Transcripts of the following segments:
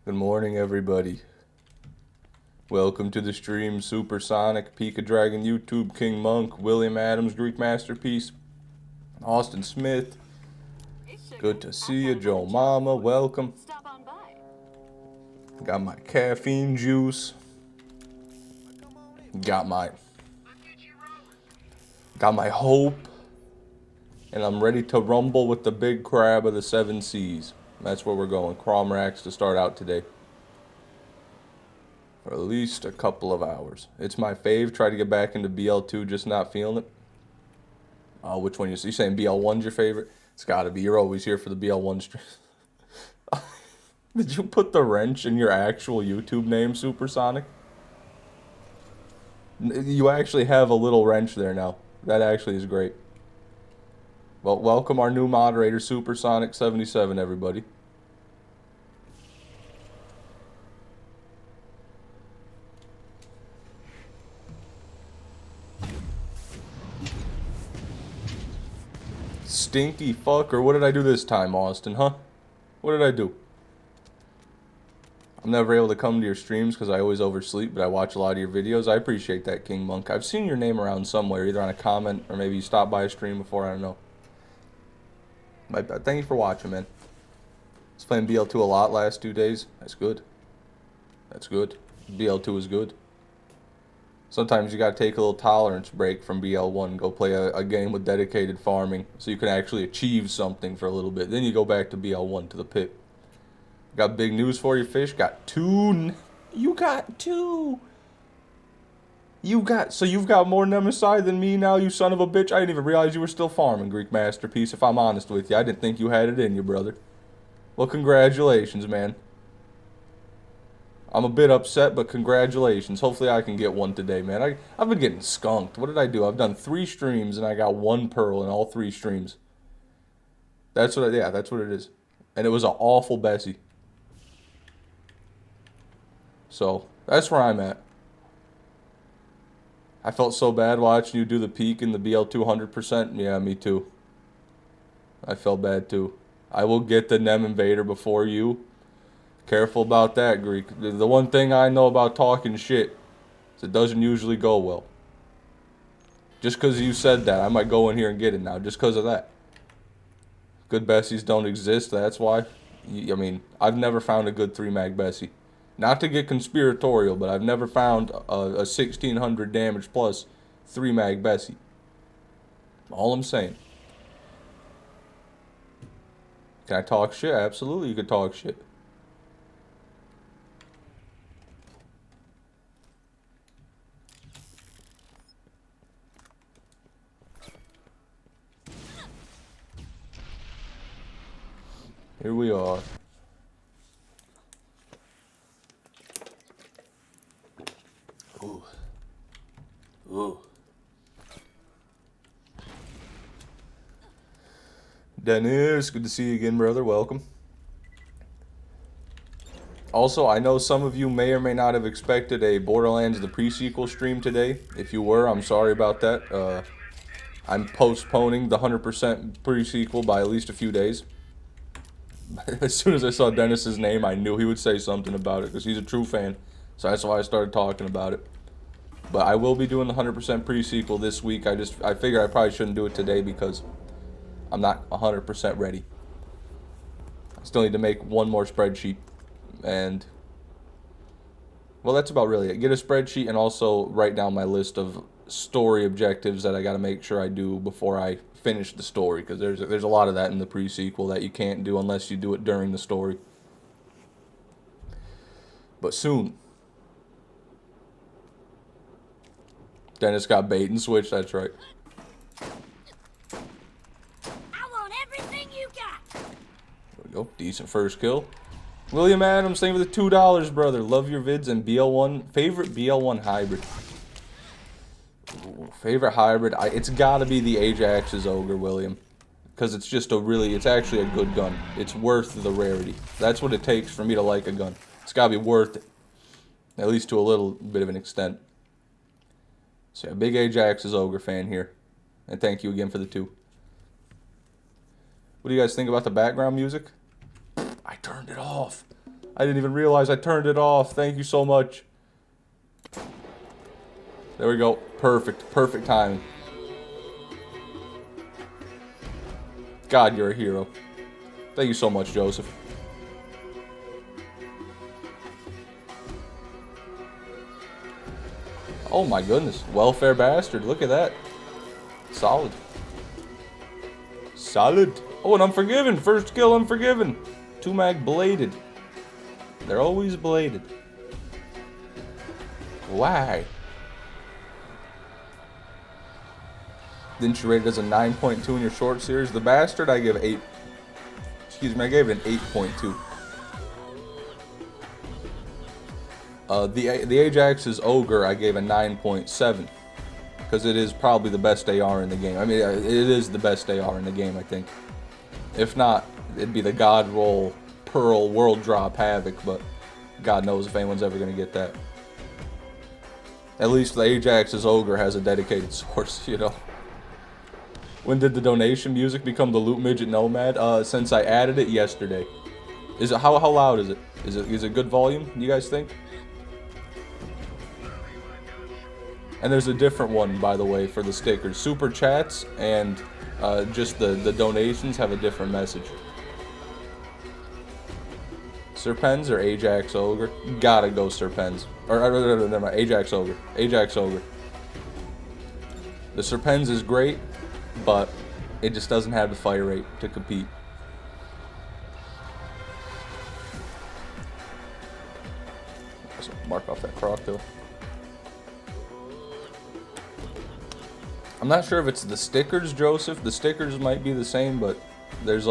Good morning, everybody. Welcome to the stream, Supersonic, Pika Dragon, YouTube King Monk, William Adams, Greek Masterpiece, Austin Smith. Good to see you, Joe Mama. Welcome. Got my caffeine juice. Got my hope. And I'm ready to rumble with the big crab of the seven seas. That's where we're going. Cromrax to start out today. For at least a couple of hours. It's my fave. Try to get back into BL2, just not feeling it. Which one you saying BL1's your favorite? It's gotta be. You're always here for the BL1 stream. Did you put the wrench in your actual YouTube name, Supersonic? You actually have a little wrench there now. That actually is great. Well, welcome our new moderator, Supersonic77, everybody. Stinky fucker. What did I do this time, Austin, huh? What did I do? I'm never able to come to your streams because I always oversleep, but I watch a lot of your videos. I appreciate that, King Monk. I've seen your name around somewhere, either on a comment or maybe you stopped by a stream before, I don't know. But thank you for watching, man. I was playing BL2 a lot last 2 days. That's good. That's good. BL2 is good. Sometimes you gotta take a little tolerance break from BL1, go play a game with dedicated farming, so you can actually achieve something for a little bit. Then you go back to BL1 to the pit. Got big news for you, Fish. Got two. You got two. So you've got more Nemesis than me now, you son of a bitch. I didn't even realize you were still farming, Greek Masterpiece, if I'm honest with you. I didn't think you had it in you, brother. Well, congratulations, man. I'm a bit upset, but congratulations. Hopefully I can get one today, man. I've been getting skunked. What did I do? I've done 3 streams, and I got 1 pearl in all 3 streams. That's what it is. And it was an awful Bessie. So, that's where I'm at. I felt so bad watching you do the peak in the BL 200%. Yeah, me too. I felt bad too. I will get the Nem Invader before you. Careful about that, Greek. The one thing I know about talking shit is it doesn't usually go well. Just because you said that, I might go in here and get it now. Just because of that. Good Bessies don't exist, that's why. I mean, I've never found a good 3-mag Bessie. Not to get conspiratorial, but I've never found a 1600 damage plus 3-mag Bessie. All I'm saying. Can I talk shit? Absolutely, you can talk shit. Here we are. Ooh. Ooh. Dennis, good to see you again, brother. Welcome. Also, I know some of you may or may not have expected a Borderlands the pre-sequel stream today. If you were, I'm sorry about that. I'm postponing the 100% pre-sequel by at least a few days. As soon as I saw Dennis's name, I knew he would say something about it because he's a true fan. So that's why I started talking about it. But I will be doing the 100% pre-sequel this week. I figure I probably shouldn't do it today because I'm not 100% ready. I still need to make one more spreadsheet. And, well, that's about really it. Get a spreadsheet and also write down my list of story objectives that I got to make sure I do before I finish the story. Because there's a lot of that in the pre-sequel that you can't do unless you do it during the story. But soon. Dennis got bait and switch, that's right. I want everything you got. There we go. Decent first kill. William Adams, thank you for the $2, brother. Love your vids and BL1. Favorite BL1 hybrid. Ooh, favorite hybrid. It's got to be the Ajax's Ogre, William. Because it's just it's actually a good gun. It's worth the rarity. That's what it takes for me to like a gun. It's got to be worth it. At least to a little bit of an extent. So yeah, big Ajax's Ogre fan here. And thank you again for the 2. What do you guys think about the background music? I turned it off. I didn't even realize I turned it off. Thank you so much. There we go. Perfect. Perfect timing. God, you're a hero. Thank you so much, Joseph. Oh my goodness. Welfare bastard. Look at that. Solid. Solid. Oh, and Unforgiven. First kill, Unforgiven. 2-mag bladed. They're always bladed. Why? Didn't you rate it as a 9.2 in your short series? The Bastard, I give 8. Excuse me, I gave it an 8.2. The Ajax's Ogre, I gave a 9.7. Because it is probably the best AR in the game. I mean, it is the best AR in the game, I think. If not, it'd be the God Roll Pearl World Drop Havoc, but God knows if anyone's ever going to get that. At least the Ajax's Ogre has a dedicated source, you know. When did the donation music become the Loot Midget Nomad? Since I added it yesterday. Is it how loud is it? Is it good volume, you guys think? And there's a different one, by the way, for the stickers. Super chats and just the donations have a different message. Serpens or Ajax Ogre? Gotta go Serpens. Or never mind, Ajax Ogre. Ajax Ogre. The Serpens is great, but it just doesn't have the fire rate to compete. So mark off that croc though. I'm not sure if it's the stickers, Joseph. The stickers might be the same, but there's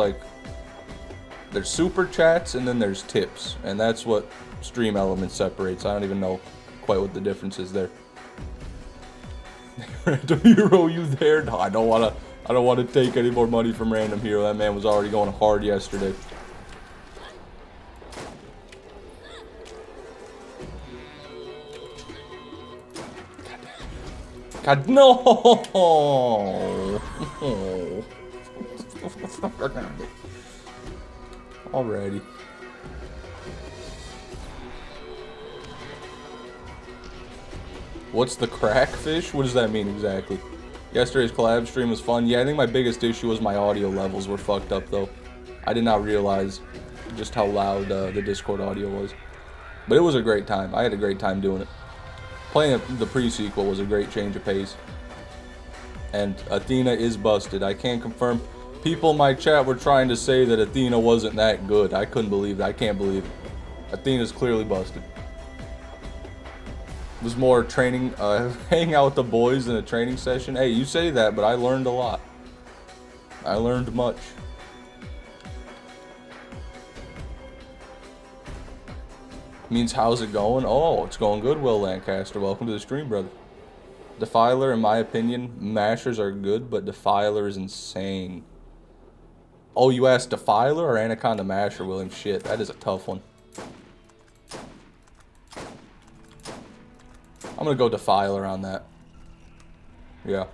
super chats and then there's tips, and that's what Stream Elements separates. I don't even know quite what the difference is there. Random Hero, you there? No, I don't wanna take any more money from Random Hero. That man was already going hard yesterday. God, no! Alrighty. What's the crackfish? What does that mean exactly? Yesterday's collab stream was fun. Yeah, I think my biggest issue was my audio levels were fucked up, though. I did not realize just how loud the Discord audio was. But it was a great time. I had a great time doing it. Playing the pre-sequel was a great change of pace. And Athena is busted. I can't confirm. People in my chat were trying to say that Athena wasn't that good. I couldn't believe it. I can't believe it. Athena's clearly busted. It was more training, hanging out with the boys in a training session. Hey, you say that, but I learned a lot. I learned much. Means how's it going? Oh, it's going good, Will Lancaster. Welcome to the stream, brother. Defiler, in my opinion, Mashers are good, but Defiler is insane. Oh, you asked Defiler or Anaconda Masher, William? Shit, that is a tough one. I'm gonna go Defiler on that. Yeah.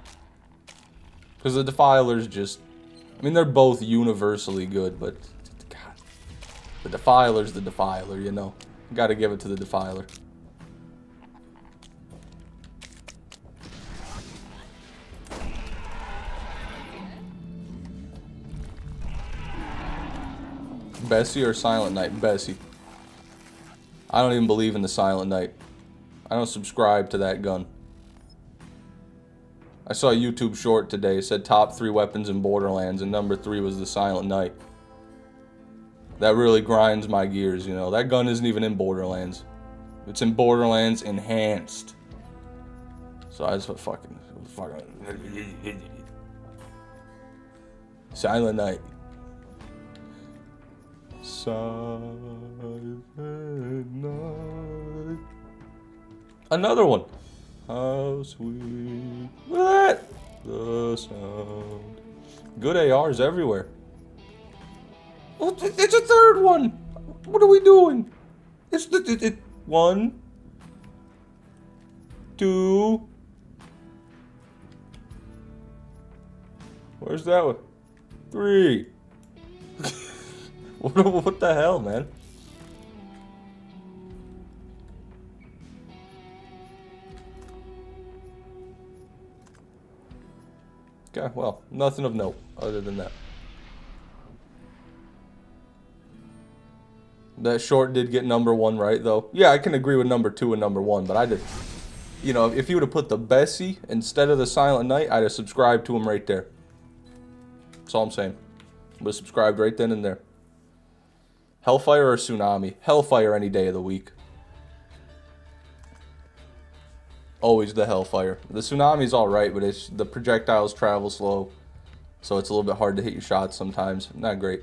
Because the Defiler's just... I mean, they're both universally good, but... God. The Defiler's the Defiler, you know. Gotta give it to the Defiler. Bessie or Silent Night? Bessie. I don't even believe in the Silent Night. I don't subscribe to that gun. I saw a YouTube short today. It said top 3 weapons in Borderlands, and number 3 was the Silent Night. That really grinds my gears, you know. That gun isn't even in Borderlands. It's in Borderlands Enhanced. So I just fucking... Silent Night. Silent Night. Another one. How sweet. Look at that. The sound. Good ARs everywhere. Oh, it's a third one. What are we doing? It's the 1, 2. Where's that one? 3. What the hell, man? Okay, well, nothing of note other than that. That short did get number 1 right, though. Yeah, I can agree with number 2 and number 1, but I did. You know, if you would have put the Bessie instead of the Silent Night, I'd have subscribed to him right there. That's all I'm saying. Would have subscribed right then and there. Hellfire or Tsunami? Hellfire any day of the week. Always the Hellfire. The Tsunami's alright, but it's, the projectiles travel slow. So it's a little bit hard to hit your shots sometimes. Not great.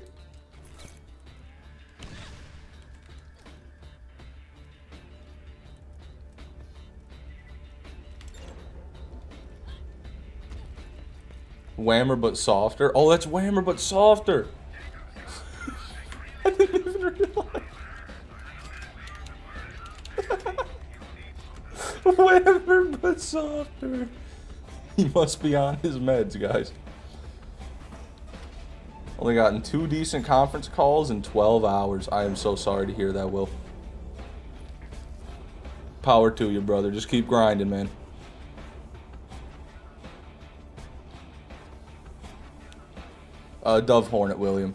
Whammer but softer. Oh, that's Whammer but softer. I didn't even realize. Whammer but softer. He must be on his meds, guys. Only gotten 2 decent conference calls in 12 hours. I am so sorry to hear that, Will. Power to you, brother. Just keep grinding, man. Dove Hornet, William.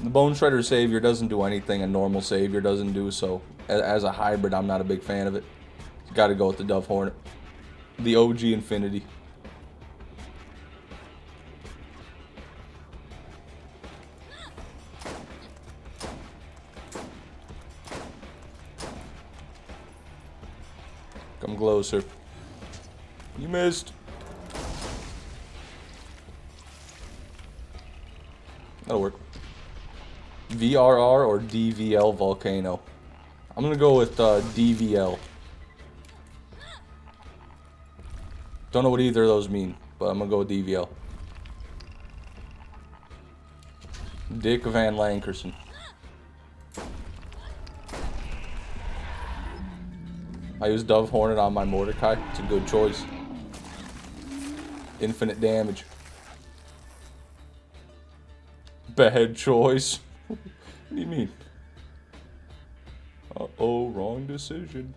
The Bone Shredder Savior doesn't do anything a normal Savior doesn't do, so as a hybrid, I'm not a big fan of it. You gotta go with the Dove Hornet. The OG Infinity. Come closer. You missed. That'll work. VRR or DVL Volcano? I'm gonna go with DVL. Don't know what either of those mean, but I'm gonna go with DVL. Dick Van Lankerson. I use Dove Hornet on my Mordecai. It's a good choice. Infinite damage. Bad choice. What do you mean? Uh-oh, wrong decision.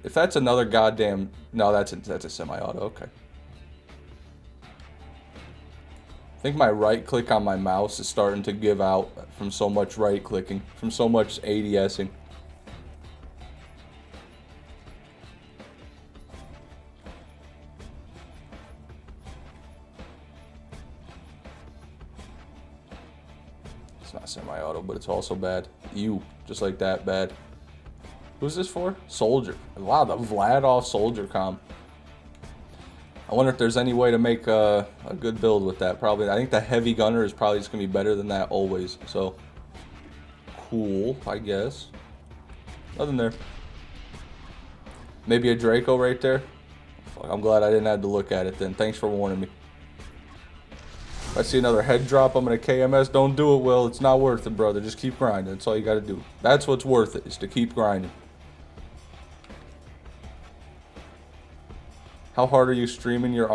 If that's another goddamn... No, that's a semi-auto. Okay. I think my right click on my mouse is starting to give out from so much right clicking, from so much ADSing. It's not semi-auto, but it's also bad. Ew, just like that, bad. Who's this for? Soldier. Wow, the Vladov Soldier comp. I wonder if there's any way to make a good build with that. Probably. I think the Heavy Gunner is probably just going to be better than that always. So, cool, I guess. Nothing there. Maybe a Draco right there. Fuck, I'm glad I didn't have to look at it then. Thanks for warning me. If I see another head drop, I'm going to KMS. Don't do it, Will. It's not worth it, brother. Just keep grinding. That's all you got to do. That's what's worth it, is to keep grinding. How hard are you streaming your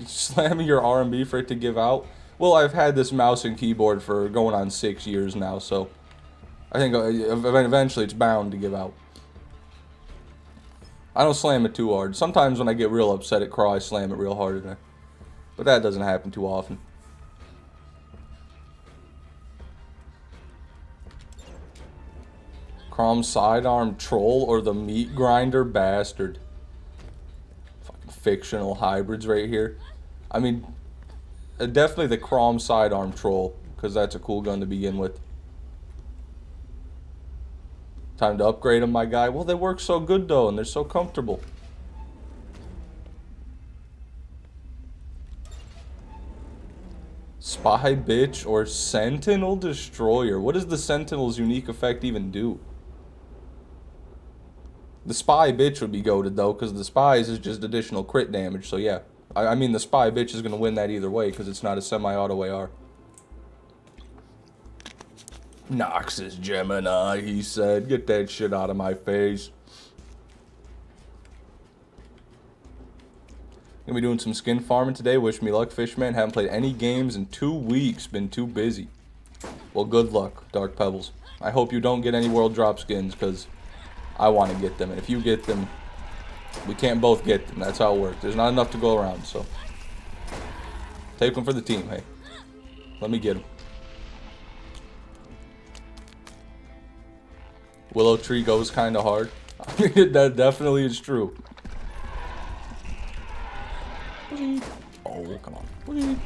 slamming your RMB for it to give out? Well, I've had this mouse and keyboard for going on 6 years now, so I think eventually it's bound to give out. I don't slam it too hard. Sometimes when I get real upset at Craw, I slam it real hard in there. But that doesn't happen too often. Crom Sidearm Troll or the Meat Grinder Bastard. Fucking fictional hybrids right here. I mean, definitely the Crom Sidearm Troll, because that's a cool gun to begin with. Time to upgrade them, my guy. Well, they work so good, though, and they're so comfortable. Spy Bitch or Sentinel Destroyer. What does the Sentinel's unique effect even do? The Spy Bitch would be goated, though, because the Spies is just additional crit damage. So, yeah. I mean, the Spy Bitch is going to win that either way, because it's not a semi-auto AR. Noxus Gemini, he said. Get that shit out of my face. Gonna be doing some skin farming today. Wish me luck, Fishman. Haven't played any games in 2 weeks. Been too busy. Well, good luck, Dark Pebbles. I hope you don't get any world drop skins, because I want to get them. And if you get them, We can't both get them. That's how it works. There's not enough to go around, so. Take one for the team, hey. Let me get him. Willow Tree goes kind of hard. I mean, that definitely is true. Oh, come on.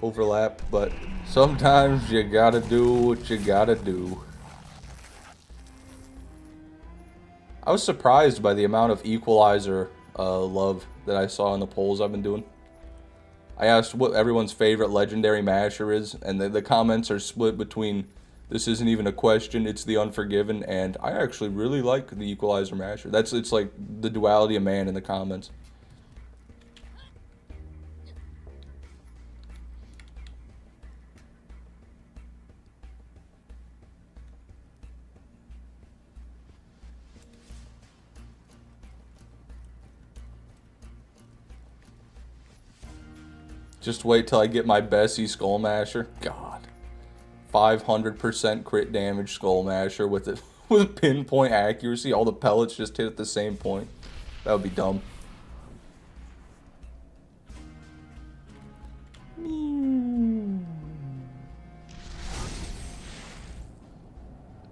Overlap, but sometimes you gotta do what you gotta do. I was surprised by the amount of equalizer love that I saw in the polls I've been doing. I asked what everyone's favorite legendary masher is, and the comments are split between this isn't even a question, it's the Unforgiven, and I actually really like the equalizer masher. It's like the duality of man in the comments. Just wait till I get my Bessie Skull Masher. God. 500% crit damage Skull Masher with it with pinpoint accuracy. All the pellets just hit at the same point. That would be dumb.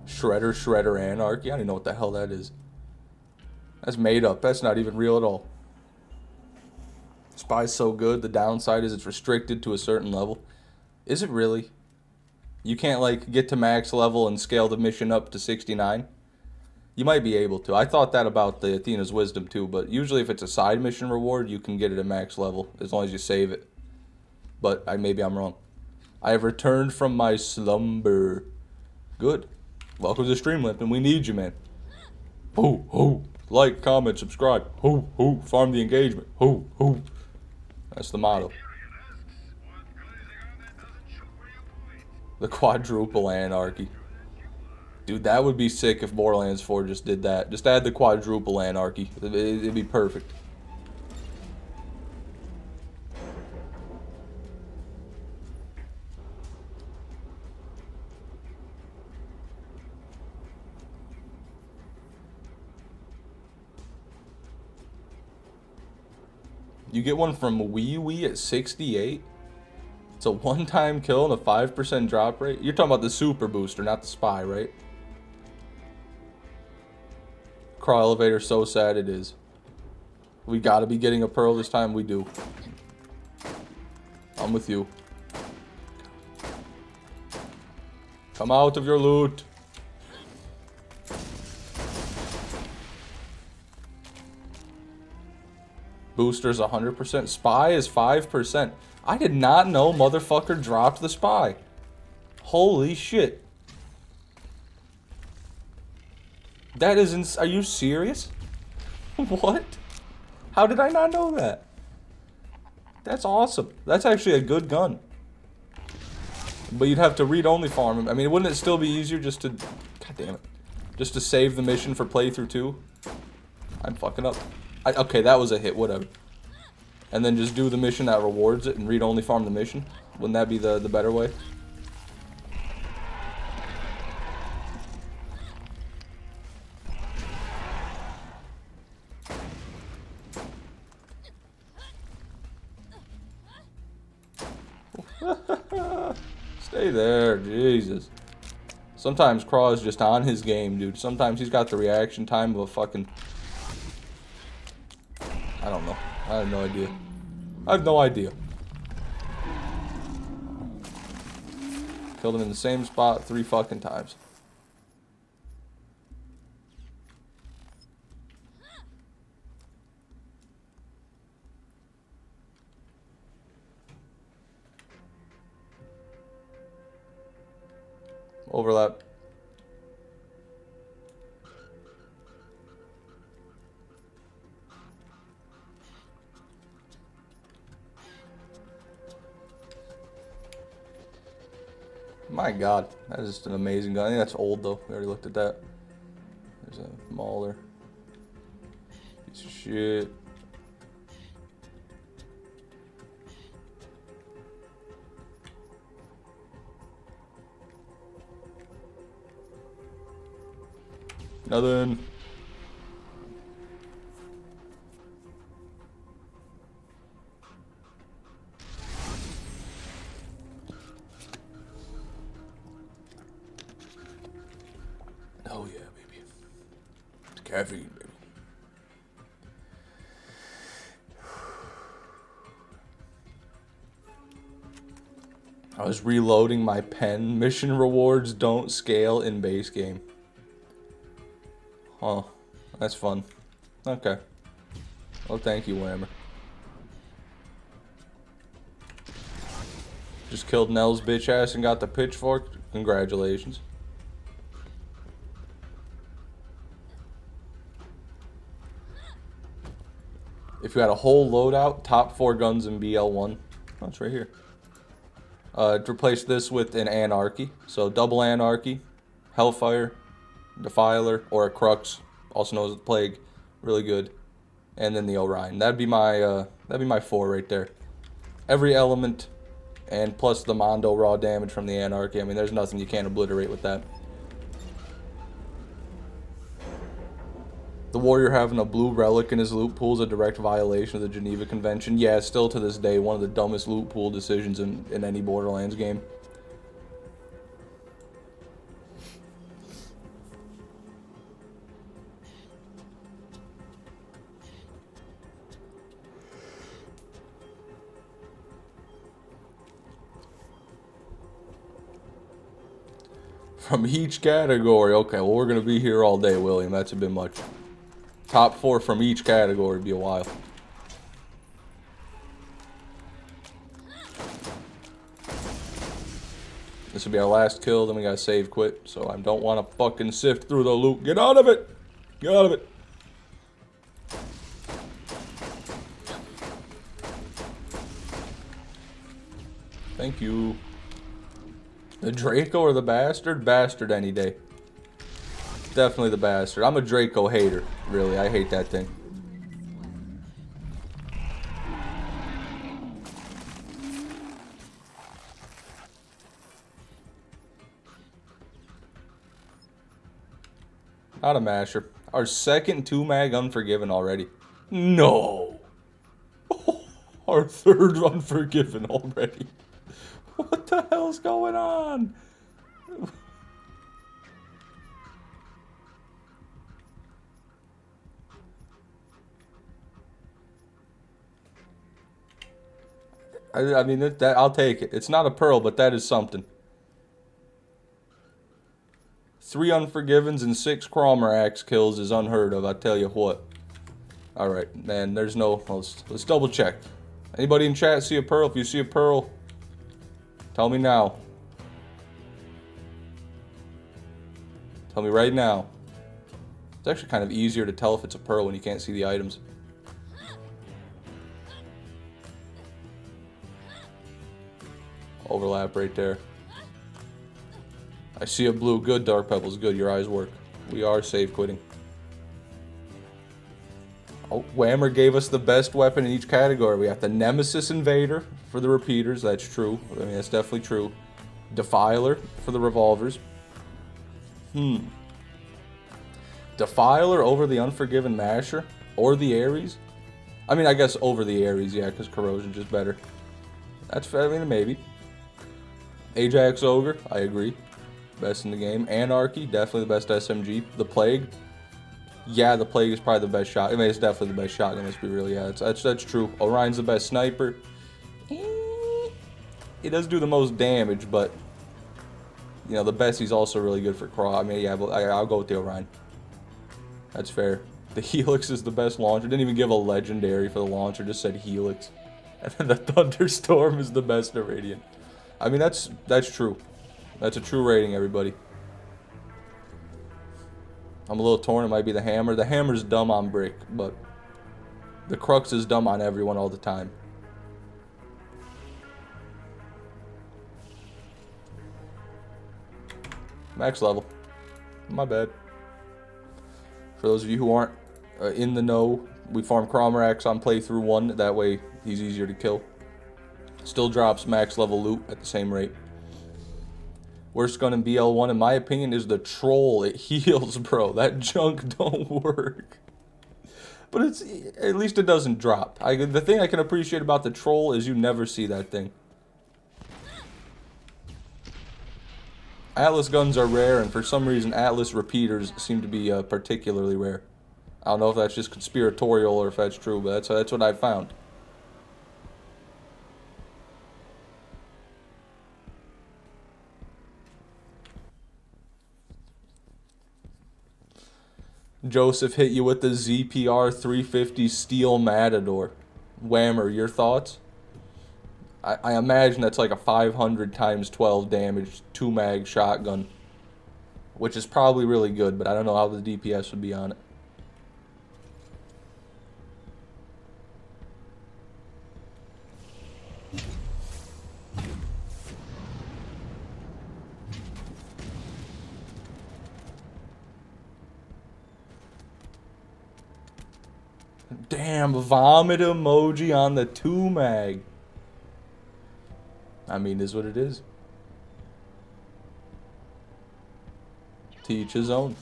Shredder Anarchy. I don't even know what the hell that is. That's made up. That's not even real at all. Spy's so good. The downside is it's restricted to a certain level. Is it really? You can't, like, get to max level and scale the mission up to 69? You might be able to. I thought that about the Athena's Wisdom, too. But usually if it's a side mission reward, you can get it at max level. As long as you save it. But maybe I'm wrong. I have returned from my slumber. Good. Welcome to Streamlamp, and we need you, man. Hoo, hoo. Like, comment, subscribe. Hoo, hoo. Farm the engagement. Hoo, hoo. That's the motto. The quadruple anarchy. Dude, that would be sick if Borderlands 4 just did that. Just add the quadruple anarchy. It'd be perfect. You get one from Wee Wee at 68? It's a one-time kill and a 5% drop rate? You're talking about the super booster, not the spy, right? Crawl elevator, so sad it is. We gotta be getting a pearl this time, we do. I'm with you. Come out of your loot. Booster's 100%. Spy is 5%. I did not know motherfucker dropped the spy. Holy shit. That is are you serious? What? How did I not know that? That's awesome. That's actually a good gun. But you'd have to read-only farm him. I mean, wouldn't it still be easier just to... God damn it. Just to save the mission for playthrough 2? I'm fucking up. Okay, that was a hit, whatever. And then just do the mission that rewards it and read-only farm the mission? Wouldn't that be the better way? Stay there, Jesus. Sometimes Craw is just on his game, dude. Sometimes he's got the reaction time of a fucking... I don't know. I have no idea. I have no idea. Killed him in the same spot 3 fucking times. Overlap. My God, that is just an amazing gun. I think that's old though. We already looked at that. There's a Mauler. Piece of shit. Nothing. Caffeine, baby. I was reloading my pen. Mission rewards don't scale in base game. Huh. That's fun. Okay. Well, thank you, Whammer. Just killed Nell's bitch ass and got the pitchfork. Congratulations. If you had a whole loadout, top 4 guns in BL1. Oh, it's right here. Replace this with an Anarchy. So double Anarchy, Hellfire, Defiler, or a Crux, also known as the Plague. Really good. And then the Orion. That'd be my 4 right there. Every element, and plus the Mondo raw damage from the Anarchy. I mean, there's nothing you can't obliterate with that. The Warrior having a blue relic in his loot pool is a direct violation of the Geneva Convention. Yeah, still to this day, one of the dumbest loot pool decisions in any Borderlands game. From each category. Okay, well, we're going to be here all day, William. That's a bit much. Top 4 from each category would be a while. This will be our last kill, then we got to save quit. So I don't want to fucking sift through the loot. Get out of it! Get out of it! Thank you. The Draco or the Bastard? Bastard any day. Definitely the Bastard. I'm a Draco hater, really. I hate that thing. Not a masher. Our second 2-mag Unforgiven already. No! Our third Unforgiven already. What the hell's going on? I mean, I'll take it. It's not a pearl, but that is something. 3 Unforgivens and 6 Cromer Axe kills is unheard of, I tell you what. Alright, man, there's no... Let's double check. Anybody in chat see a pearl? If you see a pearl, tell me now. Tell me right now. It's actually kind of easier to tell if it's a pearl when you can't see the items. Overlap right there. I see a blue. Good, Dark Pebbles. Good, your eyes work. We are save quitting. Oh, Whammer gave us the best weapon in each category. We have the Nemesis Invader for the repeaters. That's true. I mean, that's definitely true. Defiler for the revolvers. Defiler over the Unforgiven Masher? Or the Ares? I mean, I guess over the Ares, yeah, because Corrosion's just better. That's fair. I mean, maybe. Ajax Ogre, I agree. Best in the game. Anarchy, definitely the best SMG. The Plague. Yeah, the Plague is probably the best shot. I mean, it's definitely the best shotgun, let's be real. Yeah, that's true. Orion's the best sniper. He does do the most damage, but... You know, the Bessie's also really good for crawl. I mean, yeah, but I'll go with the Orion. That's fair. The Helix is the best launcher. Didn't even give a legendary for the launcher, just said Helix. And then the Thunderstorm is the best Iridian. I mean, that's true. That's a true rating, everybody. I'm a little torn. It might be the Hammer. The Hammer's dumb on Brick, but the Crux is dumb on everyone all the time. Max level. My bad. For those of you who aren't in the know, we farm Cromer Axe on playthrough 1. That way, he's easier to kill. Still drops max level loot at the same rate. Worst gun in BL1, in my opinion, is the Troll. It heals, bro. That junk don't work. But it's at least it doesn't drop. The thing I can appreciate about the Troll is you never see that thing. Atlas guns are rare, and for some reason, Atlas repeaters seem to be particularly rare. I don't know if that's just conspiratorial or if that's true, but that's what I found. Joseph hit you with the ZPR 350 Steel Matador. Whammer, your thoughts? I imagine that's like a 500 times 12 damage 2 mag shotgun, which is probably really good, but I don't know how the DPS would be on it. Damn, vomit emoji on the 2 mag. I mean, is what it is. To each his own.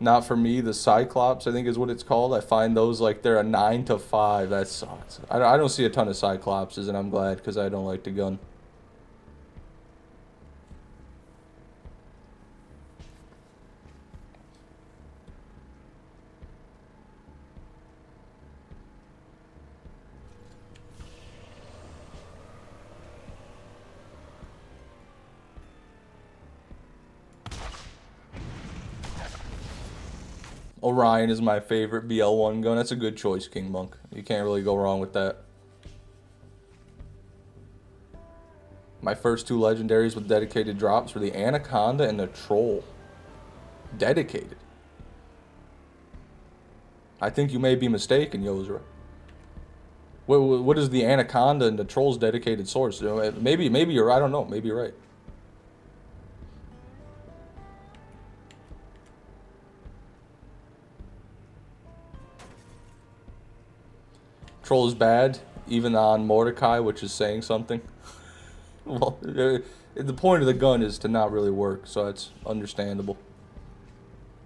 Not for me, the Cyclops, I think is what it's called. I find those like they're a 9 to 5. That sucks. I don't see a ton of Cyclopses, and I'm glad because I don't like the gun. Orion is my favorite BL1 gun. That's a good choice, King Monk. You can't really go wrong with that. My first 2 legendaries with dedicated drops were the Anaconda and the Troll. Dedicated. I think you may be mistaken, Yozra. What is the Anaconda and the Troll's dedicated source? Maybe you're. I don't know. Maybe you're right. Troll is bad, even on Mordecai, which is saying something. Well, the point of the gun is to not really work, so that's understandable.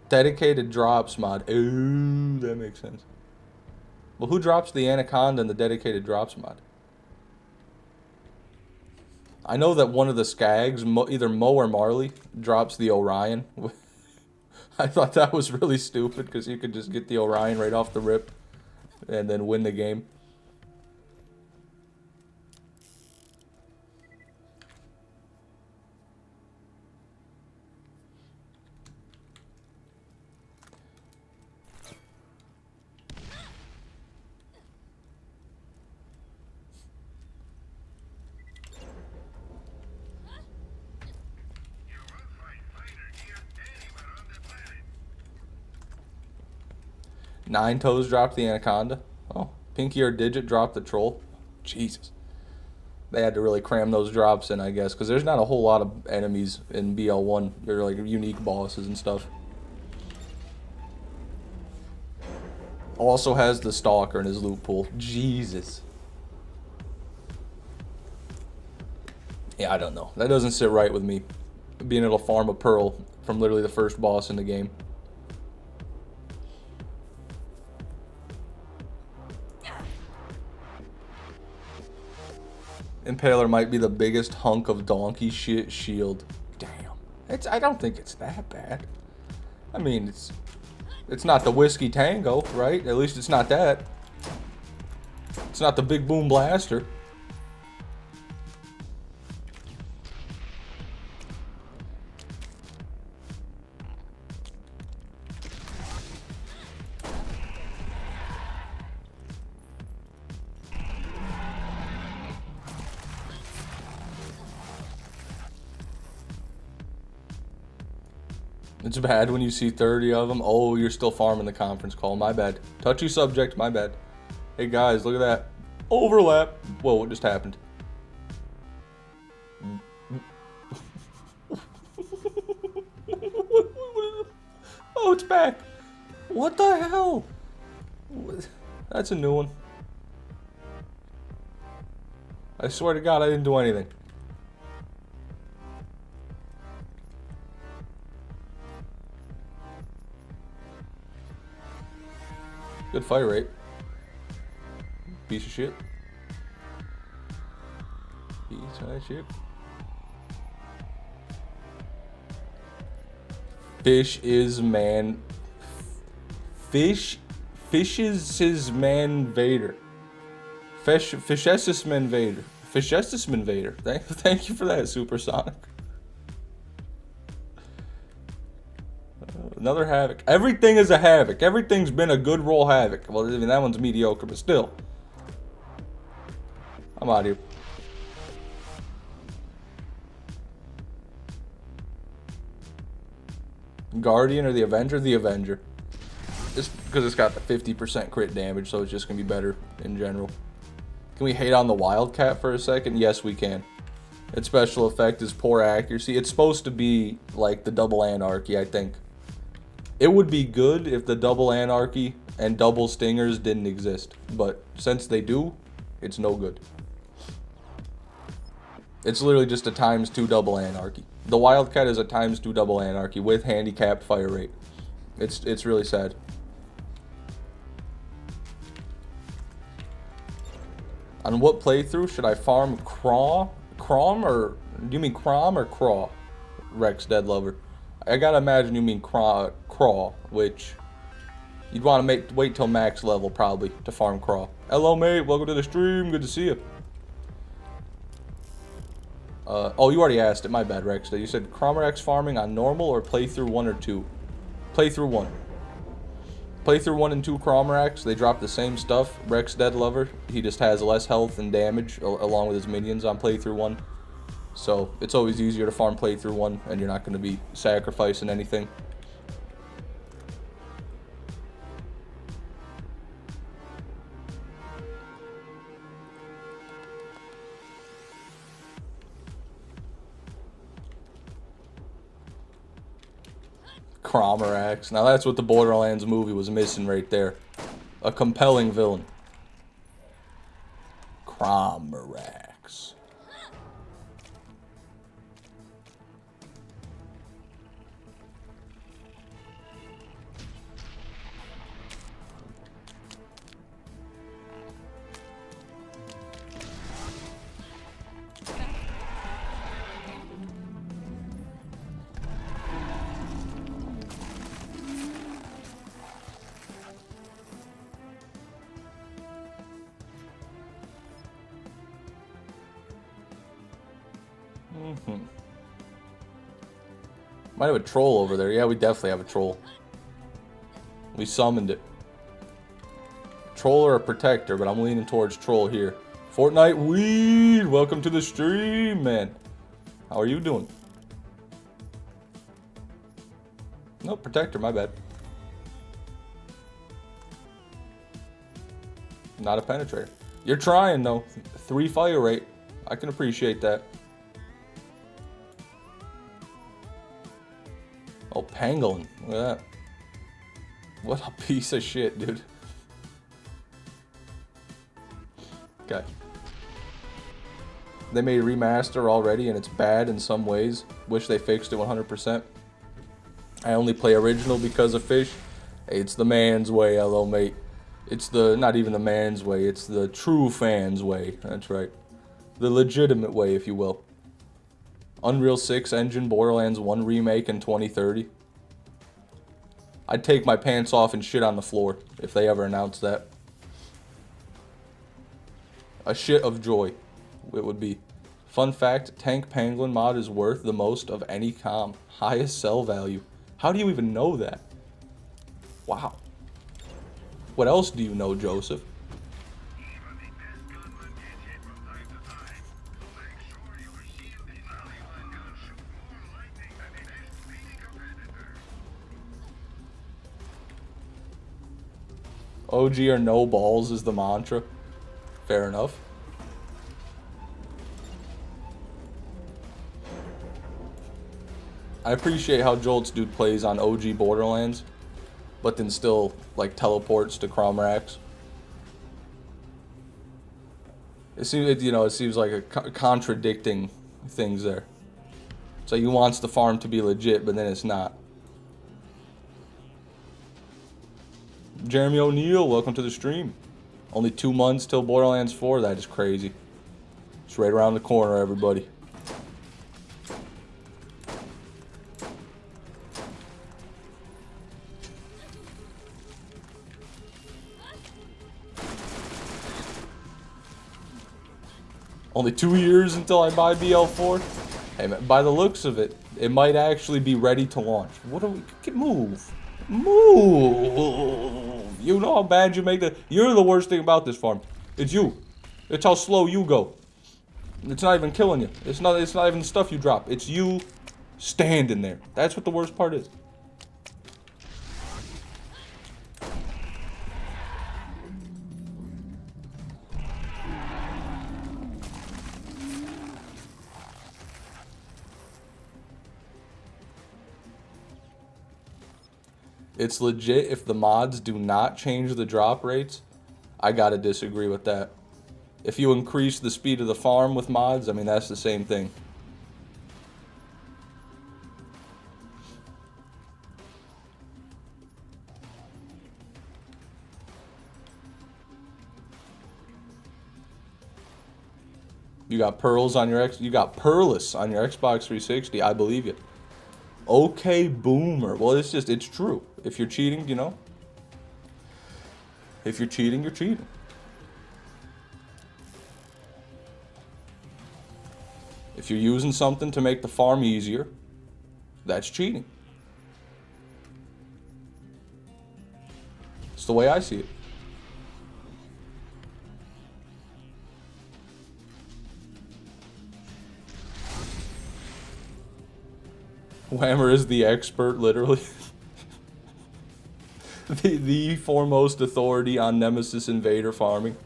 Dedicated drops mod. Ooh, that makes sense. Well, who drops the Anaconda and the dedicated drops mod? I know that one of the Skags, either Mo or Marley, drops the Orion. I thought that was really stupid because you could just get the Orion right off the rip and then win the game. Nine Toes dropped the Anaconda. Oh, Pinky or Digit dropped the Troll. Jesus. They had to really cram those drops in, I guess, because there's not a whole lot of enemies in BL1. They're like unique bosses and stuff. Also has the Stalker in his loot pool. Jesus. Yeah, I don't know. That doesn't sit right with me. Being able to farm a Pearl from literally the first boss in the game. Impaler might be the biggest hunk of donkey shit shield. Damn. I don't think it's that bad. I mean, it's not the Whiskey Tango, right? At least it's not that. It's not the Big Boom Blaster. It's bad when you see 30 of them. Oh, you're still farming the conference call. My bad. Touchy subject. My bad. Hey, guys, look at that. Overlap. Whoa, what just happened? Oh, it's back. What the hell? That's a new one. I swear to God, I didn't do anything. Good fire rate. Piece of shit. Chip. Fish is man. Fish is his man Vader. Fishesis man Vader. Fishesis man Vader. Thank you for that, Supersonic. Another Havoc. Everything is a Havoc. Everything's been a good roll Havoc. Well, I mean, that one's mediocre, but still. I'm out of here. Guardian or the Avenger? The Avenger. Just because it's got the 50% crit damage, so it's just going to be better in general. Can we hate on the Wildcat for a second? Yes, we can. Its special effect is poor accuracy. It's supposed to be like the double Anarchy, I think. It would be good if the double Anarchy and double Stingers didn't exist. But since they do, it's no good. It's literally just a ×2 double Anarchy. The Wildcat is a ×2 double Anarchy with handicapped fire rate. It's really sad. On what playthrough should I farm Crom, or do you mean Crom or Craw? Rex Dead Lover. I gotta imagine you mean Craw, which you'd want to wait till max level probably to farm Craw. Hello mate, welcome to the stream. Good to see you. Oh, you already asked it. My bad, Rex. You said Cromarex farming on normal or playthrough 1 or 2? Playthrough 1. Playthrough 1 and 2 Cromarex, they drop the same stuff. Rex Dead Lover, he just has less health and damage along with his minions on playthrough 1. So it's always easier to farm playthrough 1, and you're not going to be sacrificing anything. Cromarex. Now that's what the Borderlands movie was missing right there. A compelling villain. Cromarex. Might have a troll over there. Yeah, we definitely have a troll. We summoned it. Troll or a protector, but I'm leaning towards troll here. Fortnite Weed, welcome to the stream, man. How are you doing? Nope, protector, my bad. Not a penetrator. You're trying, though. 3 fire rate. I can appreciate that. Oh, Pangolin. Look at that. What a piece of shit, dude. Okay. They made a remaster already, and it's bad in some ways. Wish they fixed it 100%. I only play original because of Fish. Hey, it's the man's way, hello, mate. It's the, not even the man's way, it's the true fan's way. That's right. The legitimate way, if you will. Unreal 6 engine, Borderlands 1 remake in 2030. I'd take my pants off and shit on the floor if they ever announced that. A shit of joy, it would be. Fun fact, Tank Pangolin mod is worth the most of any com. Highest sell value. How do you even know that? Wow. What else do you know, Joseph? OG or no balls is the mantra. Fair enough. I appreciate how Jolt's dude plays on OG Borderlands, but then still like teleports to Cromarex. It seems, it seems like a contradicting things there. So he wants the farm to be legit, but then it's not. Jeremy O'Neal, welcome to the stream. Only 2 months till Borderlands 4. That is crazy. It's right around the corner, everybody. Only 2 years until I buy BL4. Hey, man, by the looks of it, it might actually be ready to launch. What do we... Move. Move. You know how bad you make that... You're the worst thing about this farm. It's you. It's how slow you go. It's not even killing you. It's not even the stuff you drop. It's you standing there. That's what the worst part is. It's legit. If the mods do not change the drop rates, I gotta disagree with that. If you increase the speed of the farm with mods, I mean, that's the same thing. You got pearls on your you got Perlis on your Xbox 360. I believe you. Okay, boomer. Well, it's true. If you're cheating, you know. If you're cheating, you're cheating. If you're using something to make the farm easier, that's cheating. It's the way I see it. Whammer is the expert, literally. the foremost authority on Nemesis Invader farming.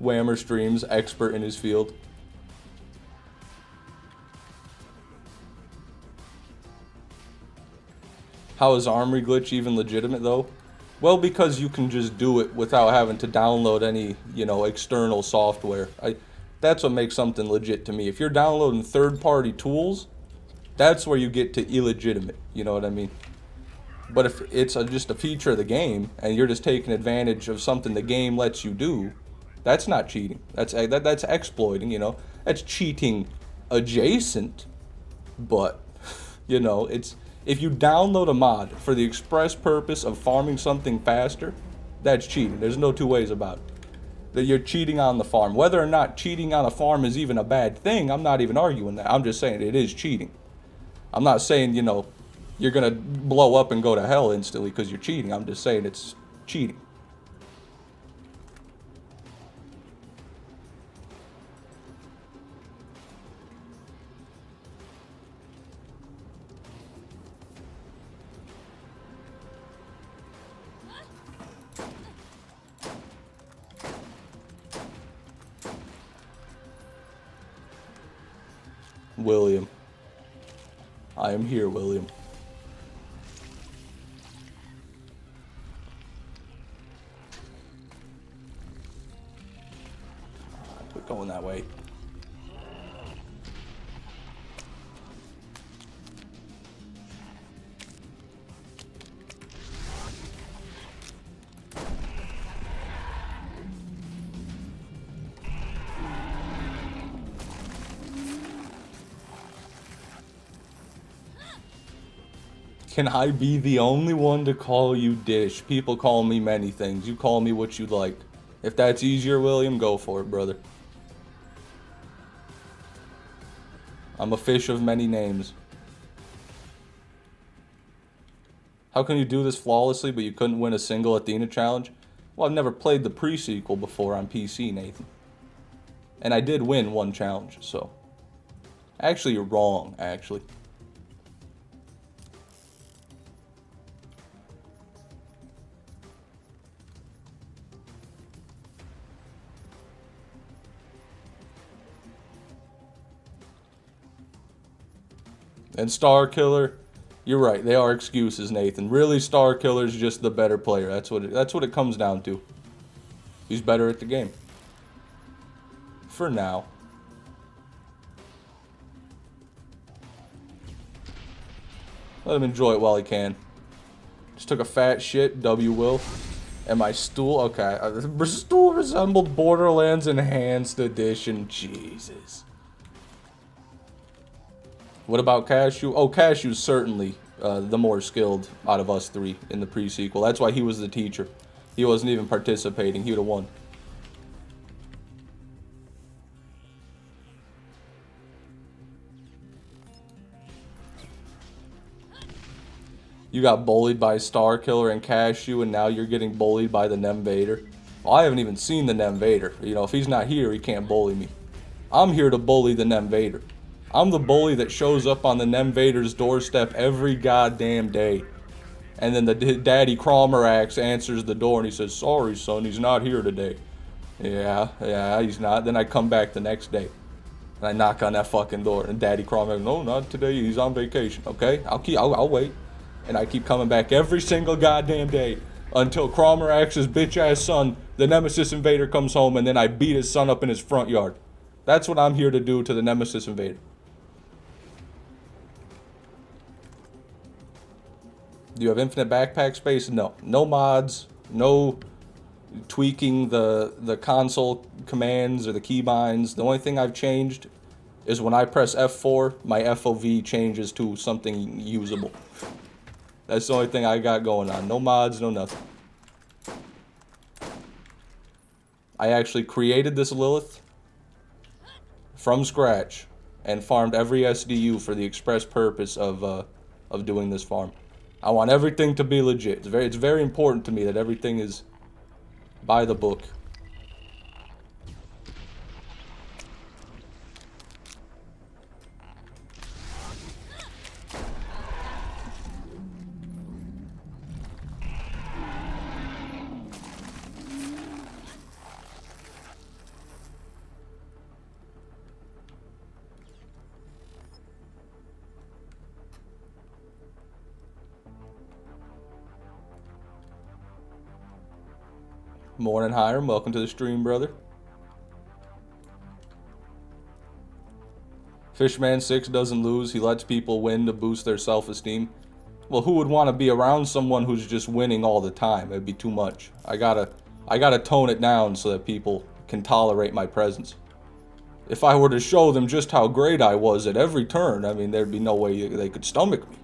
Whammer streams, expert in his field. How is Armory Glitch even legitimate, though? Well, because you can just do it without having to download any, you know, external software. That's what makes something legit to me. If you're downloading third-party tools, that's where you get to illegitimate. You know what I mean? But if it's just a feature of the game, and you're just taking advantage of something the game lets you do, that's not cheating. That's exploiting, you know? That's cheating adjacent, but, you know, it's... If you download a mod for the express purpose of farming something faster, that's cheating. There's no two ways about it. That you're cheating on the farm. Whether or not cheating on a farm is even a bad thing, I'm not even arguing that. I'm just saying it is cheating. I'm not saying, you know, you're going to blow up and go to hell instantly because you're cheating. I'm just saying it's cheating. William. I am here, William. Quit going that way. Can I be the only one to call you Dish? People call me many things. You call me what you like. If that's easier, William, go for it, brother. I'm a fish of many names. How can you do this flawlessly, but you couldn't win a single Athena challenge? Well, I've never played the pre-sequel before on PC, Nathan. And I did win one challenge, so... Actually, you're wrong, actually. And Star Killer, you're right. They are excuses, Nathan. Really, Star Killer's just the better player. That's what it comes down to. He's better at the game. For now. Let him enjoy it while he can. Just took a fat shit, W will. And my stool, okay. Stool resembled Borderlands Enhanced Edition. Jesus. What about Cashew? Oh, Cashew's certainly the more skilled out of us three in the pre-sequel. That's why he was the teacher. He wasn't even participating. He would have won. You got bullied by Star Killer and Cashew, and now you're getting bullied by the Invader. Well, I haven't even seen the Invader. You know, if he's not here, he can't bully me. I'm here to bully the Invader. I'm the bully that shows up on the Invader's doorstep every goddamn day. And then the Daddy Cromerax answers the door and he says, "Sorry, son, he's not here today." Yeah, he's not. Then I come back the next day. And I knock on that fucking door. And Daddy Cromerax, "No, not today. He's on vacation." Okay, I'll wait. And I keep coming back every single goddamn day until Cromerax's bitch-ass son, the Nemesis Invader, comes home, and then I beat his son up in his front yard. That's what I'm here to do to the Nemesis Invader. Do you have infinite backpack space? No. No mods. No tweaking the console commands or the keybinds. The only thing I've changed is when I press F4, my FOV changes to something usable. That's the only thing I got going on. No mods, no nothing. I actually created this Lilith from scratch and farmed every SDU for the express purpose of doing this farm. I want everything to be legit. It's very important to me that everything is by the book. Morning, Hiram. Welcome to the stream, brother. Fishman6 doesn't lose. He lets people win to boost their self-esteem. Well, who would want to be around someone who's just winning all the time? It'd be too much. I gotta tone it down so that people can tolerate my presence. If I were to show them just how great I was at every turn, I mean, there'd be no way they could stomach me.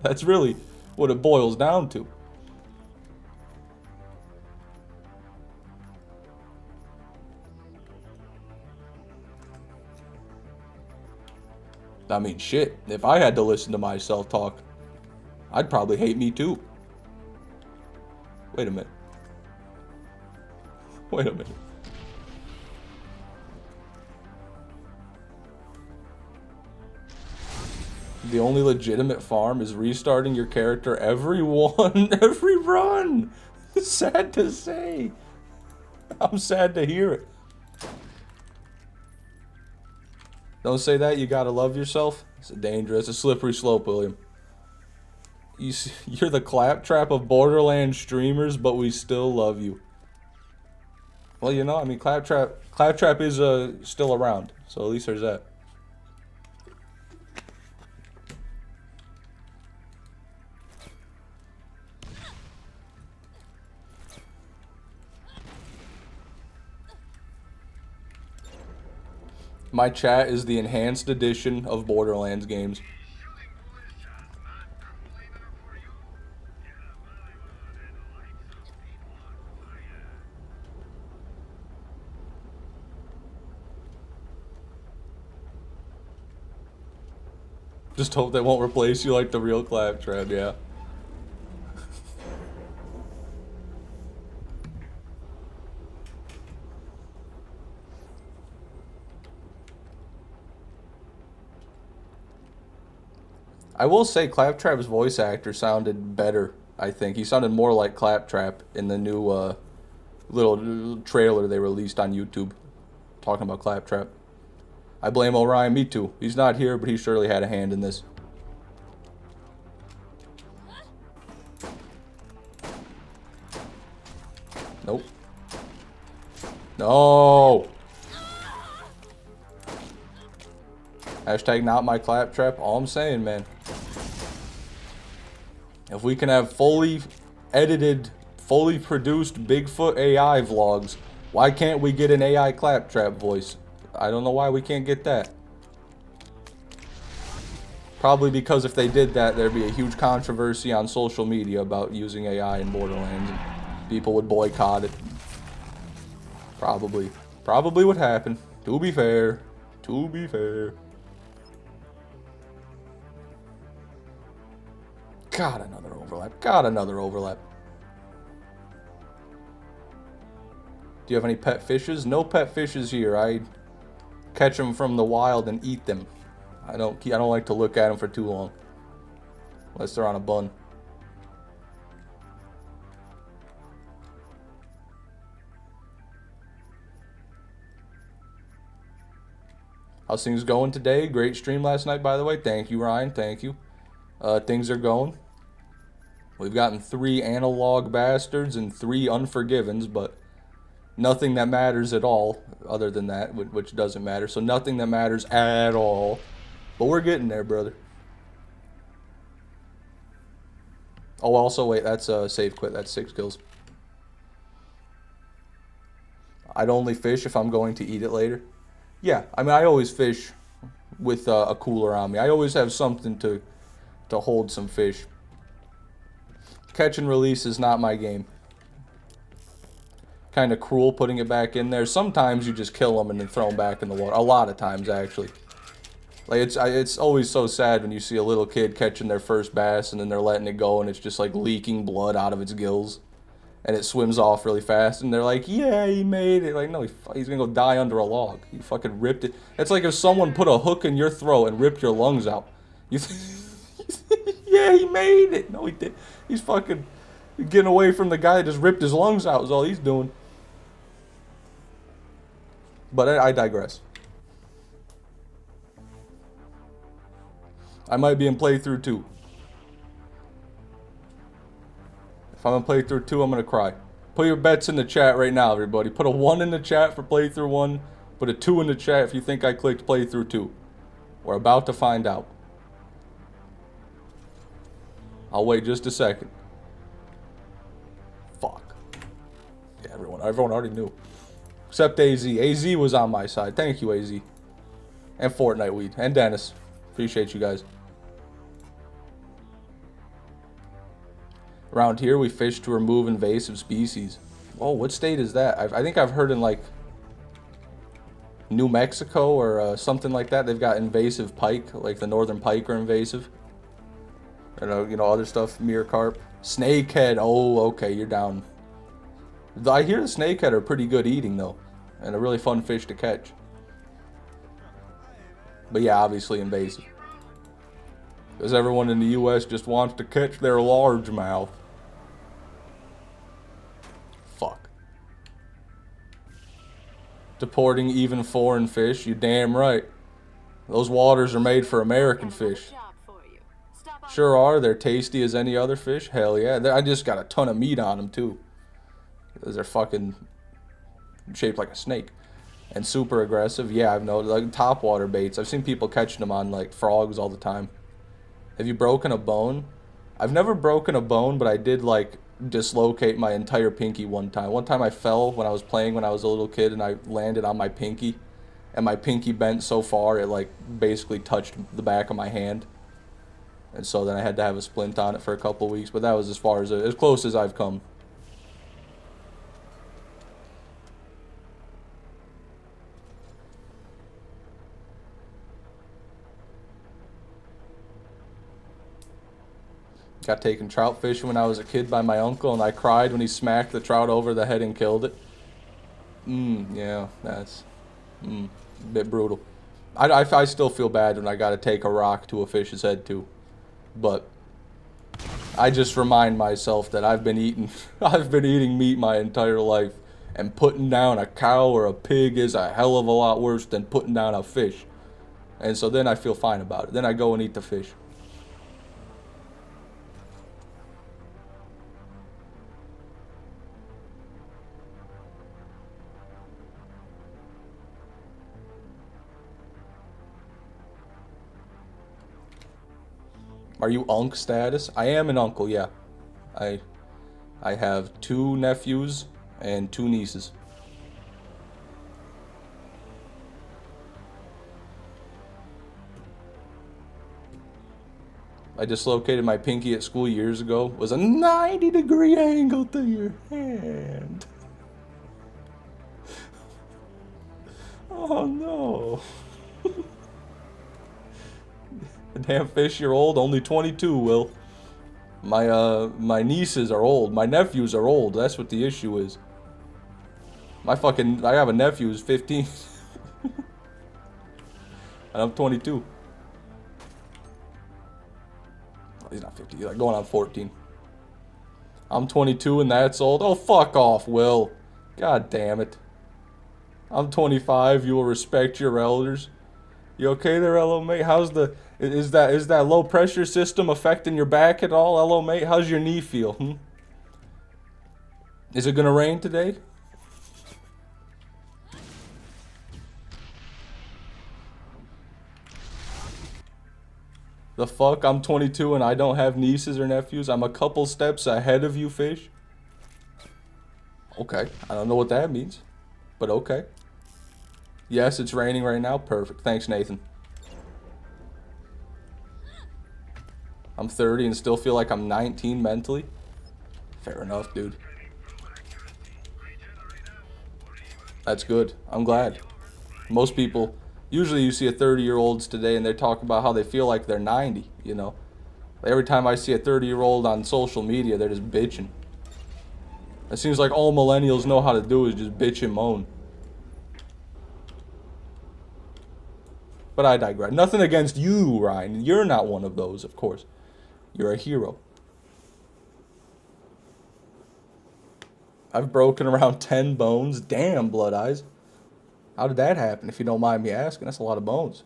That's really what it boils down to. I mean, shit, if I had to listen to myself talk, I'd probably hate me too. Wait a minute. Wait a minute. The only legitimate farm is restarting your character every run. Sad to say. I'm sad to hear it. Don't say that, you gotta love yourself. It's a slippery slope, William. You're the claptrap of Borderlands streamers, but we still love you. Well, you know, I mean, claptrap is still around, so at least there's that. My chat is the enhanced edition of Borderlands games. Just hope they won't replace you like the real claptrap, yeah. I will say Claptrap's voice actor sounded better, I think. He sounded more like Claptrap in the new little trailer they released on YouTube talking about Claptrap. I blame Orion, me too. He's not here, but he surely had a hand in this. Nope. No! Hashtag not my claptrap. All I'm saying, man. If we can have fully edited, fully produced Bigfoot AI vlogs. Why can't we get an AI claptrap voice? I don't know why we can't get that. Probably because if they did that, there'd be a huge controversy on social media about using AI in Borderlands, and people would boycott it. Probably. Probably would happen. To be fair. To be fair. God, another overlap. God, another overlap. Do you have any pet fishes? No pet fishes here. I catch them from the wild and eat them. I don't like to look at them for too long. Unless they're on a bun. How's things going today? Great stream last night, by the way. Thank you, Ryan. Thank you. Things are going. We've gotten 3 analog bastards and 3 unforgivens, but nothing that matters at all other than that, which doesn't matter. So nothing that matters at all. But we're getting there, brother. Oh, also, wait, that's a save quit. That's 6 kills. I'd only fish if I'm going to eat it later. Yeah, I mean, I always fish with a cooler on me. I always have something to hold some fish. Catch and release is not my game. Kind of cruel putting it back in there. Sometimes you just kill them and then throw them back in the water. A lot of times, actually. Like, it's always so sad when you see a little kid catching their first bass and then they're letting it go and it's just like leaking blood out of its gills. And it swims off really fast, and they're like, yeah, he made it. Like, no, he's gonna go die under a log. He fucking ripped it. It's like if someone put a hook in your throat and ripped your lungs out. You yeah, he made it. No, he did. He's fucking getting away from the guy that just ripped his lungs out is all he's doing. But I digress. I might be in playthrough 2. If I'm in playthrough 2, I'm gonna cry. Put your bets in the chat right now, everybody. Put a 1 in the chat for playthrough 1. Put a 2 in the chat if you think I clicked playthrough 2. We're about to find out. I'll wait just a second. Fuck. Yeah, everyone already knew. Except AZ. AZ was on my side. Thank you, AZ. And Fortnite Weed. And Dennis. Appreciate you guys. Around here, we fish to remove invasive species. Oh, what state is that? I think I've heard in, like, New Mexico or something like that. They've got invasive pike, like the northern pike are invasive. You know, other stuff, mere carp. Snakehead. Oh, okay, you're down. I hear the snakehead are pretty good eating, though. And a really fun fish to catch. But yeah, obviously invasive. Because everyone in the U.S. just wants to catch their largemouth. Fuck. Deporting even foreign fish? You damn right. Those waters are made for American fish. Sure are. They're tasty as any other fish. Hell yeah. I just got a ton of meat on them, too. Because they're fucking shaped like a snake. And super aggressive. Yeah, I've noticed. Like topwater baits. I've seen people catching them on, like, frogs all the time. Have you broken a bone? I've never broken a bone, but I did, like, dislocate my entire pinky one time. One time I fell when I was playing when I was a little kid, and I landed on my pinky. And my pinky bent so far, it, like, basically touched the back of my hand. And so then I had to have a splint on it for a couple weeks. But that was as close as I've come. Got taken trout fishing when I was a kid by my uncle, and I cried when he smacked the trout over the head and killed it. Yeah, that's a bit brutal. I still feel bad when I got to take a rock to a fish's head too, but I just remind myself that I've been eating meat my entire life, and putting down a cow or a pig is a hell of a lot worse than putting down a fish, and so then I feel fine about it. Then I go and eat the fish. Are you Unc status? I am an uncle, yeah. I have 2 nephews and 2 nieces. I dislocated my pinky at school years ago. It was a 90-degree angle to your hand. Oh no. Damn fish, you're old. Only 22, Will. My nieces are old. My nephews are old. That's what the issue is. I have a nephew who's 15. And I'm 22. Oh, he's not 50. He's like going on 14. I'm 22 and that's old. Oh, fuck off, Will. God damn it. I'm 25. You will respect your elders. You okay there, LO mate? How's the is that low pressure system affecting your back at all, LO mate? How's your knee feel? Is it gonna rain today? The fuck? I'm 22 and I don't have nieces or nephews. I'm a couple steps ahead of you, fish. Okay, I don't know what that means, but okay. Yes, it's raining right now. Perfect. Thanks, Nathan. I'm 30 and still feel like I'm 19 mentally. Fair enough, dude. That's good. I'm glad. Most people, usually you see a 30-year-olds today and they talk about how they feel like they're 90, you know. Every time I see a 30-year-old on social media, they're just bitching. It seems like all millennials know how to do is just bitch and moan. But I digress. Nothing against you, Ryan. You're not one of those, of course. You're a hero. I've broken around 10 bones. Damn, Blood Eyes. How did that happen, if you don't mind me asking? That's a lot of bones.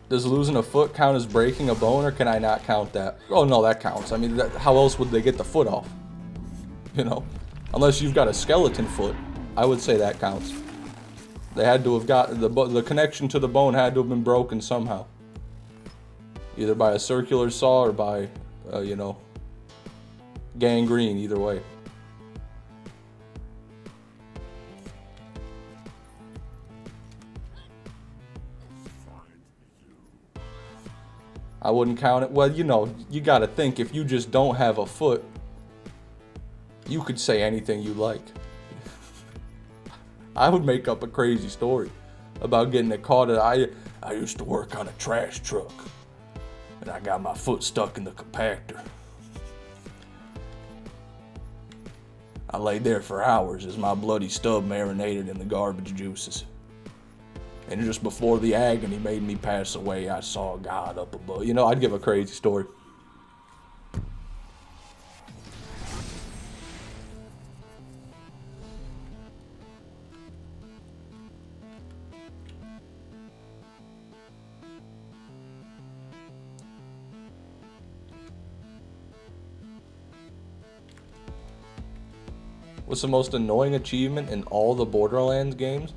Does losing a foot count as breaking a bone, or can I not count that? Oh, no, that counts. I mean, how else would they get the foot off? You know? Unless you've got a skeleton foot, I would say that counts. They had to have got... The connection to the bone had to have been broken somehow. Either by a circular saw or by, you know, gangrene, either way. I wouldn't count it. Well, you know, you gotta think, if you just don't have a foot, you could say anything you like. I would make up a crazy story about getting it caught. I used to work on a trash truck, and I got my foot stuck in the compactor. I laid there for hours as my bloody stub marinated in the garbage juices. And just before the agony made me pass away, I saw God up above. You know, I'd give a crazy story. What's the most annoying achievement in all the Borderlands games?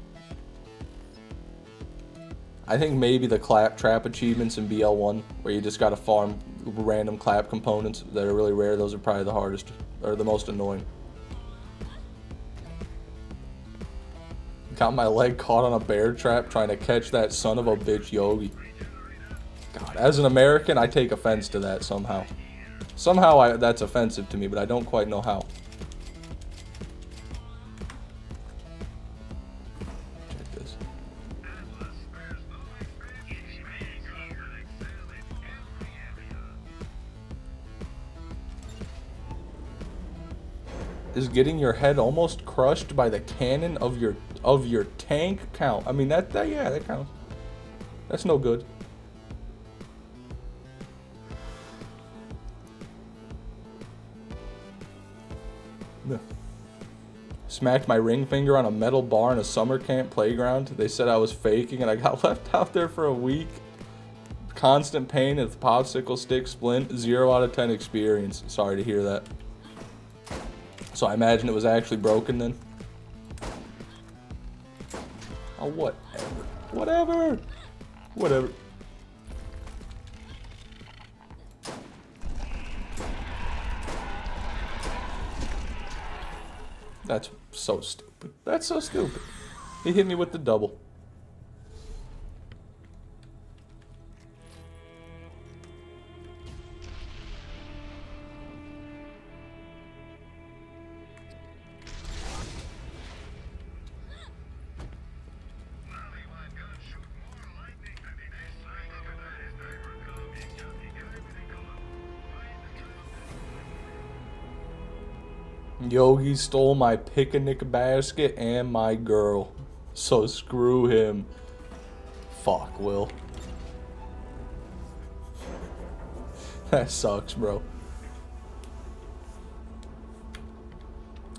I think maybe the clap trap achievements in BL1, where you just gotta farm random clap components that are really rare. Those are probably the hardest, or the most annoying. Got my leg caught on a bear trap trying to catch that son of a bitch Yogi. God, as an American, I take offense to that somehow. Somehow that's offensive to me, but I don't quite know how. Is getting your head almost crushed by the cannon of your tank count? I mean that counts. That's no good. No. Smacked my ring finger on a metal bar in a summer camp playground. They said I was faking and I got left out there for a week. Constant pain at the popsicle stick splint. 0 out of 10 experience. Sorry to hear that. So I imagine it was actually broken then. Oh, whatever. Whatever. Whatever. That's so stupid. That's so stupid. He hit me with the double. Yogi stole my picnic basket and my girl. So screw him. Fuck, Will. That sucks, bro.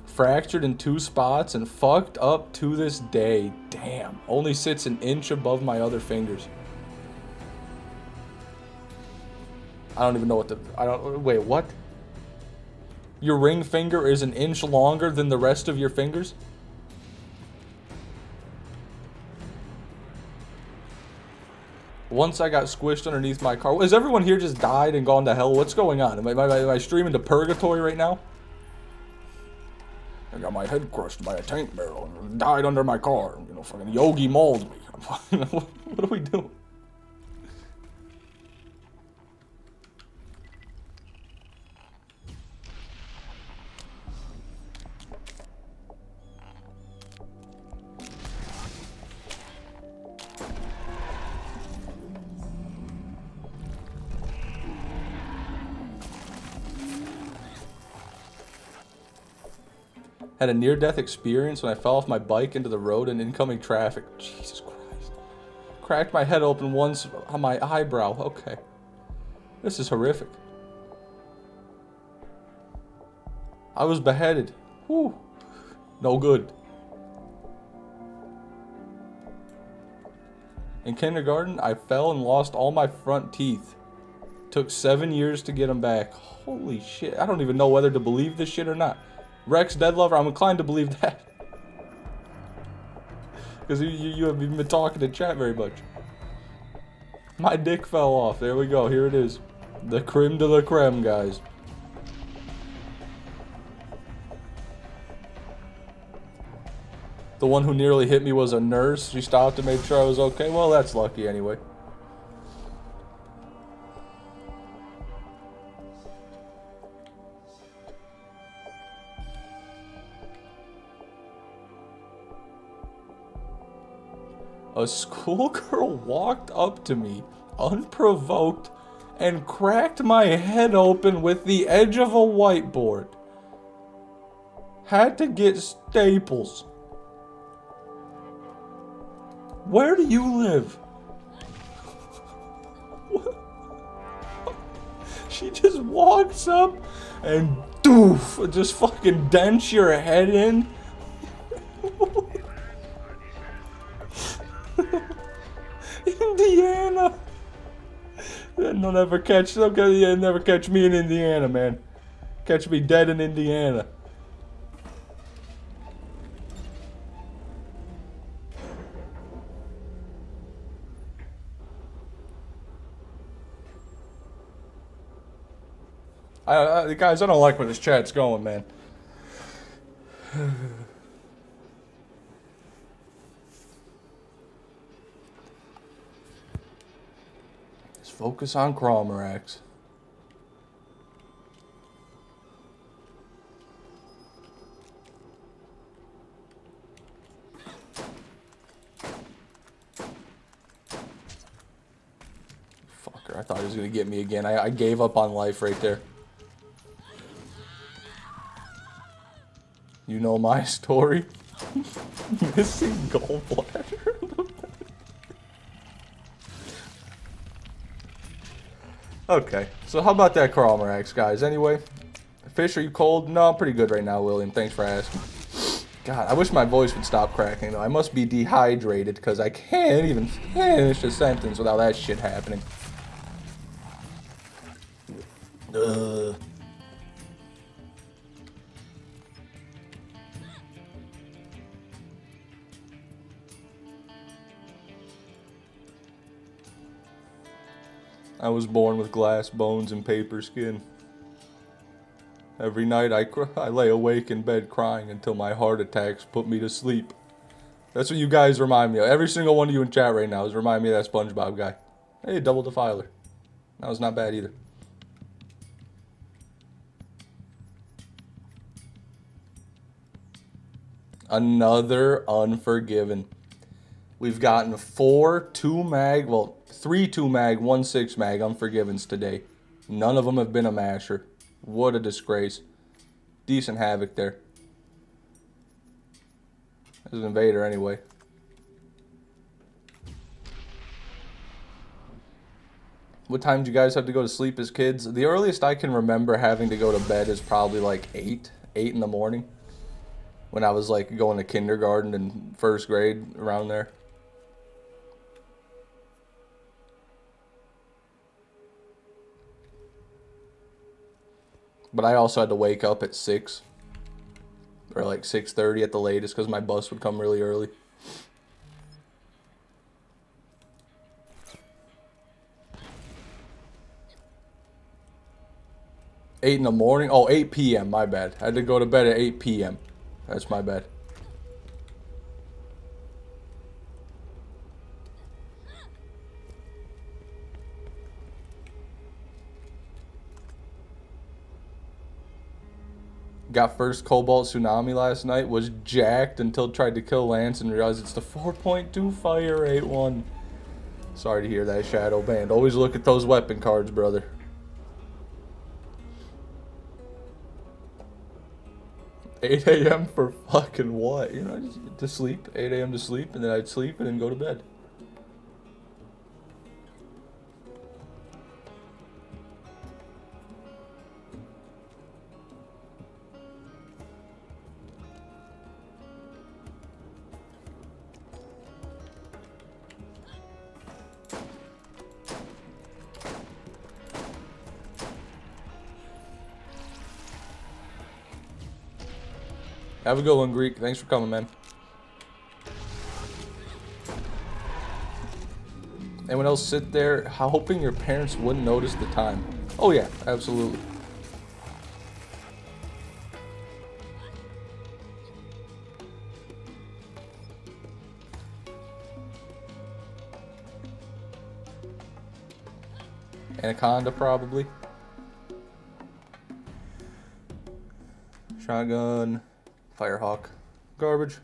Fractured in 2 spots and fucked up to this day. Damn. Only sits an inch above my other fingers. I don't even know what the... Wait, what? Your ring finger is an inch longer than the rest of your fingers? Once I got squished underneath my car. Has everyone here just died and gone to hell? What's going on? Am I streaming to purgatory right now? I got my head crushed by a tank barrel and died under my car. You know, fucking Yogi mauled me. What are we doing? Had a near-death experience when I fell off my bike into the road in incoming traffic. Jesus Christ. Cracked my head open once on my eyebrow. Okay. This is horrific. I was beheaded. Whew. No good. In kindergarten, I fell and lost all my front teeth. Took 7 years to get them back. Holy shit. I don't even know whether to believe this shit or not. Rex Deadlover, I'm inclined to believe that. Because you haven't been talking to chat very much. My dick fell off. There we go. Here it is. The creme de la creme, guys. The one who nearly hit me was a nurse. She stopped and made sure I was okay. Well, that's lucky anyway. A schoolgirl walked up to me, unprovoked, and cracked my head open with the edge of a whiteboard. Had to get staples. Where do you live? She just walks up and doof, just fucking dents your head in. Indiana. They'll never catch. They'll never catch me in Indiana, man. Catch me dead in Indiana. Guys, I don't like where this chat's going, man. Focus on Crawmerax. Fucker, I thought he was gonna get me again. I gave up on life right there. You know my story? Missing gallbladder. Okay, so how about that Crawmerax, guys? Anyway, fish, are you cold? No, I'm pretty good right now, William. Thanks for asking. God, I wish my voice would stop cracking, though. I must be dehydrated, because I can't even finish a sentence without that shit happening. Ugh. I was born with glass bones and paper skin. Every night I lay awake in bed crying until my heart attacks put me to sleep. That's what you guys remind me of. Every single one of you in chat right now is remind me of that SpongeBob guy. Hey, double defiler. That was not bad either. Another Unforgiven. We've gotten 4 2-mag, well, 3 2-mag, 1 6-mag Unforgivens today. None of them have been a masher. What a disgrace. Decent havoc there. This is an Invader anyway. What time do you guys have to go to sleep as kids? The earliest I can remember having to go to bed is probably like 8 in the morning. When I was like going to kindergarten and first grade, around there. But I also had to wake up at 6. Or like 6:30 at the latest because my bus would come really early. Eight in the morning? Oh, 8 p.m. My bad. I had to go to bed at 8 p.m. That's my bad. Got first Cobalt Tsunami last night. Was jacked until tried to kill Lance and realized it's the 4.2 fire rate one. Sorry to hear that, Shadow Band. Always look at those weapon cards, brother. 8 a.m. for fucking what? You know, just to sleep. 8 a.m. to sleep, and then I'd sleep and then go to bed. Have a good one, Greek. Thanks for coming, man. Anyone else sit there hoping your parents wouldn't notice the time? Oh yeah, absolutely. Anaconda, probably. Shotgun. Firehawk. Garbage.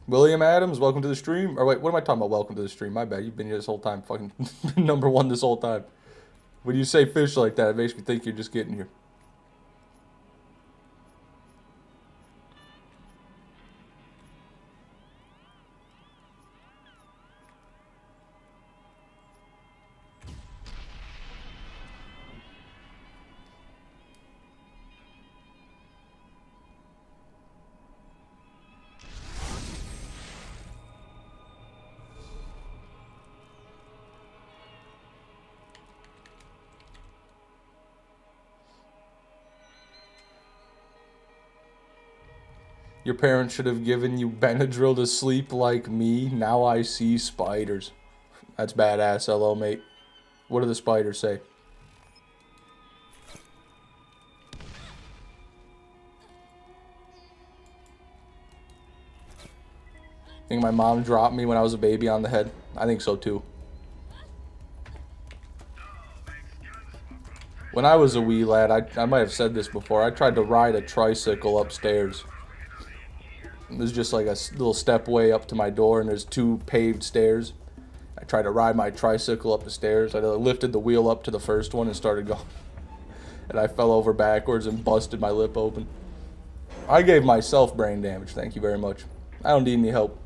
William Adams, welcome to the stream. Or wait, what am I talking about? Welcome to the stream. My bad. You've been here this whole time. Fucking number one this whole time. When you say fish like that, it makes me think you're just getting here. Your parents should have given you Benadryl to sleep like me. Now I see spiders. That's badass, LO, mate. What do the spiders say? Think my mom dropped me when I was a baby on the head? I think so too. When I was a wee lad, I might have said this before, I tried to ride a tricycle upstairs. It was just like a little stepway up to my door, and there's 2 paved stairs. I tried to ride my tricycle up the stairs. I lifted the wheel up to the first one and started going. And I fell over backwards and busted my lip open. I gave myself brain damage, thank you very much. I don't need any help.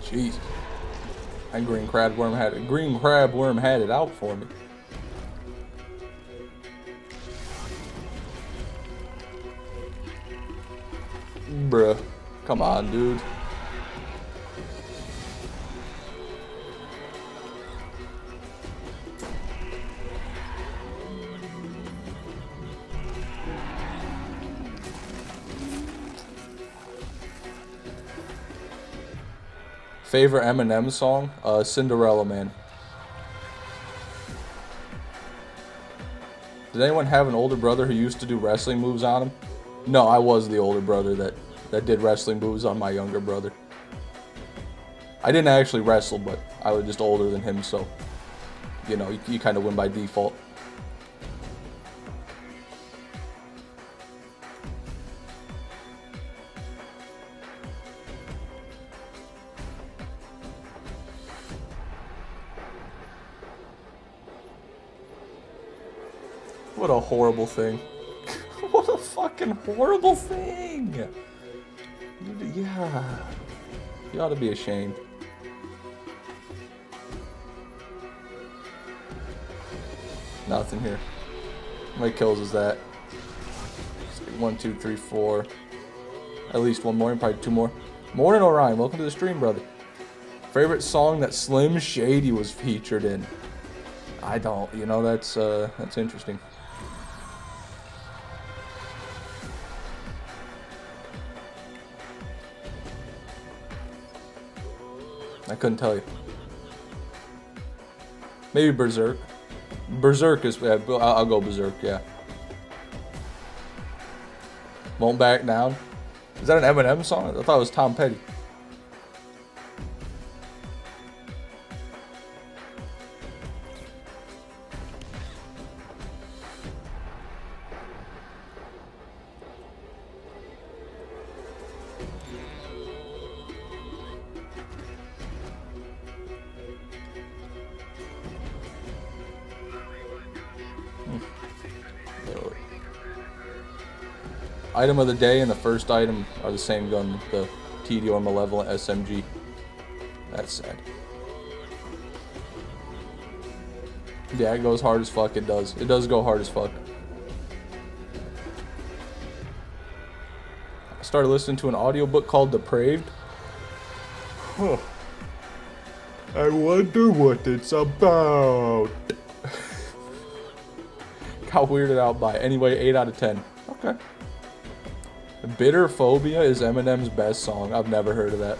Jesus. And green crabworm had it out for me. Bruh. Come on, dude. Favorite Eminem song? Cinderella Man. Did anyone have an older brother who used to do wrestling moves on him? No, I was the older brother that did wrestling moves on my younger brother. I didn't actually wrestle, but I was just older than him, so, you know, you kind of win by default. What a horrible thing. What a fucking horrible thing. Yeah. You ought to be ashamed. Nothing here. How many kills is that? 1, 2, 3, 4. At least one more, and probably two more. Morning, Orion. Welcome to the stream, brother. Favorite song that Slim Shady was featured in? I don't. You know, that's interesting. I couldn't tell you. Maybe Berserk. Berserk is... I'll go Berserk, yeah. Won't Back Down. Is that an Eminem song? I thought it was Tom Petty. Item of the day and the first item are the same gun, the TDR Malevolent SMG. That's sad. Yeah, it goes hard as fuck, it does. It does go hard as fuck. I started listening to an audiobook called Depraved. Huh. I wonder what it's about. Got weirded out by it. Anyway, 8 out of 10. Okay. Bitter Phobia is Eminem's best song. I've never heard of that.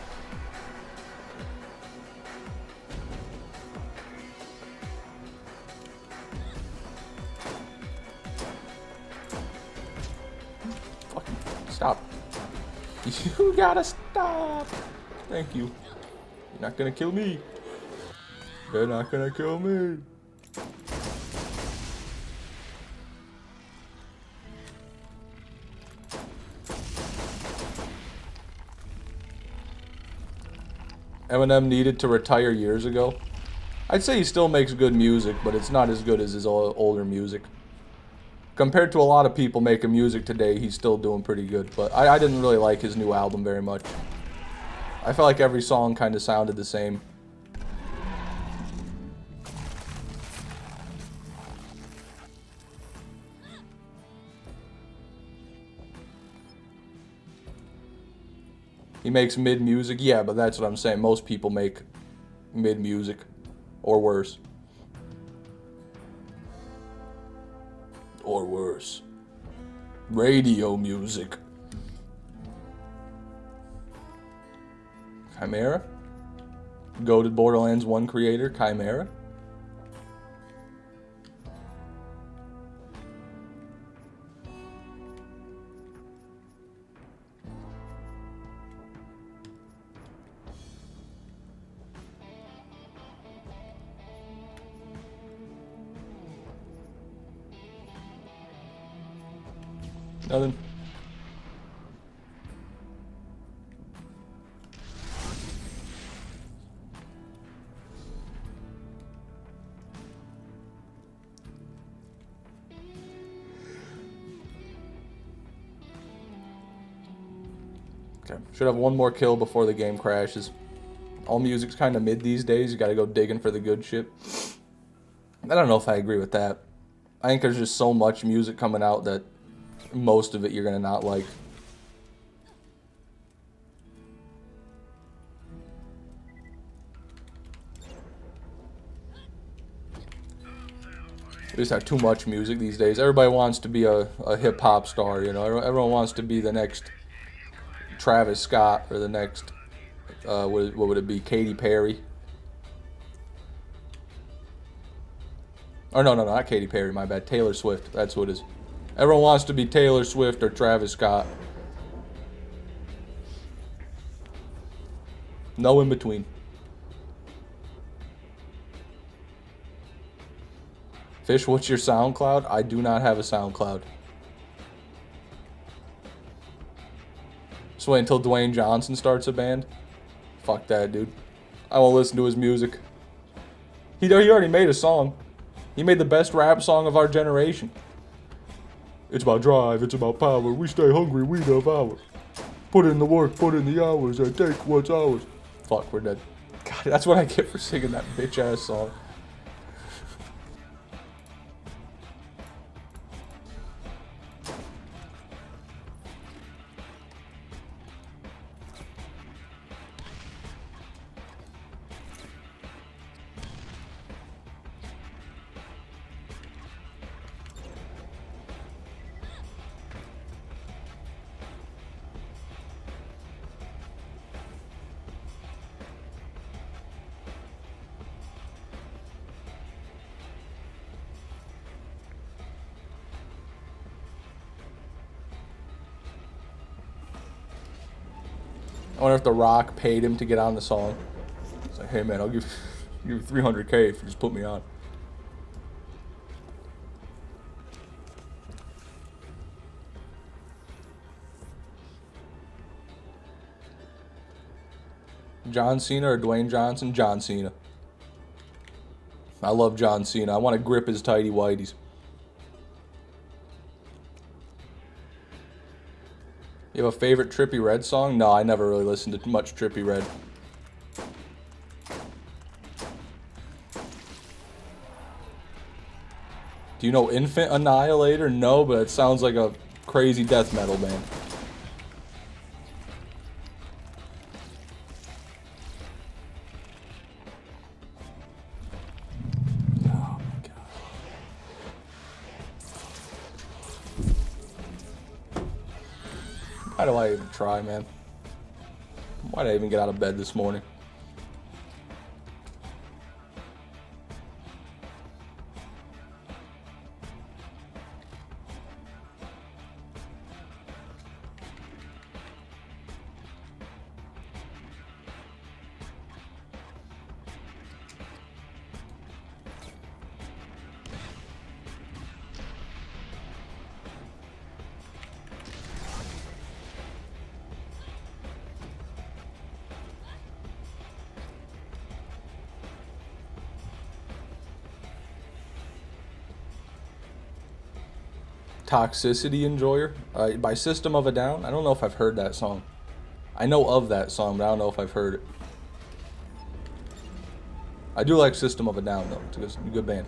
Fucking stop. You gotta stop. Thank you. You're not gonna kill me. You're not gonna kill me. Eminem needed to retire years ago. I'd say he still makes good music, but it's not as good as his older music. Compared to a lot of people making music today, he's still doing pretty good. But I didn't really like his new album very much. I felt like every song kind of sounded the same. He makes mid music, yeah, but that's what I'm saying. Most people make mid music or worse. Or worse. Radio music. Chimera? Go to Borderlands 1 creator, Chimera? Nothing. Okay. Should have one more kill before the game crashes. all music's kind of mid these days. You got to go digging for the good shit. I don't know if I agree with that. I think there's just so much music coming out that most of it you're gonna not like. We just have too much music these days. Everybody wants to be a hip-hop star, you know. Everyone wants to be the next Travis Scott or the next, what would it be, Katy Perry? Or no, not Katy Perry, my bad. Taylor Swift, that's what it is. Everyone wants to be Taylor Swift or Travis Scott. No in between. Fish, what's your SoundCloud? I do not have a SoundCloud. Just wait until Dwayne Johnson starts a band. Fuck that, dude. I won't listen to his music. He already made a song. He made the best rap song of our generation. It's about drive, it's about power. We stay hungry, we devour. Put in the work, put in the hours, and take what's ours. Fuck, we're dead. God, that's what I get for singing that bitch-ass song. I wonder if The Rock paid him to get on the song. It's like, hey man, I'll give you $300K if you just put me on. John Cena or Dwayne Johnson? John Cena. I love John Cena. I want to grip his tighty whities. You have a favorite Trippie Redd song? No, I never really listened to much Trippie Redd. Do you know Infant Annihilator? No, but it sounds like a crazy death metal band. Oh my god. Why do I even try, man? Why did I even get out of bed this morning? Toxicity Enjoyer by System of a Down. I don't know if I've heard that song. I know of that song, but I don't know if I've heard it. I do like System of a Down though. It's a good band.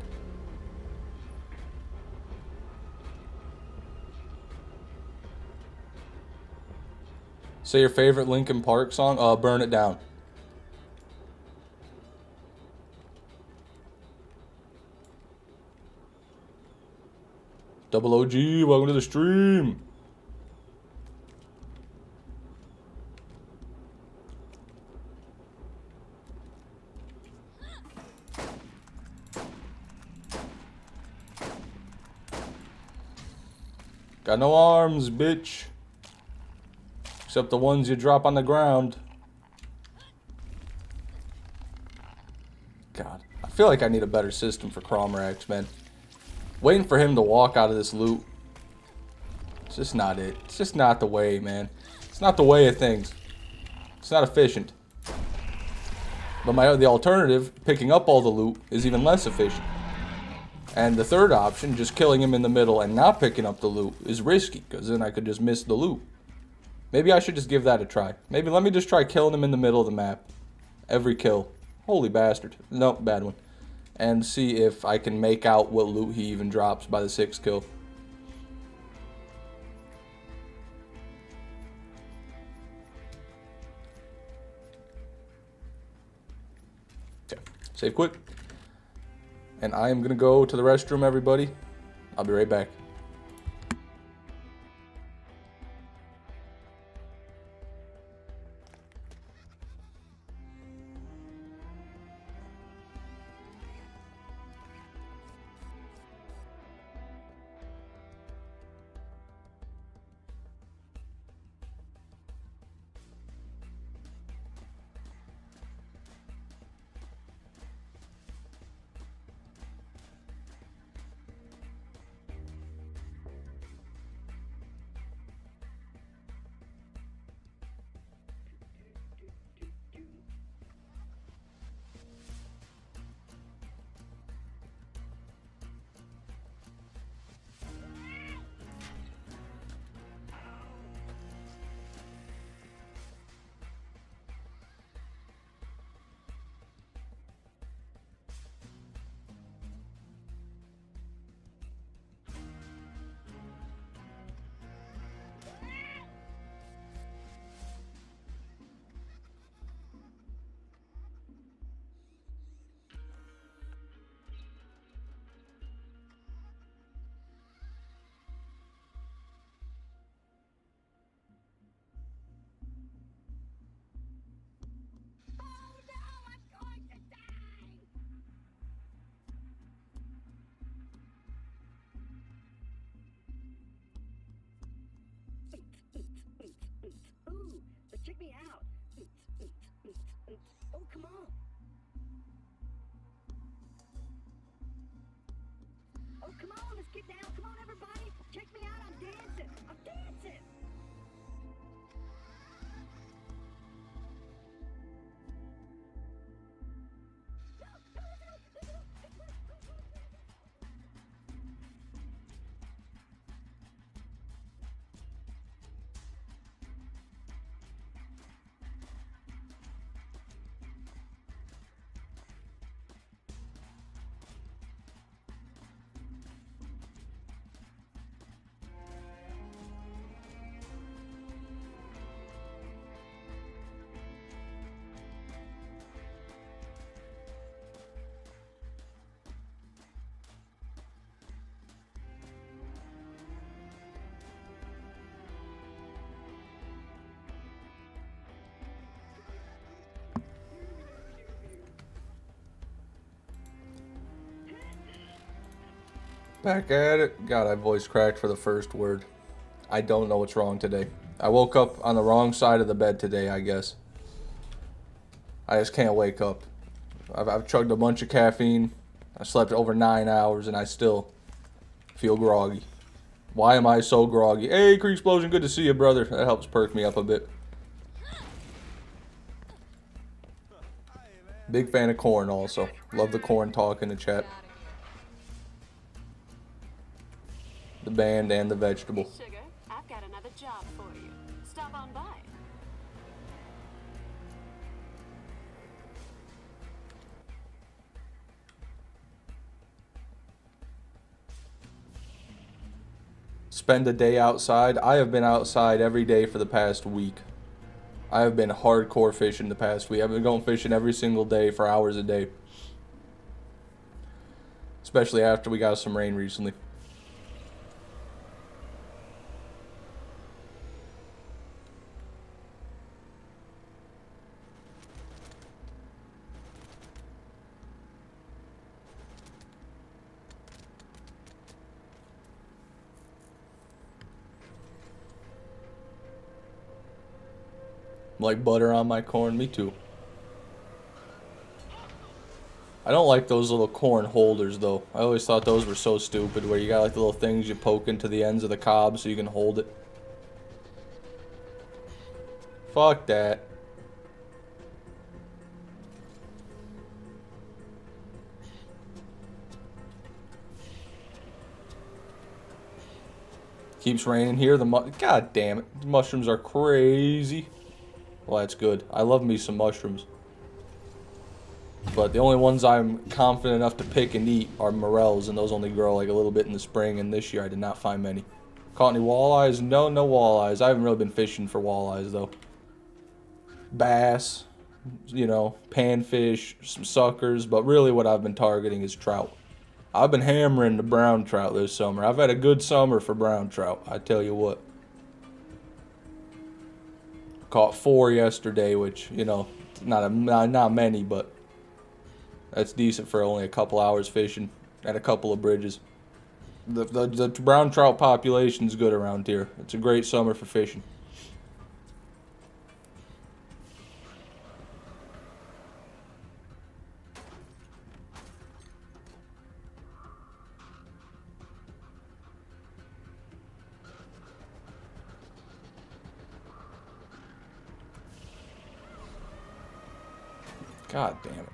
Say your favorite Linkin Park song? Burn It Down. Double OG, welcome to the stream. Got no arms, bitch. Except the ones you drop on the ground. God, I feel like I need a better system for Cromrax, man. Waiting for him to walk out of this loot. It's just not it. It's just not the way, man. It's not the way of things. It's not efficient. But the alternative, picking up all the loot, is even less efficient. And the third option, just killing him in the middle and not picking up the loot, is risky, because then I could just miss the loot. Maybe I should just give that a try. Maybe let me just try killing him in the middle of the map. Every kill. Holy bastard. Nope, bad one. And see if I can make out what loot he even drops by the 6th kill. Okay. Save quick. And I am going to go to the restroom, everybody. I'll be right back. Ooh, but check me out. Oh, come on. Oh, come on, let's get down. Come on, everybody. Check me out. I'm dancing. I'm dancing. Back at it. God, I voice cracked for the first word. I don't know what's wrong today. I woke up on the wrong side of the bed today, I guess. I just can't wake up. I've chugged a bunch of caffeine. I slept over 9 hours and I still feel groggy. Why am I so groggy? Hey, Creek Explosion, good to see you, brother. That helps perk me up a bit. Big fan of corn also. Love the corn talk in the chat. The band and the vegetable. Sugar, I've got another job for you. Stop on by. Spend a day outside. I have been outside every day for the past week. I have been hardcore fishing the past week. I've been going fishing every single day for hours a day. Especially after we got some rain recently. Like butter on my corn, me too. I don't like those little corn holders though. I always thought those were so stupid where you got like the little things you poke into the ends of the cob so you can hold it. Fuck that. Keeps raining here. God damn it. The mushrooms are crazy. Well, that's good. I love me some mushrooms. but the only ones I'm confident enough to pick and eat are morels, and those only grow like a little bit in the spring, and this year I did not find many. Caught any walleyes? No, no walleyes. I haven't really been fishing for walleyes, though. Bass, you know, panfish, some suckers, but really what I've been targeting is trout. I've been hammering the brown trout this summer. I've had a good summer for brown trout, I tell you what. Caught 4 yesterday, which, you know, not many, but that's decent for only a couple hours fishing at a couple of bridges. The brown trout population is good around here. It's a great summer for fishing. God damn it.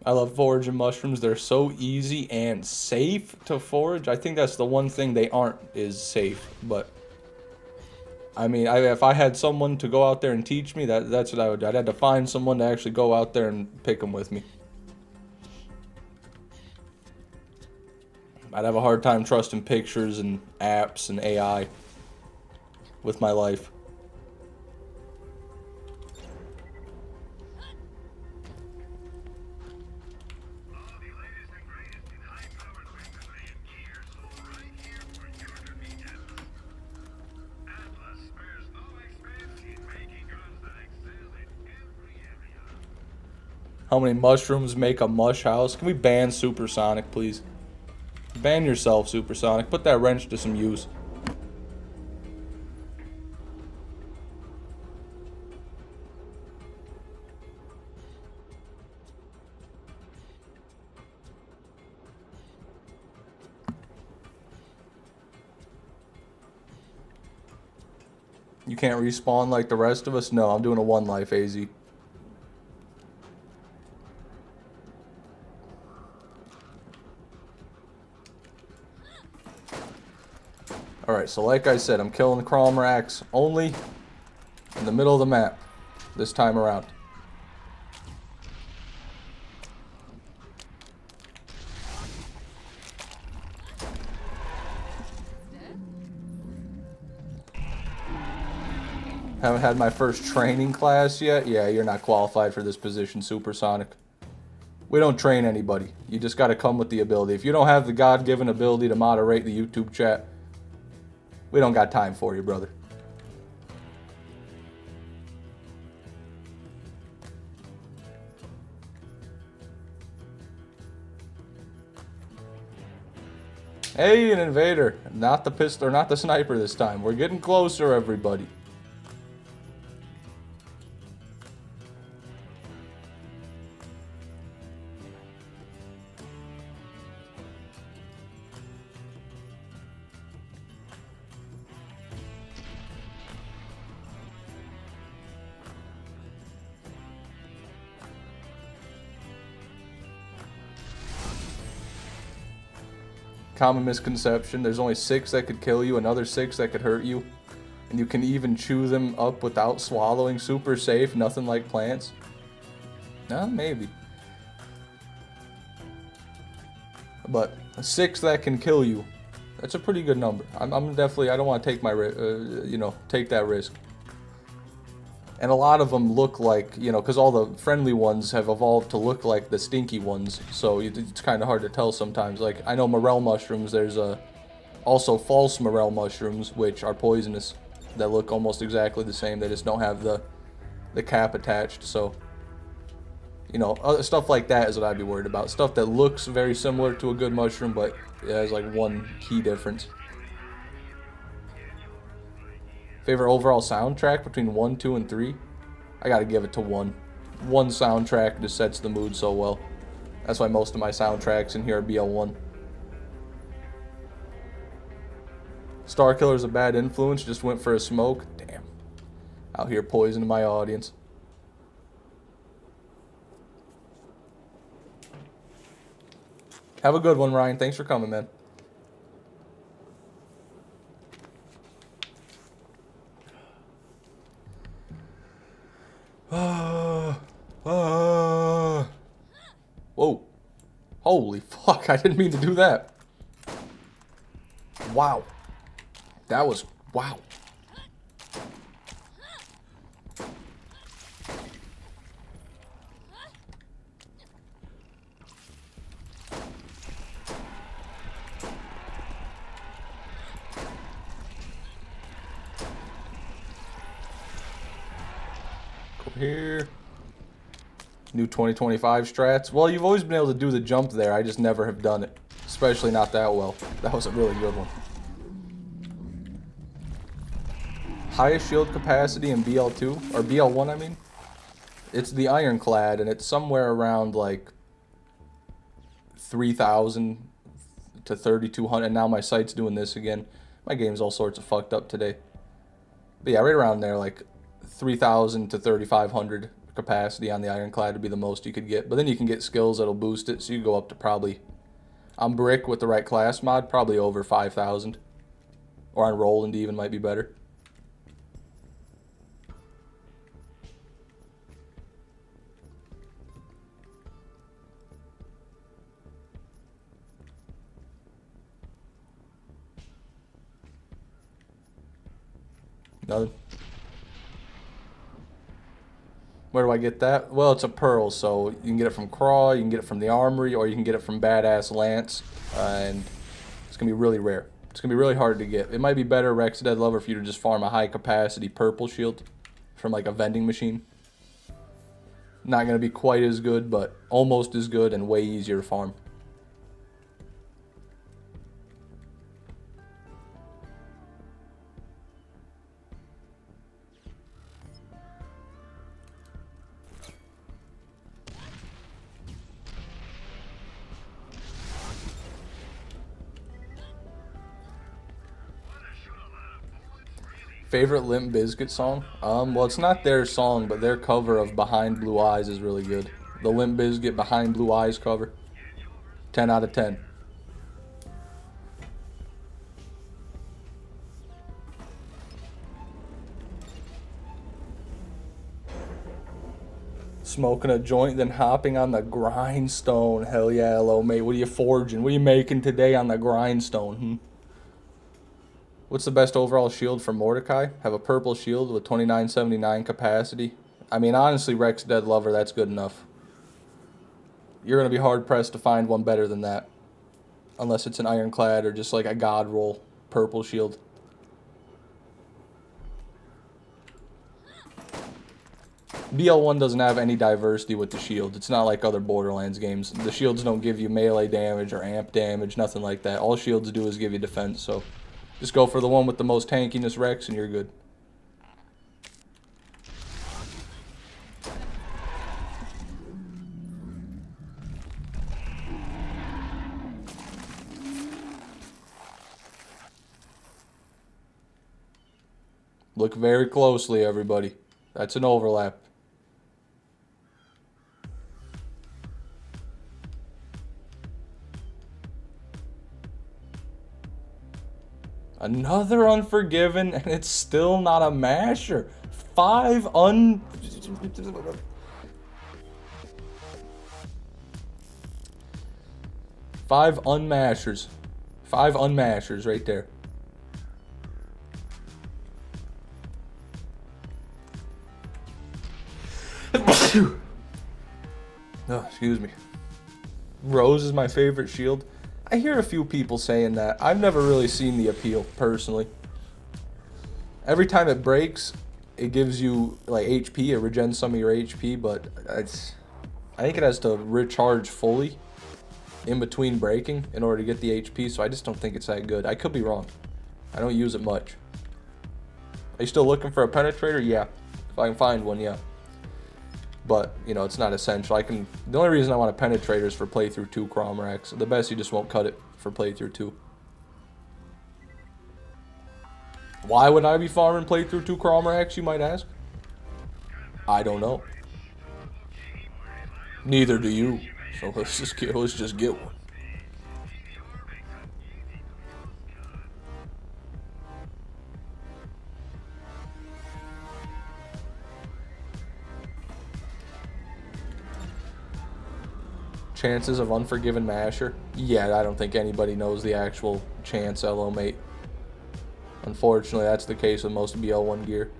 I love foraging mushrooms. They're so easy and safe to forage. I think that's the one thing they aren't, is safe. But I mean, if I had someone to go out there and teach me, that's what I would do. I'd have to find someone to actually go out there and pick them with me. I'd have a hard time trusting pictures and apps and AI with my life. How many mushrooms make a mush house? Can we ban Supersonic, please? Ban yourself, Supersonic. Put that wrench to some use. You can't respawn like the rest of us? No, I'm doing a 1 life, AZ. Alright, so like I said, I'm killing the crom racks only in the middle of the map this time around. Haven't had my first training class yet? Yeah, you're not qualified for this position, Supersonic. We don't train anybody. You just gotta come with the ability. If you don't have the God-given ability to moderate the YouTube chat, we don't got time for you, brother. Hey, an invader. Not the pistol, or not the sniper this time. We're getting closer, everybody. Common misconception, there's only 6 that could kill you, another 6 that could hurt you. And you can even chew them up without swallowing. Super safe, nothing like plants. Maybe. But 6 that can kill you, that's a pretty good number. I'm definitely, I don't want to take my, take that risk. And a lot of them look like, because all the friendly ones have evolved to look like the stinky ones. So it's kind of hard to tell sometimes. Like, I know morel mushrooms, there's also false morel mushrooms, which are poisonous, that look almost exactly the same. They just don't have the cap attached. So, stuff like that is what I'd be worried about. Stuff that looks very similar to a good mushroom, but it has like one key difference. Favorite overall soundtrack between 1, 2, and 3? I gotta give it to 1. 1 soundtrack just sets the mood so well. That's why most of my soundtracks in here are BL1. Starkiller's a bad influence, just went for a smoke. Damn. Out here poisoning my audience. Have a good one, Ryan. Thanks for coming, man. Whoa. Holy fuck, I didn't mean to do that. Wow. That was... wow. Go here. New 2025 strats. Well, you've always been able to do the jump there. I just never have done it. Especially not that well. That was a really good one. Highest shield capacity in BL2, or BL1 I mean. It's the Ironclad, and it's somewhere around like 3,000 to 3,200. And now my site's doing this again. My game's all sorts of fucked up today. But yeah, right around there, like 3,000 to 3,500 capacity on the Ironclad would be the most you could get. But then you can get skills that'll boost it, so you go up to probably, on Brick with the right class mod, probably over 5,000. Or on Roland even might be better. Nothing. Where do I get that? Well, it's a pearl, so you can get it from Craw, you can get it from the Armory, or you can get it from Badass Lance, and it's going to be really rare. It's going to be really hard to get. It might be better, Rex Dead Lover, for you to just farm a high-capacity purple shield from, like, a vending machine. Not going to be quite as good, but almost as good and way easier to farm. Favorite Limp Bizkit song? Well, it's not their song, but their cover of Behind Blue Eyes is really good. The Limp Bizkit Behind Blue Eyes cover. 10 out of 10. Smoking a joint, then hopping on the grindstone. Hell yeah, hello, mate. What are you forging? What are you making today on the grindstone? What's the best overall shield for Mordecai? Have a purple shield with 2979 capacity. I mean, honestly, Rex Dead Lover, that's good enough. You're going to be hard-pressed to find one better than that. Unless it's an Ironclad or just like a God Roll purple shield. BL1 doesn't have any diversity with the shield. It's not like other Borderlands games. The shields don't give you melee damage or amp damage, nothing like that. All shields do is give you defense, so... just go for the one with the most tankiness, Rex, and you're good. Look very closely, everybody. That's an overlap. Another Unforgiven, and it's still not a masher. Five unmashers. Five unmashers right there. Oh, excuse me. Rose is my favorite shield. I hear a few people saying that. I've never really seen the appeal, personally. Every time it breaks, it gives you, like, HP. It regens some of your HP, but I think it has to recharge fully in between breaking in order to get the HP, so I just don't think it's that good. I could be wrong. I don't use it much. Are you still looking for a penetrator? Yeah. If I can find one, yeah. But, you know, it's not essential. The only reason I want a penetrator is for playthrough 2 Crom Racks. The best, you just won't cut it for playthrough 2. Why would I be farming playthrough 2 Crom Racks, you might ask? I don't know. Neither do you. So let's just get one. Chances of Unforgiven Masher? Yeah, I don't think anybody knows the actual chance, LO mate. Unfortunately, that's the case with most BL1 gear.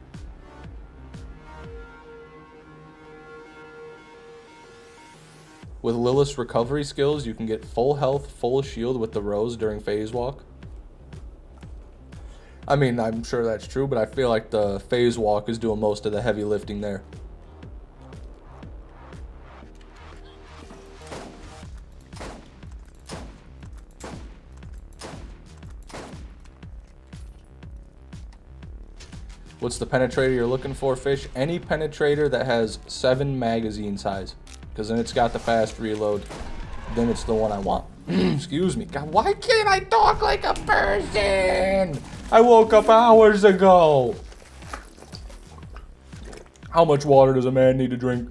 With Lilith's recovery skills, you can get full health, full shield with the Rose during phase walk. I mean, I'm sure that's true, but I feel like the phase walk is doing most of the heavy lifting there. What's the penetrator you're looking for, Fish? Any penetrator that has 7 magazine size. Because then it's got the fast reload. Then it's the one I want. Excuse me. God, why can't I talk like a person? I woke up hours ago. How much water does a man need to drink?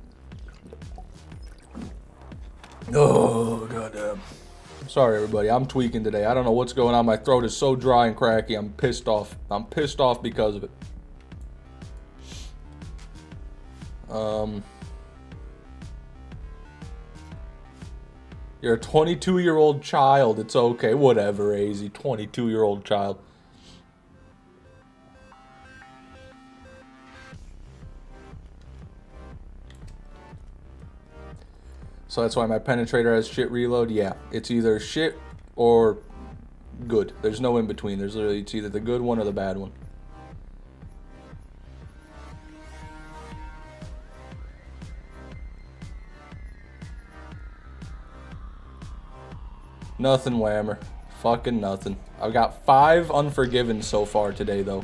Oh, goddamn. Sorry, everybody. I'm tweaking today. I don't know what's going on. My throat is so dry and cracky. I'm pissed off. I'm pissed off because of it. You're a 22-year-old child. It's okay. Whatever, AZ. 22-year-old child. So that's why my penetrator has shit reload? Yeah. It's either shit or good. There's no in between. There's literally, it's either the good one or the bad one. Nothing, Whammer. Fucking nothing. I've got 5 Unforgiven so far today, though.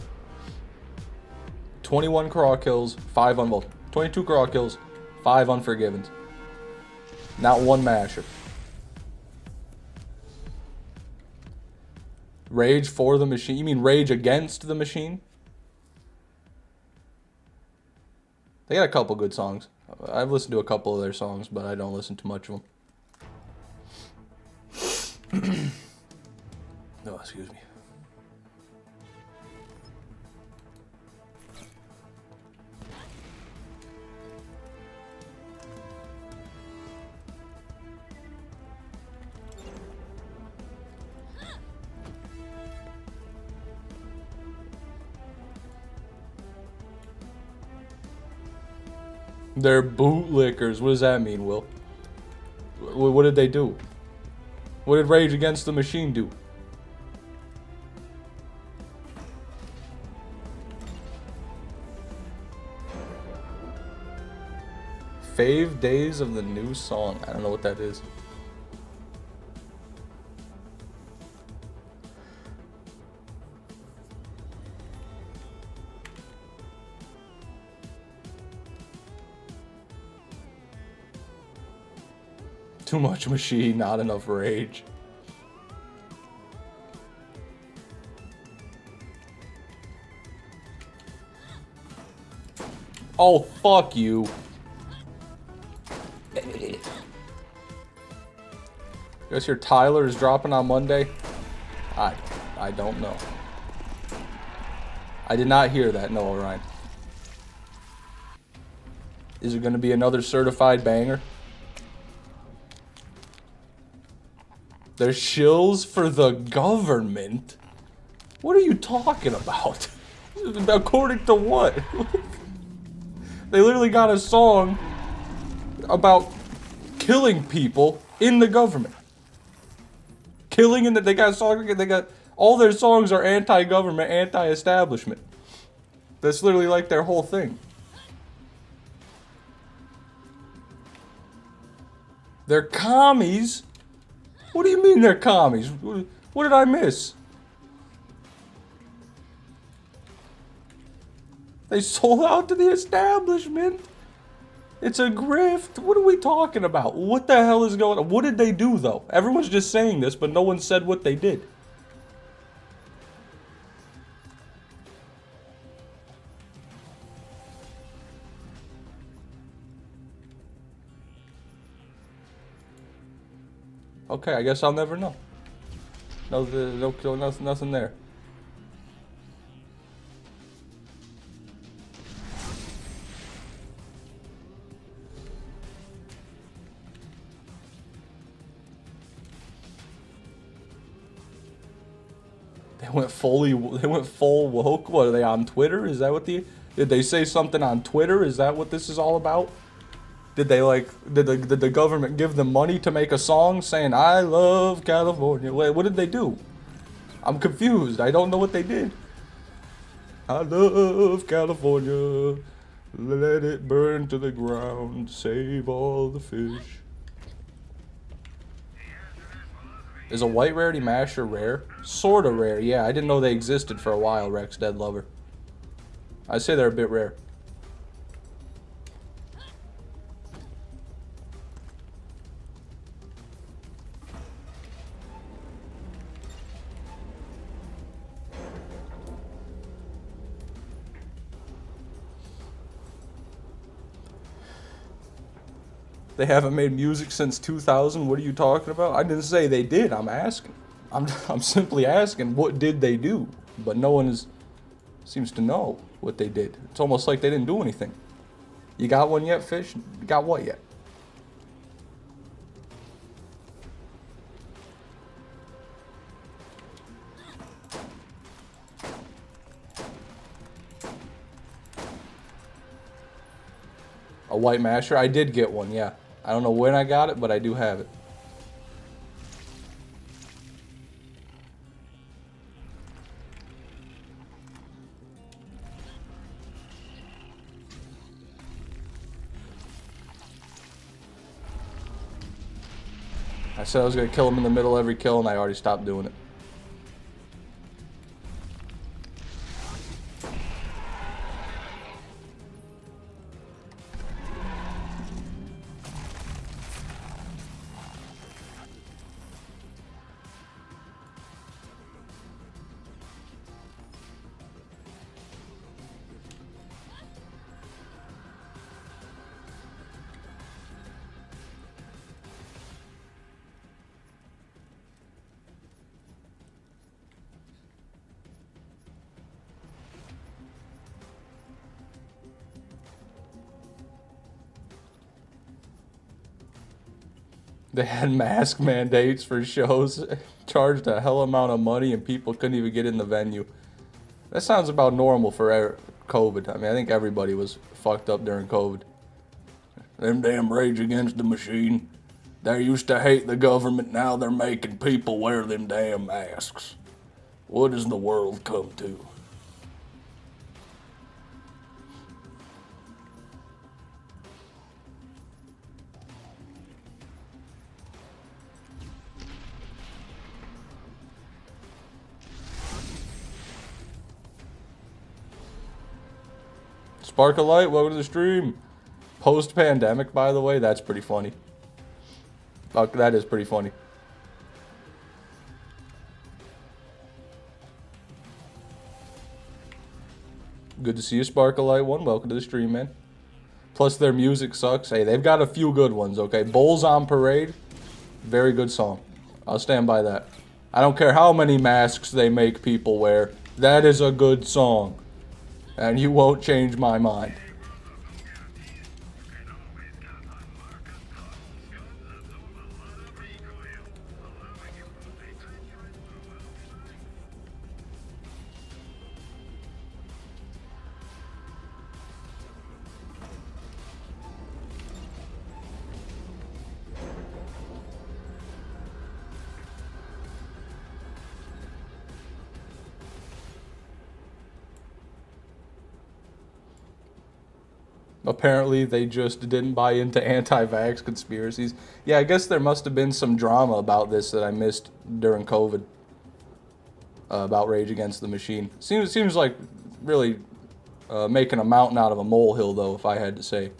21 crawl kills, 5 well, 22 crawl kills, 5 Unforgivens. Not one masher. Rage for the machine? You mean rage against the machine? They got a couple good songs. I've listened to a couple of their songs, but I don't listen to much of them. No, excuse me. They're bootlickers. What does that mean, Will? What did they do? What did Rage Against the Machine do? Fave days of the new song. I don't know what that is. Too much machine, not enough rage. Oh, fuck you. Guess your Tyler is dropping on Monday? I don't know. I did not hear that, no, Orion. Is it going to be another certified banger? They're shills for the government? What are you talking about? According to what? They literally got a song about killing people in the government. Killing in the, they got a song, they got, all their songs are anti-government, anti-establishment. That's literally like their whole thing. They're commies? What do you mean they're commies? What did I miss? They sold out to the establishment. It's a grift. What are we talking about? What the hell is going on? What did they do, though? Everyone's just saying this, but no one said what they did. Okay, I guess I'll never know. Nothing there. They went full woke. What are they on Twitter? Is that what did they say something on Twitter? Is that what this is all about? Did the government give them money to make a song saying I love California? Wait, what did they do? I'm confused. I don't know what they did. I love California. Let it burn to the ground. Save all the fish. Is a white rarity masher rare? Sorta rare, yeah. I didn't know they existed for a while, Rex Dead Lover. I'd say they're a bit rare. They haven't made music since 2000. What are you talking about? I didn't say they did. I'm asking. I'm simply asking, what did they do? But no one seems to know what they did. It's almost like they didn't do anything. You got one yet, Fish? You got what yet? A white masher? I did get one, yeah. I don't know when I got it, but I do have it. I said I was going to kill him in the middle of every kill, and I already stopped doing it. They had mask mandates for shows, charged a hell amount of money, and people couldn't even get in the venue. That sounds about normal for COVID. I mean, I think everybody was fucked up during COVID. Them damn Rage Against the Machine. They used to hate the government, now they're making people wear them damn masks. What has the world come to? Spark a light, welcome to the stream. Post-pandemic, by the way, that's pretty funny. That is pretty funny. Good to see you, Spark a Light one. Welcome to the stream, man. Plus, their music sucks. Hey, they've got a few good ones, okay? Bulls on Parade, very good song. I'll stand by that. I don't care how many masks they make people wear. That is a good song. And you won't change my mind. Apparently, they just didn't buy into anti-vax conspiracies. Yeah, I guess there must have been some drama about this that I missed during COVID. About Rage Against the Machine. Seems like really making a mountain out of a molehill, though, if I had to say.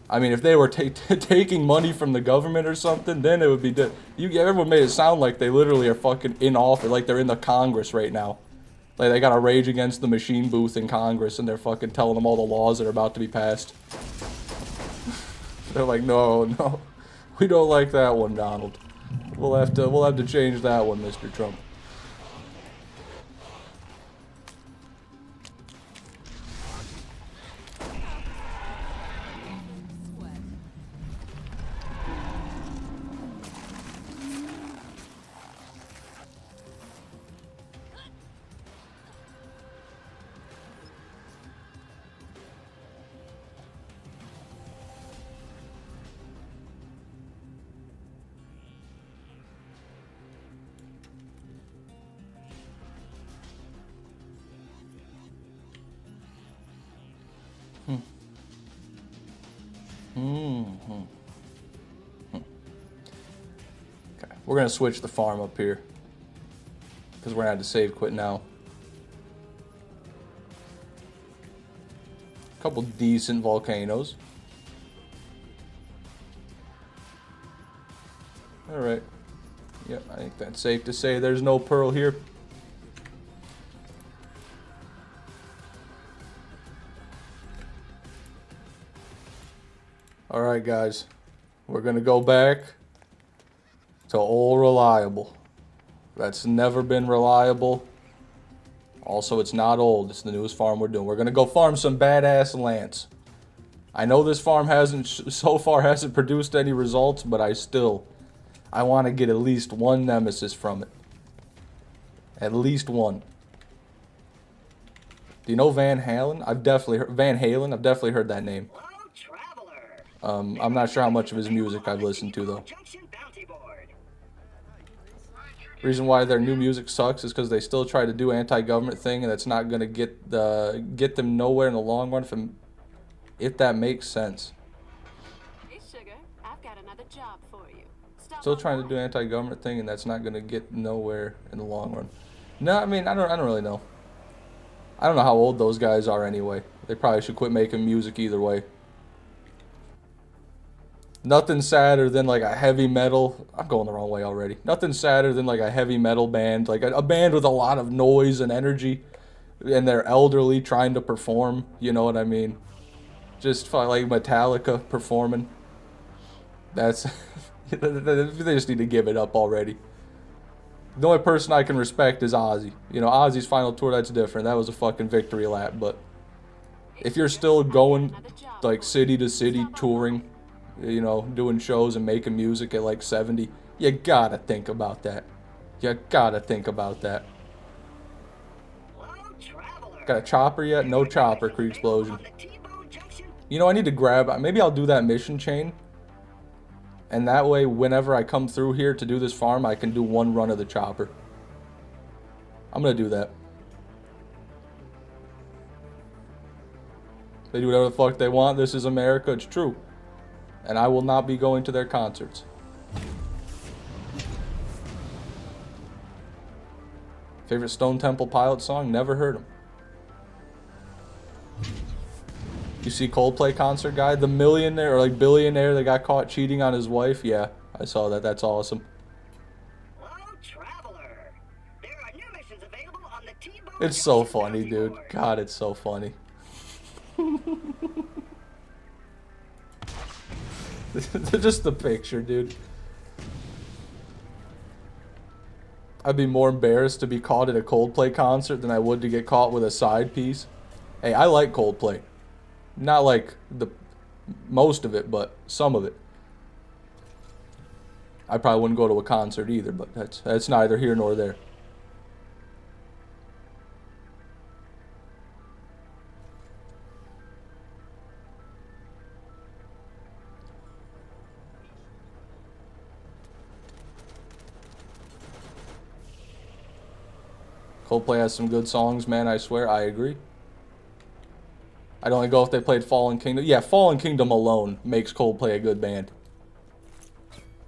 I mean, if they were taking money from the government or something, then it would be... Everyone made it sound like they literally are fucking in office, like they're in the Congress right now. Like, they got a Rage Against the Machine booth in Congress, and they're fucking telling them all the laws that are about to be passed. They're like, no, we don't like that one, Donald. We'll have to change that one, Mr. Trump. Okay. We're going to switch the farm up here. Because we're going to have to save quit now. A couple decent volcanoes. Alright. Yep, I think that's safe to say there's no pearl here. Alright guys, we're gonna go back to old reliable. That's never been reliable. Also, it's not old, it's the newest farm we're doing. We're gonna go farm some badass lance. I know this farm so far hasn't produced any results, but I want to get at least one Nemesis from it. At least one. Do you know Van Halen? I've definitely heard that name. I'm not sure how much of his music I've listened to though. Reason why their new music sucks is because they still try to do anti-government thing, and that's not gonna get them nowhere in the long run. If that makes sense. Hey, sugar, I've got another job for you. Still trying to do anti-government thing, and that's not gonna get nowhere in the long run. No, I mean I don't really know. I don't know how old those guys are anyway. They probably should quit making music either way. Nothing sadder than like a heavy metal. I'm going the wrong way already. Nothing sadder than like a heavy metal band, like a band with a lot of noise and energy, and they're elderly trying to perform. You know what I mean? Just like Metallica performing. That's they just need to give it up already. The only person I can respect is Ozzy. You know, Ozzy's final tour, that's different. That was a fucking victory lap. But if you're still going like city to city touring, you know, doing shows and making music at like 70, you gotta think about that. You gotta think about that. Got a chopper yet? No chopper, Creek Explosion. You know, I need to grab, maybe I'll do that mission chain. And that way, whenever I come through here to do this farm, I can do one run of the chopper. I'm gonna do that. They do whatever the fuck they want. This is America. It's true. And I will not be going to their concerts. Favorite Stone Temple Pilots song? Never heard them. You see Coldplay concert guy? The millionaire or like billionaire that got caught cheating on his wife? Yeah, I saw that. That's awesome. It's so funny, dude. God, it's so funny. Just the picture, dude. I'd be more embarrassed to be caught at a Coldplay concert than I would to get caught with a side piece. Hey, I like Coldplay. Not like the most of it, but some of it. I probably wouldn't go to a concert either, but that's neither here nor there. Coldplay has some good songs, man, I swear. I agree. I'd only go if they played Fallen Kingdom. Yeah, Fallen Kingdom alone makes Coldplay a good band.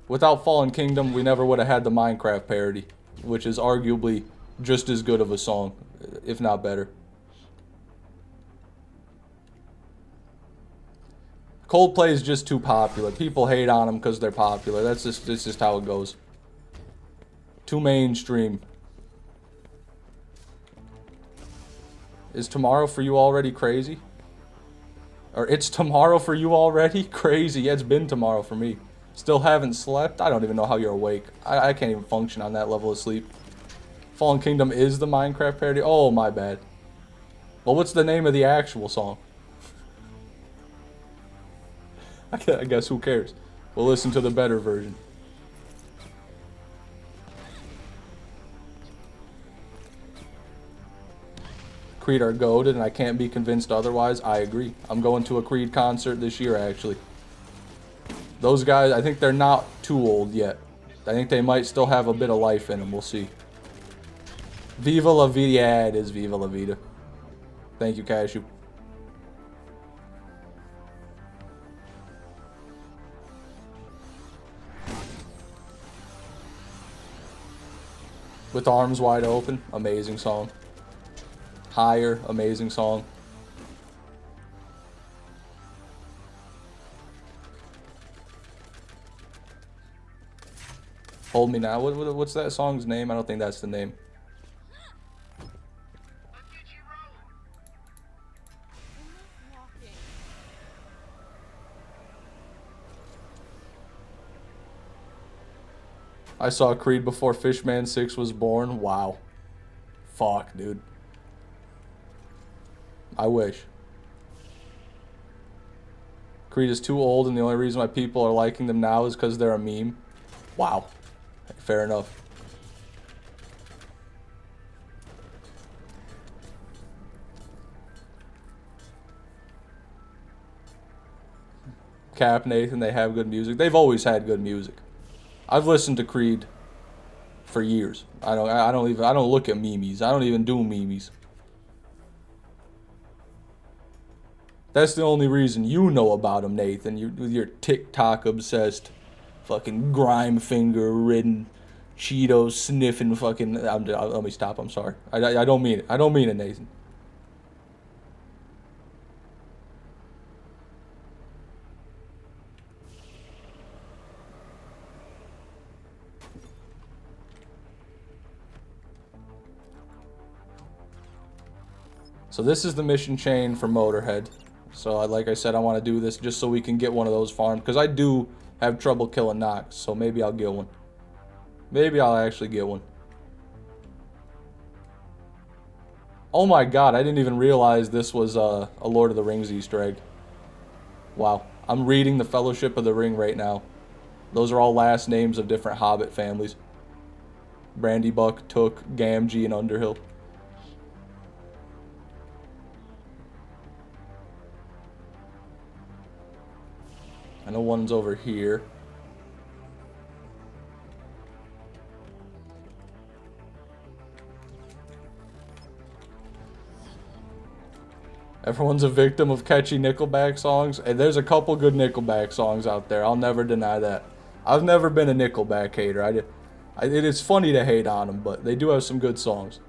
Without Fallen Kingdom, we never would have had the Minecraft parody, which is arguably just as good of a song, if not better. Coldplay is just too popular. People hate on them because they're popular. That's just how it goes. Too mainstream. Is tomorrow for you already crazy? Or it's tomorrow for you already? Crazy. Yeah, it's been tomorrow for me. Still haven't slept? I don't even know how you're awake. I can't even function on that level of sleep. Fallen Kingdom is the Minecraft parody? Oh, my bad. Well, what's the name of the actual song? I guess who cares? We'll listen to the better version. Creed are goated, and I can't be convinced otherwise. I agree. I'm going to a Creed concert this year, actually. Those guys, I think they're not too old yet. I think they might still have a bit of life in them. We'll see. Viva la vida. Yeah, it is Viva la vida. Thank you, Cashew. With Arms Wide Open, amazing song. Higher, amazing song. Hold Me Now. What's that song's name? I don't think that's the name. I saw Creed before Fishman 6 was born. Wow. Fuck, dude. I wish. Creed is too old, and the only reason why people are liking them now is because they're a meme. Wow. Fair enough. Cap, Nathan, they have good music. They've always had good music. I've listened to Creed for years. I don't look at memes. I don't even do memes. That's the only reason you know about him, Nathan. You with your TikTok obsessed, fucking grime finger ridden, Cheetos sniffing fucking. Let me stop. I'm sorry. I don't mean it. I don't mean it, Nathan. So this is the mission chain for Motorhead. So like I said, I want to do this just so we can get one of those farmed. Because I do have trouble killing Nox. So maybe I'll get one. Maybe I'll actually get one. Oh my god, I didn't even realize this was a Lord of the Rings Easter egg. Wow. I'm reading the Fellowship of the Ring right now. Those are all last names of different Hobbit families. Brandybuck, Took, Gamgee, and Underhill. I know one's over here. Everyone's a victim of catchy Nickelback songs. And there's a couple good Nickelback songs out there. I'll never deny that. I've never been a Nickelback hater. It is funny to hate on them, but they do have some good songs.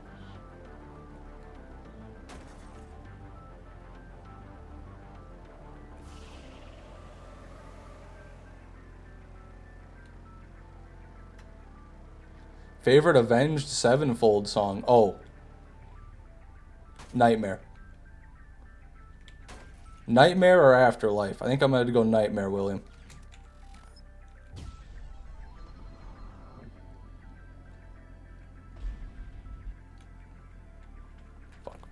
Favorite Avenged Sevenfold song? Oh. Nightmare. Nightmare or Afterlife? I think I'm going to go Nightmare, William. Fuck.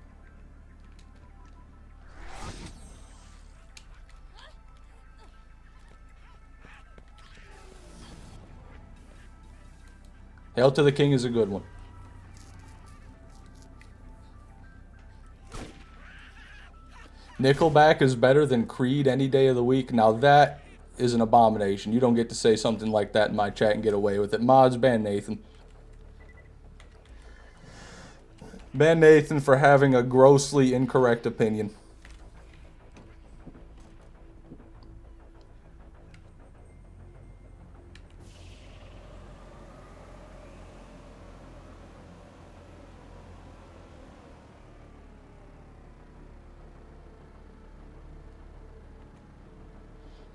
Hail to the King is a good one. Nickelback is better than Creed any day of the week. Now that is an abomination. You don't get to say something like that in my chat and get away with it. Mods, ban Nathan. Ban Nathan for having a grossly incorrect opinion.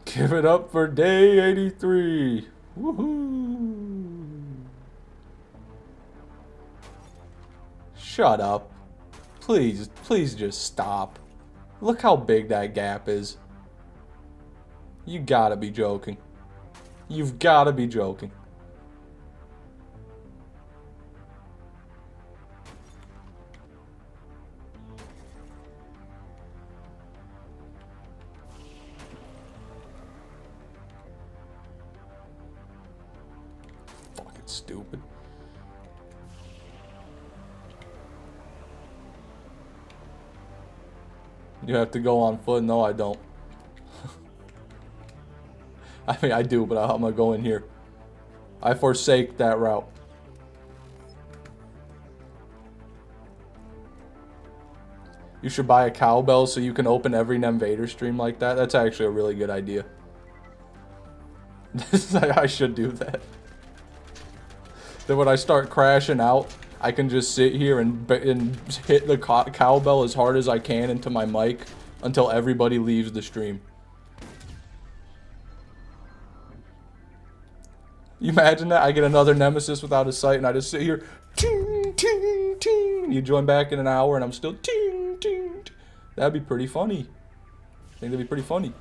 Give it up for day 83. Woohoo. Shut up. Please just stop. Look how big that gap is. You gotta be joking. You've gotta be joking. Stupid. You have to go on foot? No, I don't. I mean, I do, but I'm gonna go in here. I forsake that route. You should buy a cowbell so you can open every Invader stream like that. That's actually a really good idea. I should do that. Then when I start crashing out, I can just sit here and hit the cowbell as hard as I can into my mic until everybody leaves the stream. You imagine that? I get another Nemesis without a sight and I just sit here, ting, ting, ting, and you join back in an hour and I'm still ting, ting, ting. That'd be pretty funny. I think that'd be pretty funny.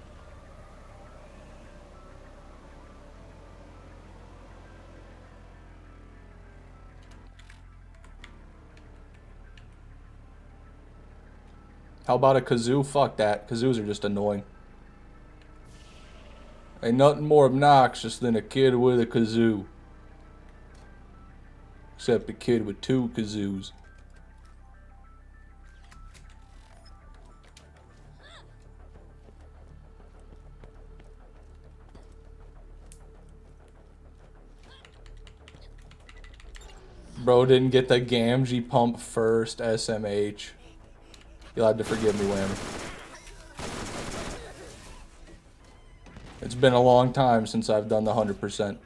How about a kazoo? Fuck that. Kazoos are just annoying. Ain't nothing more obnoxious than a kid with a kazoo. Except a kid with 2 kazoos. Bro didn't get the Gamgee pump first, SMH. You'll have to forgive me, Whammy. It's been a long time since I've done the 100%.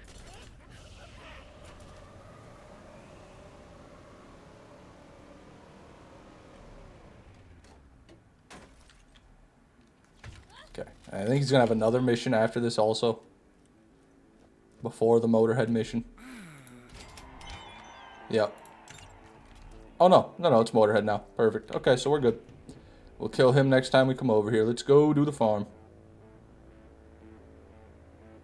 Okay, I think he's gonna have another mission after this also. Before the Motorhead mission. Yep. Oh no, it's Motorhead now. Perfect. Okay, so we're good. We'll kill him next time we come over here. Let's go do the farm.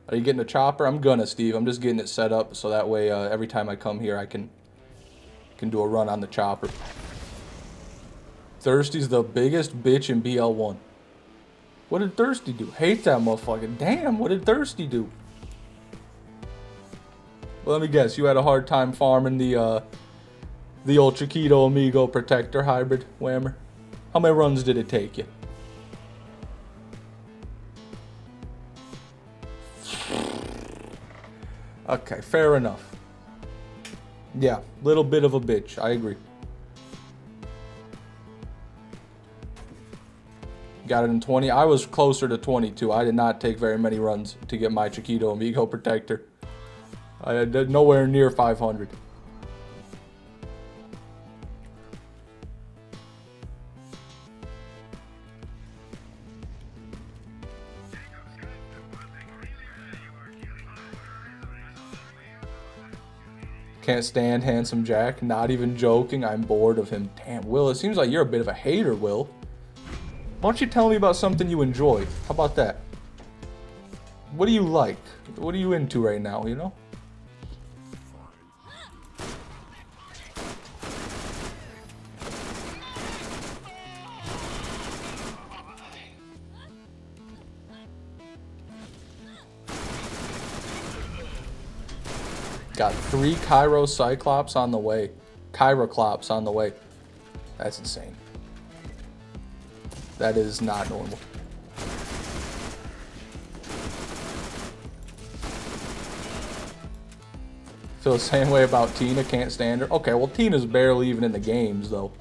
Are you getting a chopper? I'm gonna, Steve. I'm just getting it set up so that way every time I come here I can do a run on the chopper. Thirsty's the biggest bitch in BL1. What did Thirsty do? Hate that motherfucker. Damn, what did Thirsty do? Well, let me guess. You had a hard time farming the old Chiquito Amigo Protector hybrid, Whammer. How many runs did it take you? Okay, fair enough. Yeah, little bit of a bitch. I agree. Got it in 20. I was closer to 22. I did not take very many runs to get my Chiquito Amigo Protector. I had nowhere near 500. Can't stand Handsome Jack. Not even joking. I'm bored of him. Damn, Will, it seems like you're a bit of a hater, Will. Why don't you tell me about something you enjoy? How about that? What do you like? What are you into right now, you know? Got 3 Cairo Cyclops on the way. Chiroclops on the way. That's insane. That is not normal. Feel the same way about Tina, can't stand her. Okay, well Tina's barely even in the games though.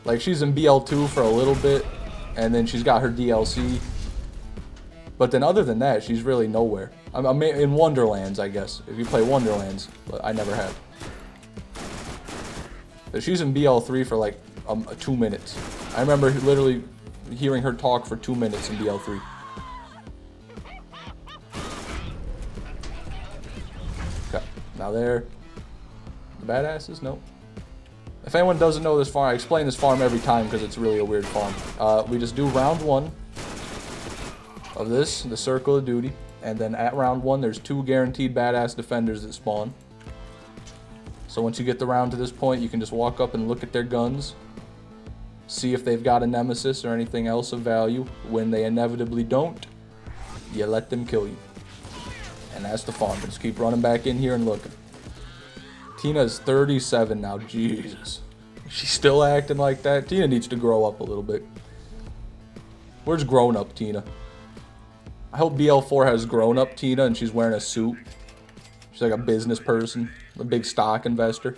Like she's in BL2 for a little bit, and then she's got her DLC. But then other than that, she's really nowhere. I'm in Wonderlands, I guess, if you play Wonderlands, but I never have. But she's in BL3 for like 2 minutes. I remember literally hearing her talk for 2 minutes in BL3. Okay, now there. The badasses? Nope. If anyone doesn't know this farm, I explain this farm every time because it's really a weird farm. We just do round 1 of this, the Circle of Duty, and then at round 1 there's 2 guaranteed badass defenders that spawn. So once you get the round to this point, you can just walk up and look at their guns, see if they've got a nemesis or anything else of value. When they inevitably don't, you let them kill you. And that's the farm. Just keep running back in here and looking. Tina's 37 now. Jesus. She's still acting like that. Tina needs to grow up a little bit. Where's grown up Tina? I hope BL4 has grown up Tina and she's wearing a suit. She's like a business person, a big stock investor.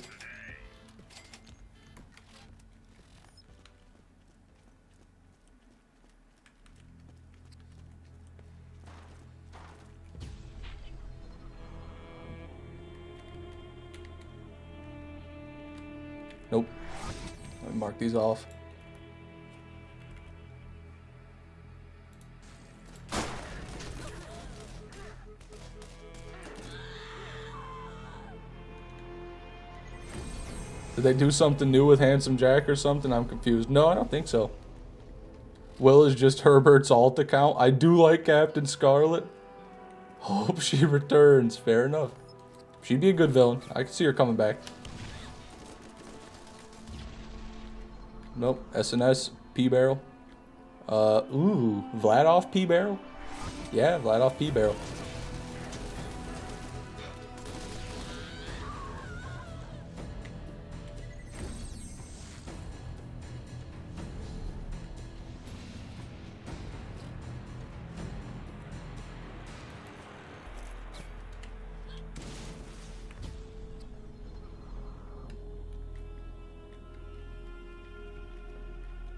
Nope. Let me mark these off. Did they do something new with Handsome Jack or something? I'm confused. No, I don't think so. Will is just Herbert's alt account. I do like Captain Scarlet. Hope she returns. Fair enough. She'd be a good villain. I can see her coming back. Nope. SNS P barrel. Ooh, Vladoff P barrel. Yeah, Vladoff P barrel.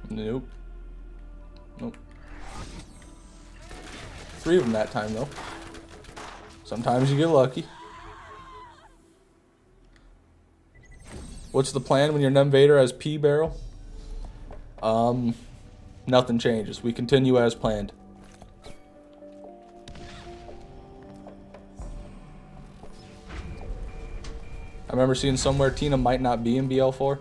Nope. Nope. 3 of them that time, though. Sometimes you get lucky. What's the plan when your Invader has P barrel? Nothing changes. We continue as planned. I remember seeing somewhere Tina might not be in BL4.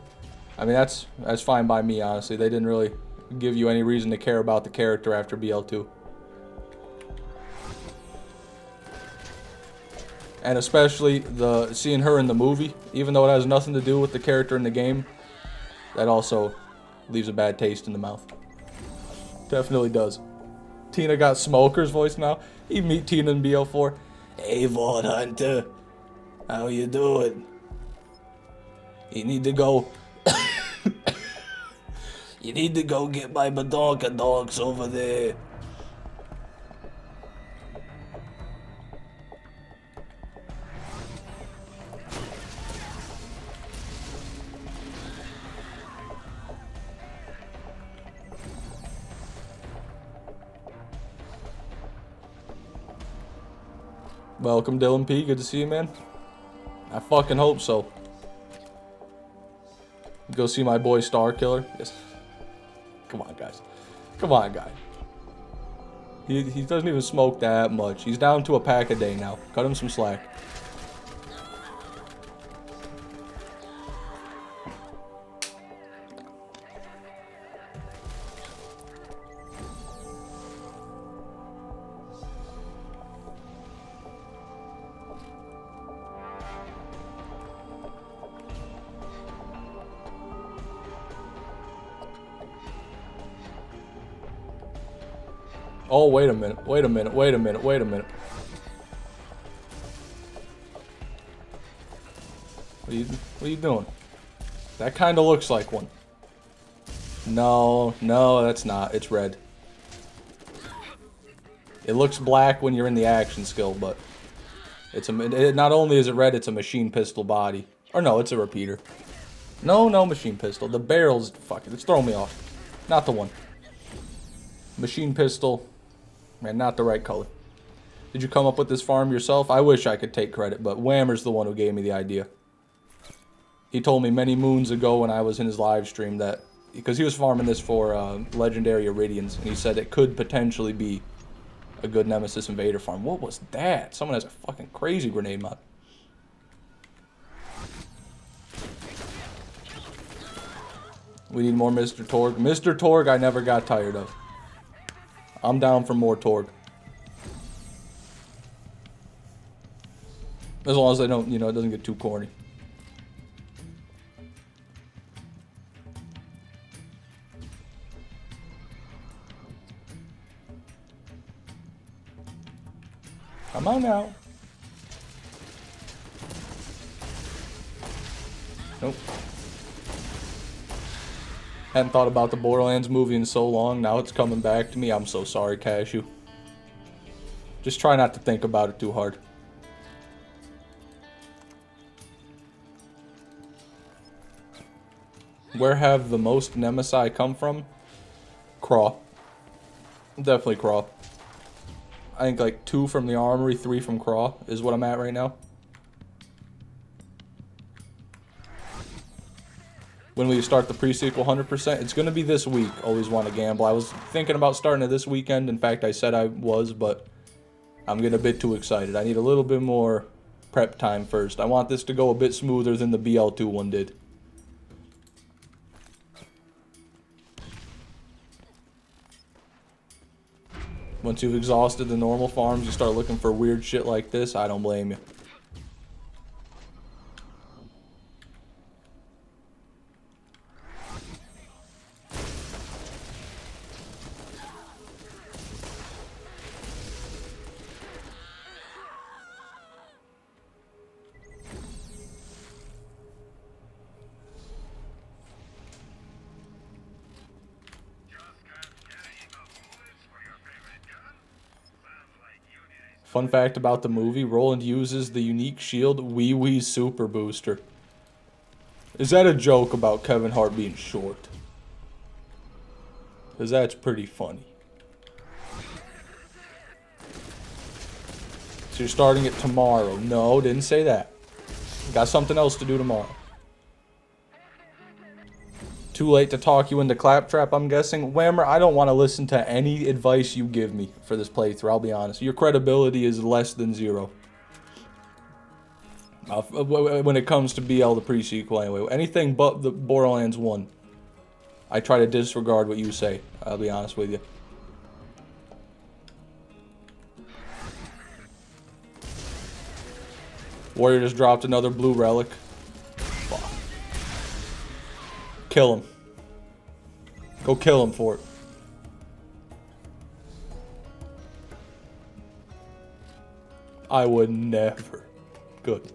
I mean, that's fine by me, honestly. They didn't really give you any reason to care about the character after BL2. And especially seeing her in the movie, even though it has nothing to do with the character in the game, that also leaves a bad taste in the mouth. Definitely does. Tina got Smoker's voice now. You meet Tina in BL4. Hey, Vault Hunter. How you doing? You need to go... You need to go get my Badonka dogs over there. Welcome, Dylan P. Good to see you, man. I fucking hope so. Go see my boy Star Killer. Yes. Come on, guys. Come on, guy. He doesn't even smoke that much. He's down to a pack a day now. Cut him some slack. Oh, wait a minute. Wait a minute. Wait a minute. Wait a minute. What are you doing? That kind of looks like one. No, that's not. It's red. It looks black when you're in the action skill, but not only is it red, it's a machine pistol body. Or no, it's a repeater. No, machine pistol. The barrel's fucking. It's throwing me off. Not the one. Machine pistol. Man, not the right color. Did you come up with this farm yourself? I wish I could take credit, but Whammer's the one who gave me the idea. He told me many moons ago when I was in his live stream that, because he was farming this for legendary Iridians, and he said it could potentially be a good Nemesis Invader farm. What was that? Someone has a fucking crazy grenade mod. We need more Mr. Torg. Mr. Torg I never got tired of. I'm down for more Torg. As long as they don't, it doesn't get too corny. Come on now. Nope. Hadn't thought about the Borderlands movie in so long. Now it's coming back to me. I'm so sorry, Cashew. Just try not to think about it too hard. Where have the most Nemesi come from? Craw. Definitely Craw. I think like 2 from the Armory, 3 from Craw is what I'm at right now. when we start the pre-sequel 100%. It's going to be this week, Always Want to Gamble. I was thinking about starting it this weekend. In fact, I said I was, but I'm getting a bit too excited. I need a little bit more prep time first. I want this to go a bit smoother than the BL2 one did. Once you've exhausted the normal farms, you start looking for weird shit like this. I don't blame you. Fun fact about the movie, Roland uses the unique shield Wee Wee's Super Booster. Is that a joke about Kevin Hart being short? Because that's pretty funny. So you're starting it tomorrow. No, didn't say that. Got something else to do tomorrow. Too late to talk you into Claptrap, I'm guessing. Whammer, I don't want to listen to any advice you give me for this playthrough, I'll be honest. Your credibility is less than 0. When it comes to BL, the pre-sequel, anyway. Anything but the Borderlands 1. I try to disregard what you say, I'll be honest with you. Warrior just dropped another blue relic. Fuck. Kill him. Go kill him for it. I would never. Good.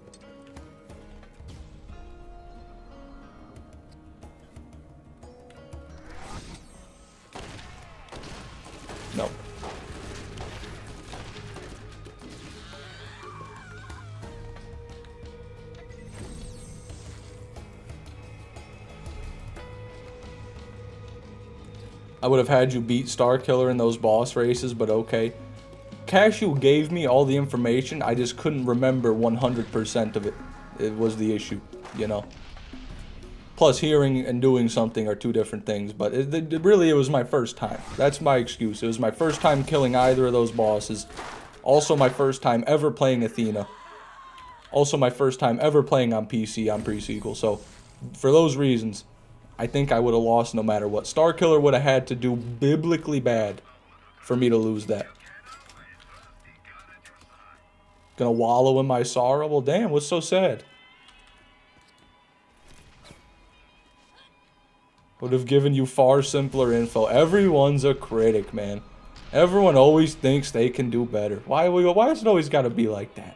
No. I would have had you beat Starkiller in those boss races, but okay. Cashew gave me all the information, I just couldn't remember 100% of it. It was the issue, you know. Plus, hearing and doing something are two different things, but it was my first time. That's my excuse. It was my first time killing either of those bosses. Also my first time ever playing Athena. Also my first time ever playing on PC on pre-sequel, so for those reasons, I think I would have lost no matter what. Starkiller would have had to do biblically bad for me to lose that. Gonna wallow in my sorrow? Well, damn, what's so sad? Would have given you far simpler info. Everyone's a critic, man. Everyone always thinks they can do better. Why has it always got to be like that?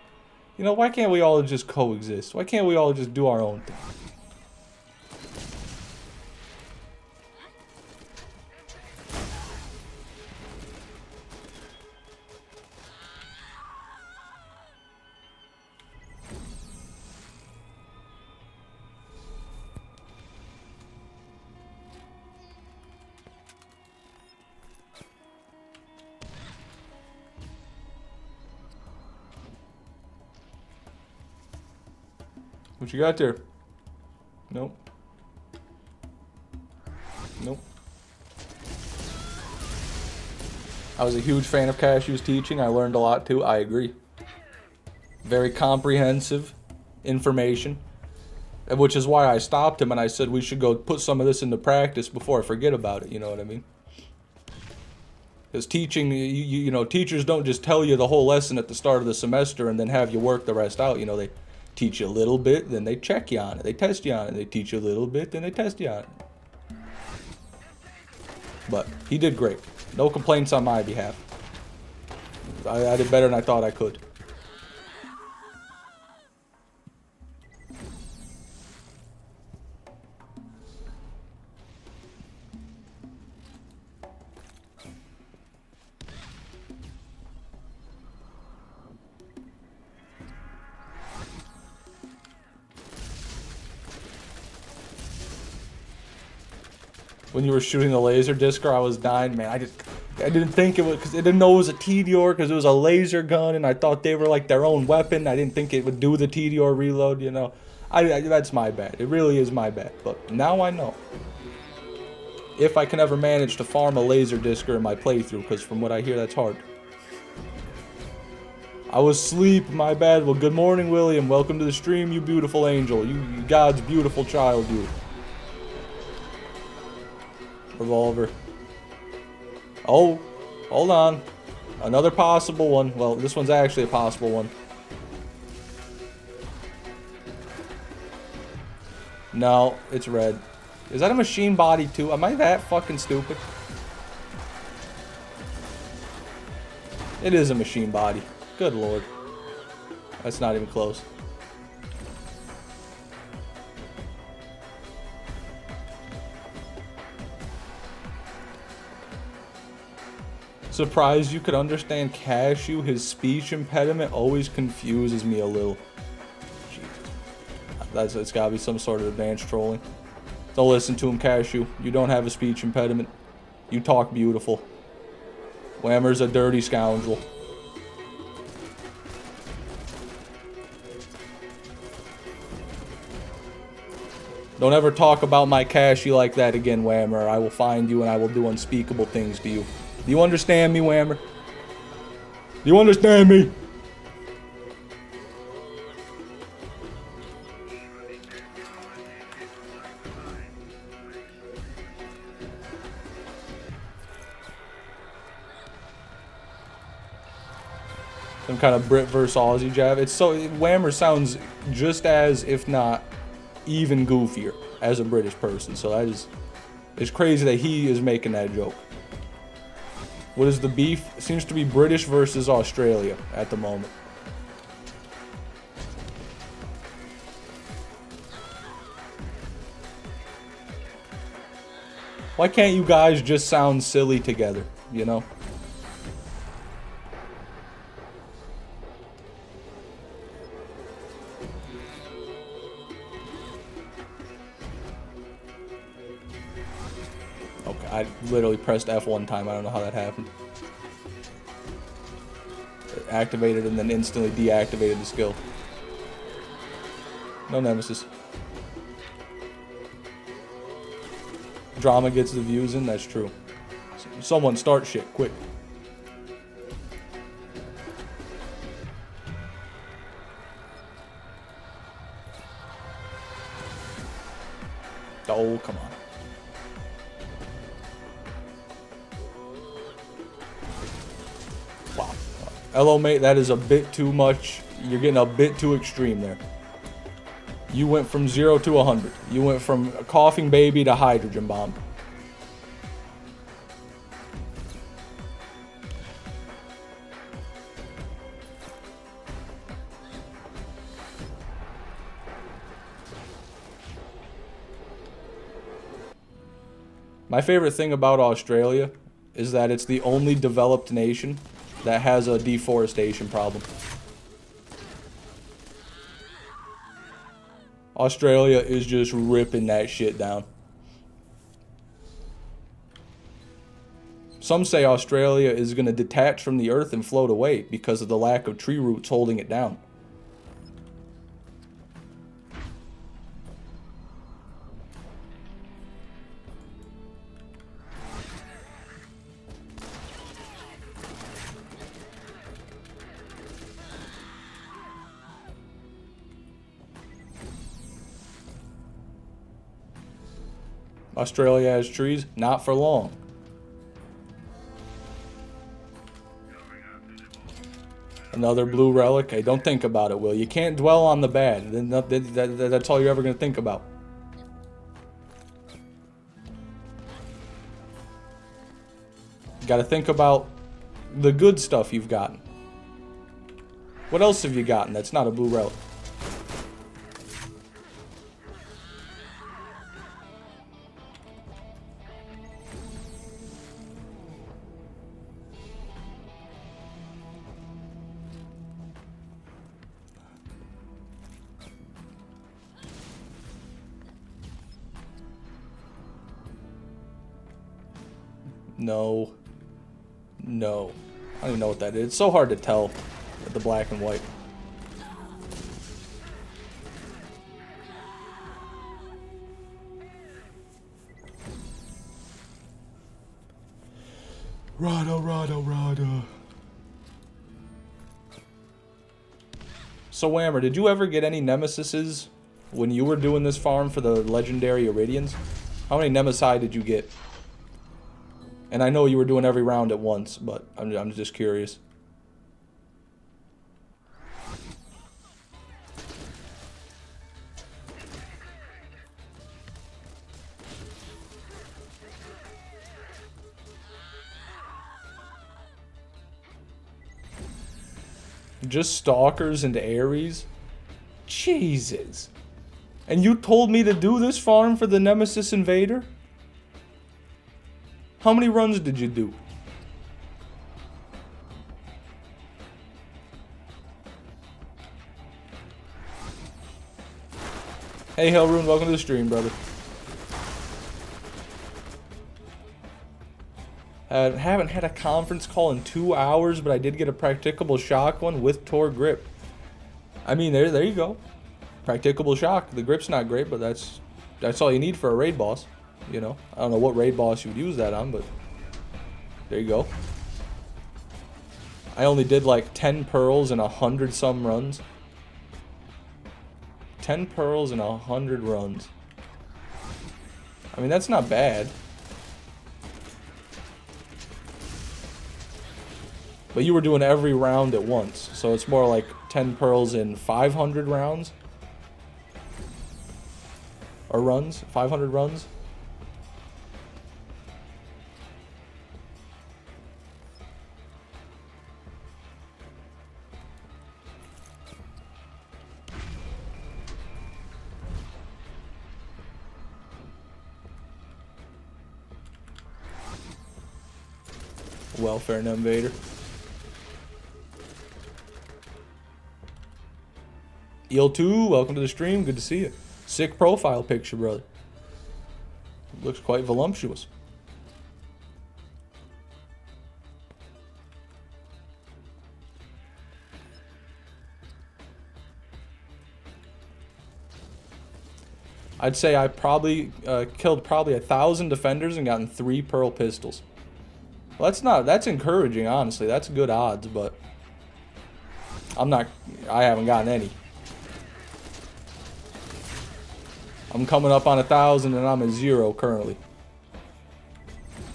You know, why can't we all just coexist? Why can't we all just do our own thing? What you got there? Nope. Nope. I was a huge fan of Cashew's teaching. I learned a lot too. I agree. Very comprehensive information. Which is why I stopped him and I said we should go put some of this into practice before I forget about it. You know what I mean? Because teaching, you know, teachers don't just tell you the whole lesson at the start of the semester and then have you work the rest out. You know, they teach you a little bit, then they check you on it. They test you on it. They teach you a little bit, then they test you on it. But he did great. No complaints on my behalf. I did better than I thought I could. When you were shooting the laser discer, I was dying, man. I didn't think it was, because I didn't know it was a TDR, because it was a laser gun, and I thought they were like their own weapon. I didn't think it would do the TDR reload, you know. That's my bad. It really is my bad. But now I know. If I can ever manage to farm a laser discer in my playthrough, because from what I hear, that's hard. I was asleep, my bad. Well, good morning, William. Welcome to the stream, you beautiful angel. You God's beautiful child, you. Revolver. Oh, hold on. Another possible one. Well, this one's actually a possible one. No, it's red. Is that a machine body too? Am I that fucking stupid? It is a machine body. Good lord. That's not even close. Surprised you could understand Cashew. His speech impediment always confuses me a little. Jesus. It's gotta be some sort of advanced trolling. Don't listen to him, Cashew. You don't have a speech impediment. You talk beautiful. Whammer's a dirty scoundrel. Don't ever talk about my Cashew like that again, Whammer. I will find you and I will do unspeakable things to you. Do you understand me, Whammer? Do you understand me? Some kind of Brit versus Aussie jab. It's so Whammer sounds just as, if not even goofier as a British person. So that is, it's crazy that he is making that joke. What is the beef? It seems to be British versus Australia at the moment. Why can't you guys just sound silly together, you know? Okay, I literally pressed F one time. I don't know how that happened. It activated and then instantly deactivated the skill. No Nemesis. Drama gets the views in, that's true. Someone start shit, quick. Oh, come on. Wow. Hello, mate, that is a bit too much. You're getting a bit too extreme there. You went from 0 to 100. You went from a coughing baby to hydrogen bomb. My favorite thing about Australia is that it's the only developed nation that has a deforestation problem. Australia is just ripping that shit down. Some say Australia is going to detach from the earth and float away because of the lack of tree roots holding it down. Australia has trees, not for long. Another blue relic. Hey, don't think about it, Will. You can't dwell on the bad. That's all you're ever going to think about. You got to think about the good stuff you've gotten. What else have you gotten that's not a blue relic? No. No. I don't even know what that is. It's so hard to tell with the black and white. Rada. So, Whammer, did you ever get any Nemesises when you were doing this farm for the legendary Iridians? How many Nemesi did you get? And I know you were doing every round at once, but I'm just curious. Just Stalkers and Ares? Jesus. And you told me to do this farm for the Nemesis Invader? How many runs did you do? Hey Hellrune, welcome to the stream, brother. Haven't had a conference call in 2 hours, but I did get a practicable shock one with Tor grip. I mean, there you go. Practicable shock. The grip's not great, but that's all you need for a raid boss. You know, I don't know what raid boss you would use that on, but there you go. I only did like 10 pearls and 100 some runs. 10 pearls and 100 runs. I mean, that's not bad. But you were doing every round at once, so it's more like 10 pearls in 500 rounds. Or runs? 500 runs? Welfare and Invader. EL2, welcome to the stream. Good to see you. Sick profile picture, brother. Looks quite voluptuous. I'd say I probably killed probably 1,000 defenders and gotten 3 pearl pistols. Well, that's encouraging, honestly. That's good odds, but I haven't gotten any. I'm coming up on 1,000 and I'm at 0 currently.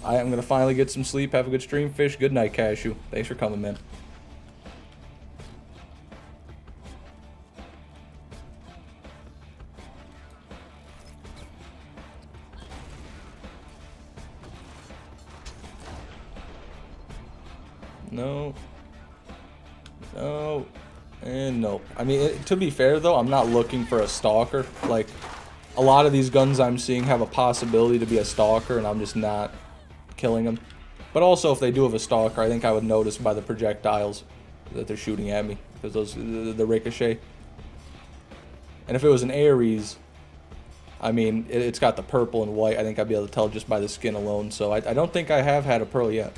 I am gonna finally get some sleep. Have a good stream, Fish. Good night, Cashew. Thanks for coming, man. No. No. And no. I mean, to be fair, though, I'm not looking for a stalker. Like, a lot of these guns I'm seeing have a possibility to be a stalker, and I'm just not killing them. But also, if they do have a stalker, I think I would notice by the projectiles that they're shooting at me. Because those, the ricochet. And if it was an Ares, I mean, it's got the purple and white. I think I'd be able to tell just by the skin alone. So I don't think I have had a pearl yet.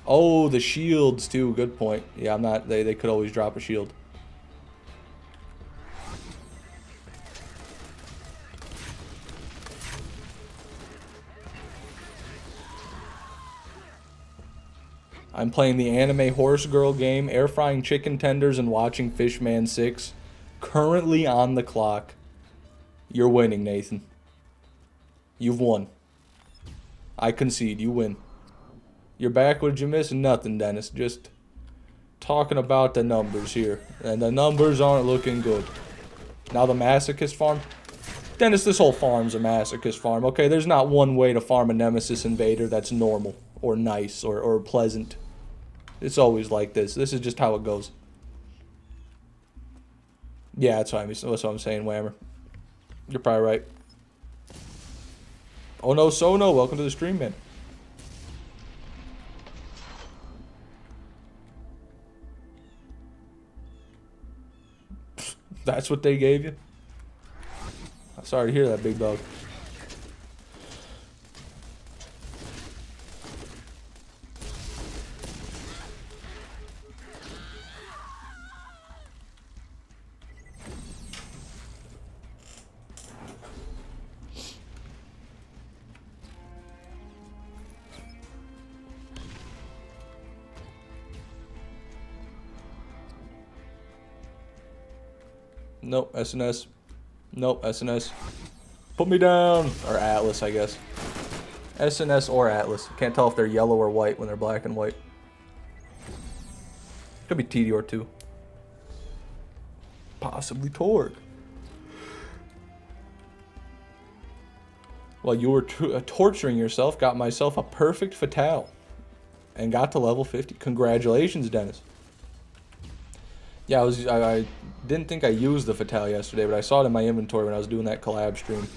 Oh, the shields too. Good point. Yeah, I'm not. They could always drop a shield. I'm playing the anime horse girl game, air frying chicken tenders and watching Fishman 6. Currently on the clock. You're winning, Nathan. You've won. I concede. You win. You're back. What did you miss? Nothing, Dennis. Just talking about the numbers here. And the numbers aren't looking good. Now the masochist farm. Dennis, this whole farm's a masochist farm. Okay, there's not one way to farm a Nemesis Invader that's normal or nice or pleasant. It's always like this. This is just how it goes. Yeah, that's what I'm saying, Whammer. You're probably right. Oh no, Sono, welcome to the stream, man. That's what they gave you? I'm sorry to hear that, big dog. Nope, SNS. Nope, SNS. Put me down. Or Atlas, I guess. SNS or Atlas. Can't tell if they're yellow or white when they're black and white. Could be TD or 2. Possibly Torg. While you were torturing yourself, got myself a perfect fatale. And got to level 50. Congratulations, Dennis. Yeah, I didn't think I used the fatale yesterday, but I saw it in my inventory when I was doing that collab stream.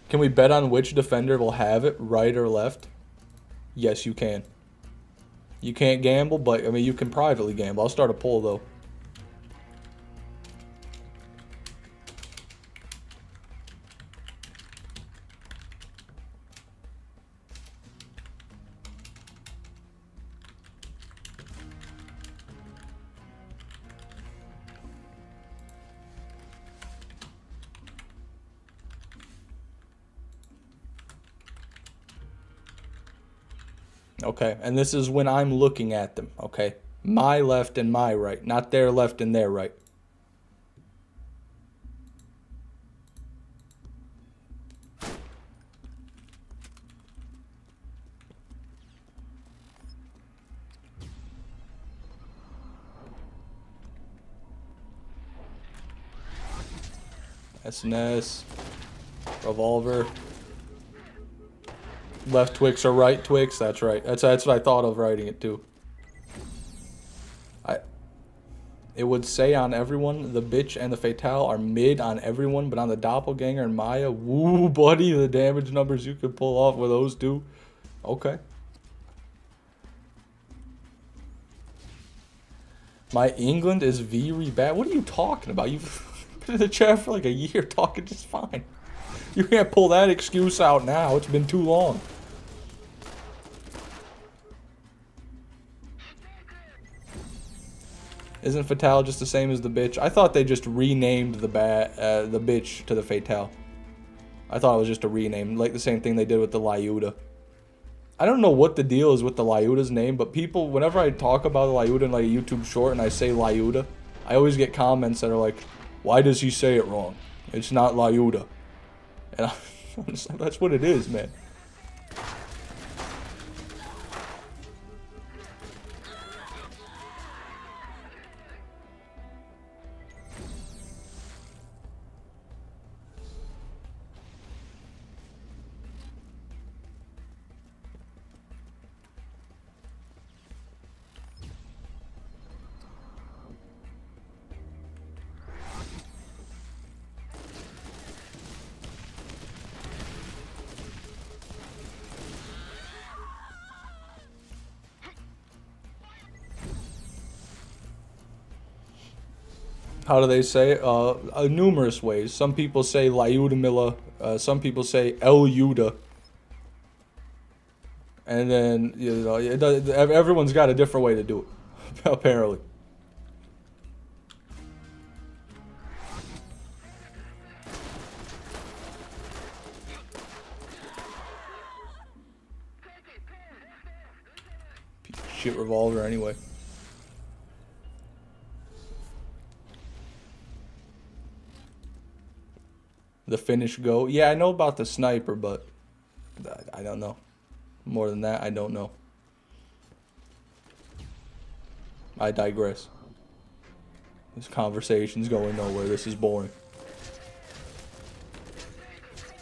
Can we bet on which defender will have it, right or left? Yes, you can. You can't gamble, but I mean, you can privately gamble. I'll start a poll though. Okay, and this is when I'm looking at them, okay? My left and my right, not their left and their right. SNS. Revolver. Left Twix or right Twix? That's right. That's what I thought of writing it too. It would say on everyone, the bitch and the fatale are mid on everyone, but on the doppelganger and Maya, woo, buddy, the damage numbers you could pull off with those two. Okay. My England is very bad. What are you talking about? You've been in the chat for like a year talking just fine. You can't pull that excuse out now. It's been too long. Isn't Fatale just the same as the bitch? I thought they just renamed the bitch to the Fatale. I thought it was just a rename, like the same thing they did with the Lyuda. I don't know what the deal is with the Lyuda's name, but people, whenever I talk about the Lyuda in like a YouTube short and I say Lyuda, I always get comments that are like, why does he say it wrong? It's not Lyuda. And I'm just like, that's what it is, man. How do they say it? Numerous ways. Some people say Lyudamila. Some people say Elyuda. And then, you know, everyone's got a different way to do it, apparently. Piece of shit revolver anyway. The finish go. Yeah, I know about the sniper, but I don't know. More than that, I don't know. I digress. This conversation's going nowhere. This is boring.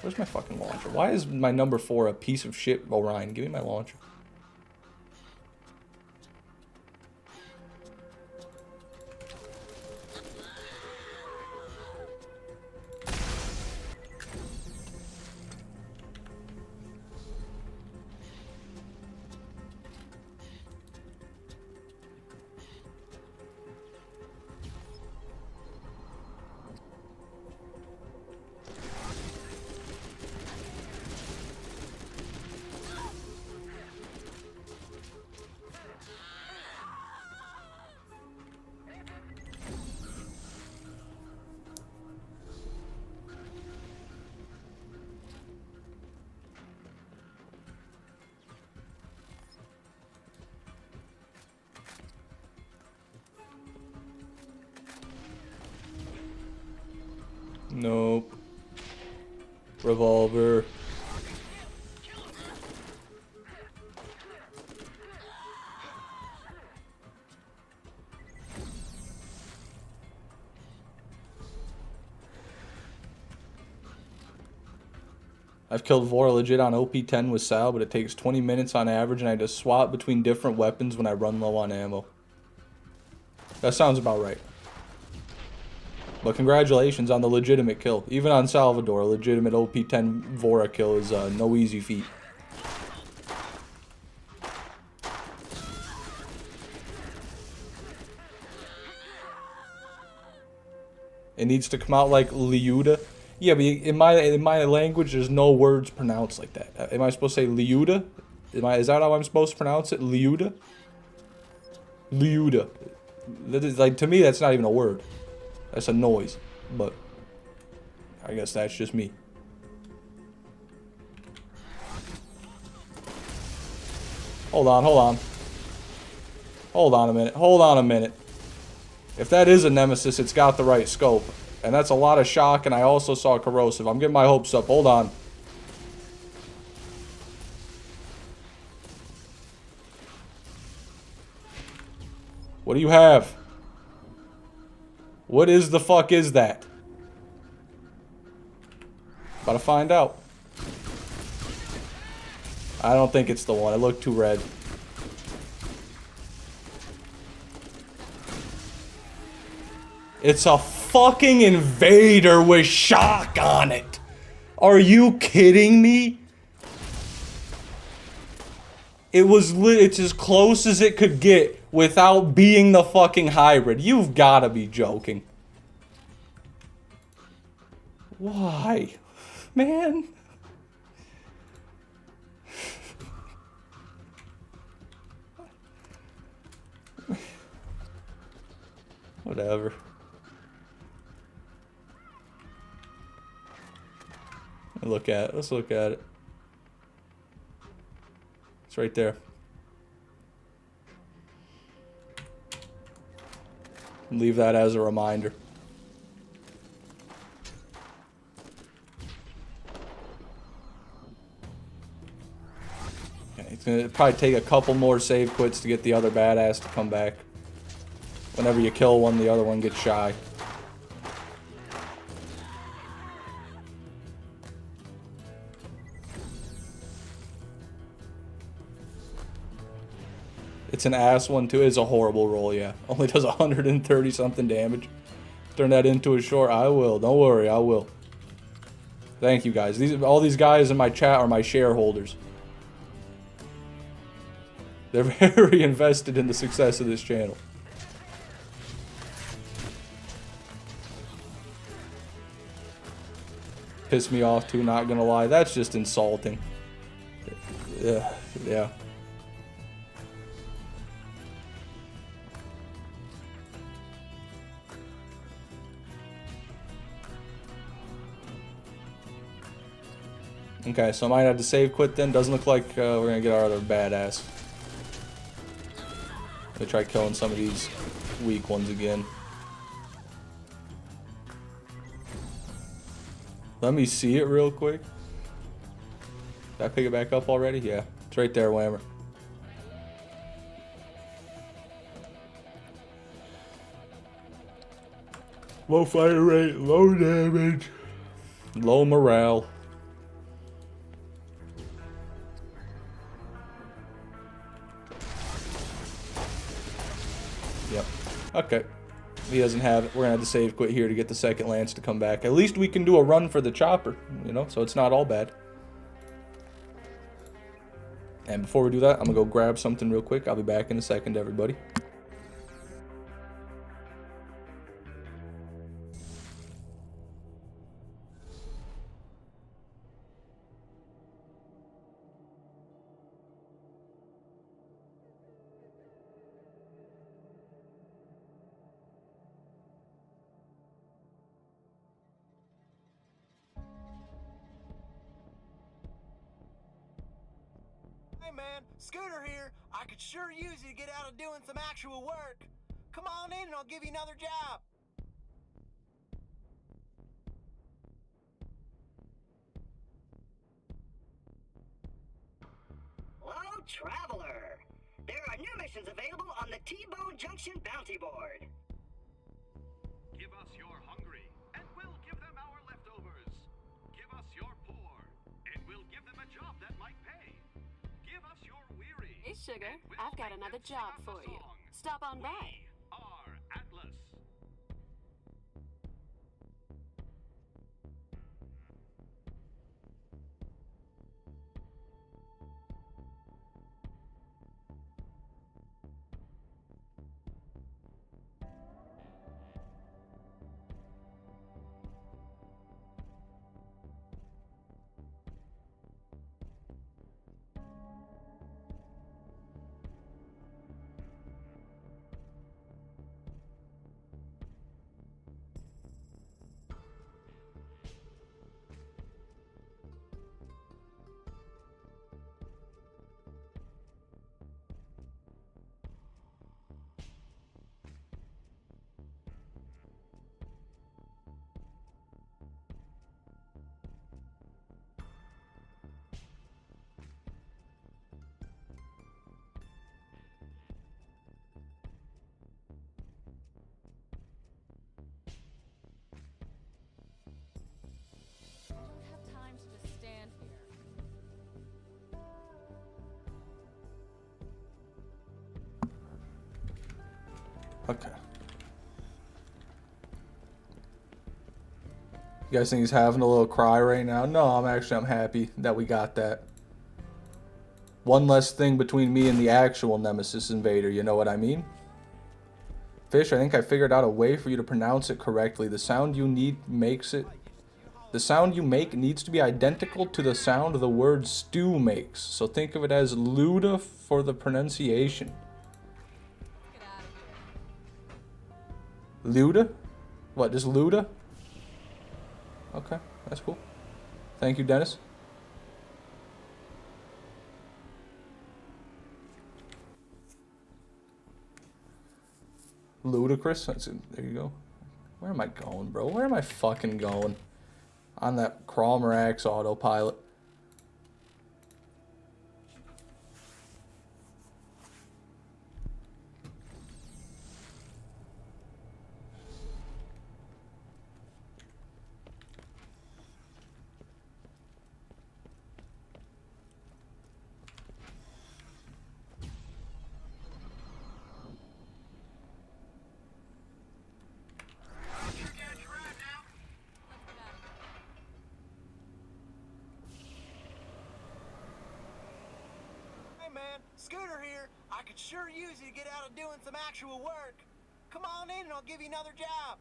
Where's my fucking launcher? Why is my number 4 a piece of shit, Orion? Give me my launcher. Nope. Revolver. I've killed Vor legit on OP10 with Sal, but it takes 20 minutes on average, and I just swap between different weapons when I run low on ammo. That sounds about right. But congratulations on the legitimate kill. Even on Salvador, a legitimate OP10 Vora kill is no easy feat. It needs to come out like Liuda. Yeah, but in my language, there's no words pronounced like that. Am I supposed to say Liuda? Is that how I'm supposed to pronounce it? Liuda? Liuda. That is, like, to me, that's not even a word. That's a noise. But I guess that's just me. Hold on, hold on. Hold on a minute. Hold on a minute. If that is a Nemesis, it's got the right scope. And that's a lot of shock, and I also saw corrosive. I'm getting my hopes up. Hold on. What do you have? What is the fuck is that? About to find out. I don't think it's the one. It looked too red. It's a fucking Invader with shock on it. Are you kidding me? It's as close as it could get without being the fucking hybrid. You've gotta be joking. Why? Man. Whatever. Look at it. Let's look at it. It's right there. Leave that as a reminder. Okay, it's gonna probably take a couple more save quits to get the other badass to come back. Whenever you kill one, the other one gets shy. It's an ass one too. It's a horrible roll, yeah. Only does 130 something damage. Turn that into a short. I will. Don't worry, I will. Thank you guys. All these guys in my chat are my shareholders. They're very invested in the success of this channel. Piss me off too, not gonna lie. That's just insulting. Yeah. Okay, so I might have to save quit then. Doesn't look like we're gonna get our other badass. Gonna try killing some of these weak ones again. Let me see it real quick. Did I pick it back up already? Yeah, it's right there, Whammer. Low fire rate, low damage, low morale. Yep. Okay. He doesn't have it. We're gonna have to save quit here to get the second lance to come back. At least we can do a run for the chopper, you know, so it's not all bad. And before we do that, I'm gonna go grab something real quick. I'll be back in a second, everybody. Hey man, Scooter here. I could sure use you to get out of doing some actual work. Come on in and I'll give you another job. traveler! There are new missions available on the T-Bone Junction bounty board. Give us your hungry, and we'll give them our leftovers. Give us your poor, and we'll give them a job that might pay. Give us your weary. Hey, Sugar, and we'll I've got make another them sing job us a for you. song. Stop on by. We are Atlas. I don't have time to just stand here. Okay. You guys think he's having a little cry right now? No, I'm happy that we got that. One less thing between me and the actual Nemesis Invader, you know what I mean? Fish, I think I figured out a way for you to pronounce it correctly. The sound you need makes it... The sound you make needs to be identical to the sound the word stew makes. So think of it as Luda for the pronunciation. Get out of here. Luda? What, just Luda? Okay, that's cool. Thank you, Dennis. Ludicrous. That's it. There you go. Where am I going, bro? Where am I fucking going? On that Crawmer Axe autopilot. Hey man, Scooter here. I could sure use you to get out of doing some actual work. Come on in and I'll give you another job.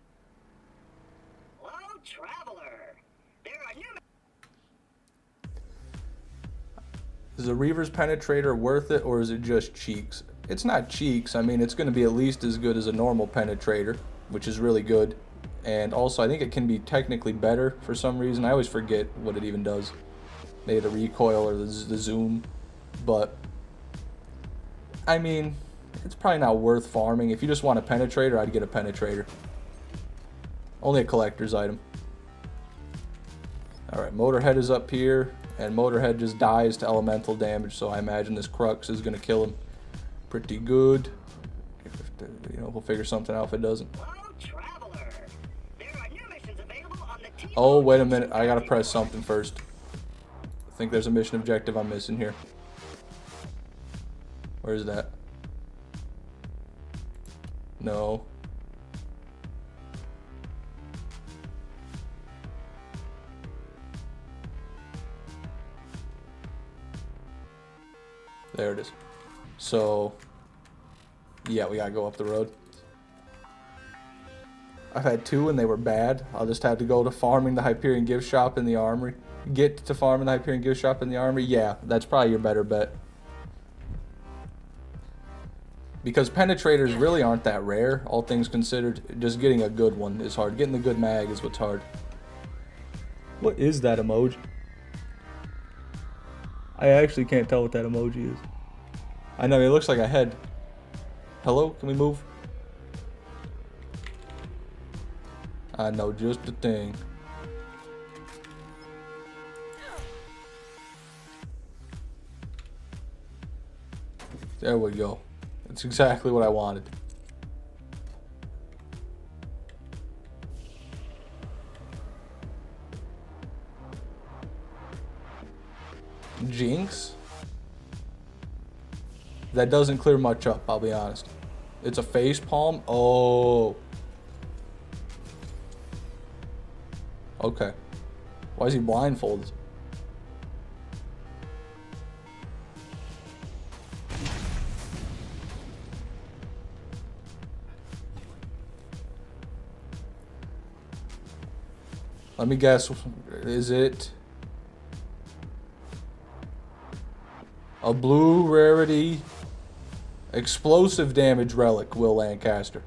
Hello, traveler! There are new... Is a Reaver's Penetrator worth it, or is it just cheeks? It's not cheeks. I mean, it's going to be at least as good as a normal Penetrator, which is really good. And also, I think it can be technically better for some reason. I always forget what it even does. Maybe the recoil or the zoom. But, I mean, it's probably not worth farming. If you just want a Penetrator, I'd get a Penetrator. Only a collector's item. Alright, Motorhead is up here. And Motorhead just dies to elemental damage, so I imagine this Crux is going to kill him pretty good. You know, we'll figure something out if it doesn't. Hello, traveler! There are new missions available on the T-Bone Oh, wait a minute. I got to press something first. I think there's a mission objective I'm missing here. Where is that? No. There it is. So, yeah, we gotta go up the road. I've had two and they were bad. I'll just have to go to farming the Hyperion gift shop in the armory. Get to farming the Hyperion gift shop in the armory? Yeah, that's probably your better bet. Because penetrators really aren't that rare, all things considered. Just getting a good one is hard. Getting the good mag is what's hard. What is that emoji? I actually can't tell what that emoji is. I know, it looks like a head. Hello, can we move? I know just the thing. There we go. That's exactly what I wanted. Jinx? That doesn't clear much up, I'll be honest. It's a face palm? Oh. Okay. Why is he blindfolded? Let me guess. Is it a blue rarity explosive damage relic, Will Lancaster?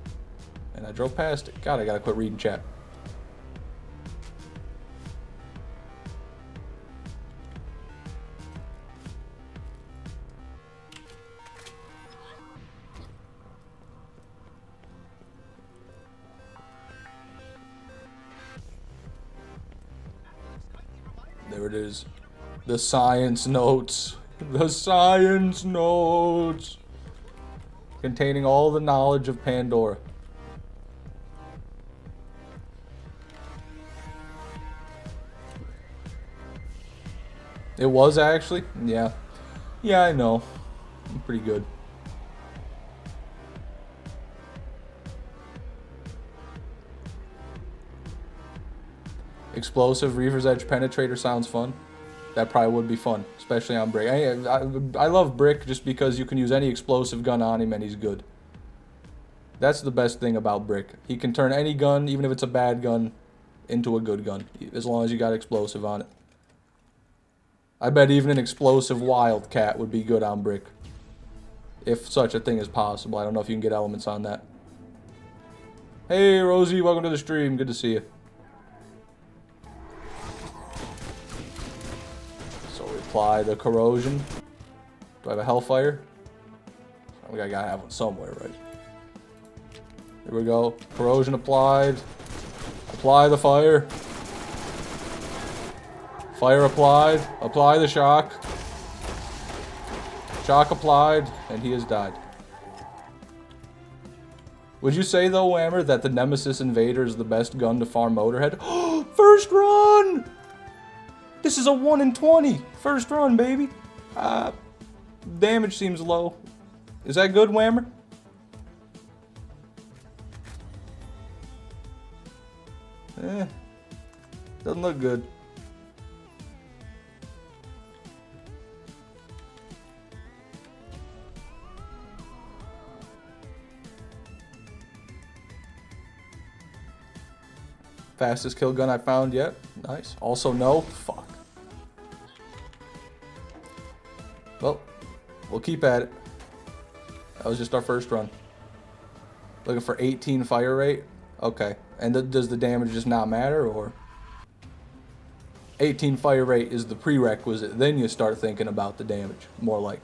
And I drove past it. God, I gotta quit reading chat. There it is. The science notes. The science notes. Containing all the knowledge of Pandora. It was actually? Yeah. Yeah, I know. I'm pretty good. Explosive Reaver's Edge Penetrator sounds fun. That probably would be fun, especially on Brick. I love Brick just because you can use any explosive gun on him and he's good. That's the best thing about Brick. He can turn any gun, even if it's a bad gun, into a good gun, as long as you got explosive on it. I bet even an explosive Wildcat would be good on Brick. If such a thing is possible. I don't know if you can get elements on that. Hey, Rosie, welcome to the stream. Good to see you. Apply the corrosion. Do I have a Hellfire? I gotta have one somewhere, right? Here we go. Corrosion applied. Apply the fire. Fire applied. Apply the shock. Shock applied, and he has died. Would you say, though, Whammer, that the Nemesis Invader is the best gun to farm Motorhead? First run! This is a 1 in 20. First run, baby. Damage seems low. Is that good, Whammer? Doesn't look good. Fastest kill gun I found yet. Nice. Also no. Fuck. Well, we'll keep at it. That was just our first run. Looking for 18 fire rate. Okay. And does the damage just not matter, or? 18 fire rate is the prerequisite. Then you start thinking about the damage. More like.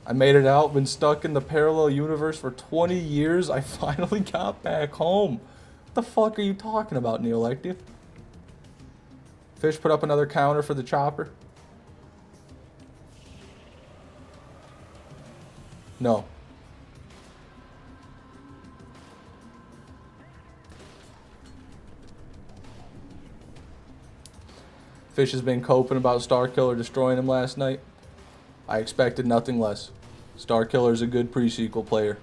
I made it out. Been stuck in the parallel universe for 20 years. I finally got back home. What the fuck are you talking about, Neolectia? Fish put up another counter for the chopper. No. Fish has been coping about Starkiller destroying him last night. I expected nothing less. Starkiller is a good pre-sequel player.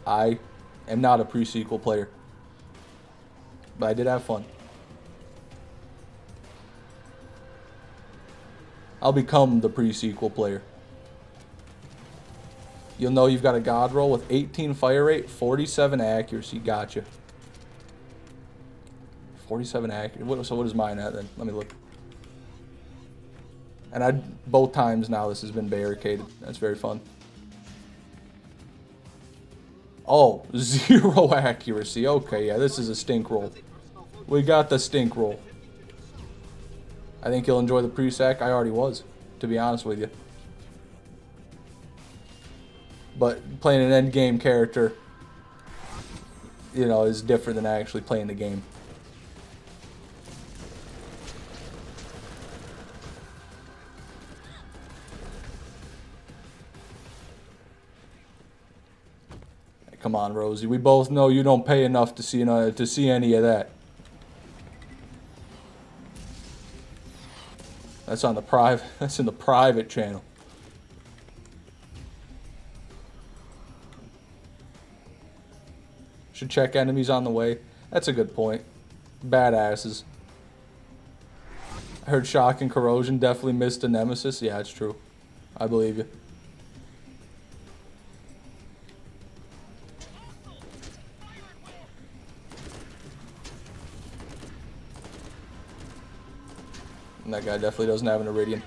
I am not a pre-sequel player. But I did have fun. I'll become the pre-sequel player. You'll know you've got a god roll with 18 fire rate, 47 accuracy. Gotcha. 47 accuracy. So what is mine at then? Let me look. And both times now this has been barricaded. That's very fun. Oh, 0 accuracy. Okay, yeah, this is a stink roll. We got the stink roll. I think you'll enjoy the pre-sac. I already was, to be honest with you. But playing an end game character, you know, is different than actually playing the game. Come on, Rosie. We both know you don't pay enough to see any of that. That's on the private. That's in the private channel. Should check enemies on the way. That's a good point. Badasses. I heard shock and corrosion definitely missed a nemesis. Yeah, it's true. I believe you. And that guy definitely doesn't have an Iridian.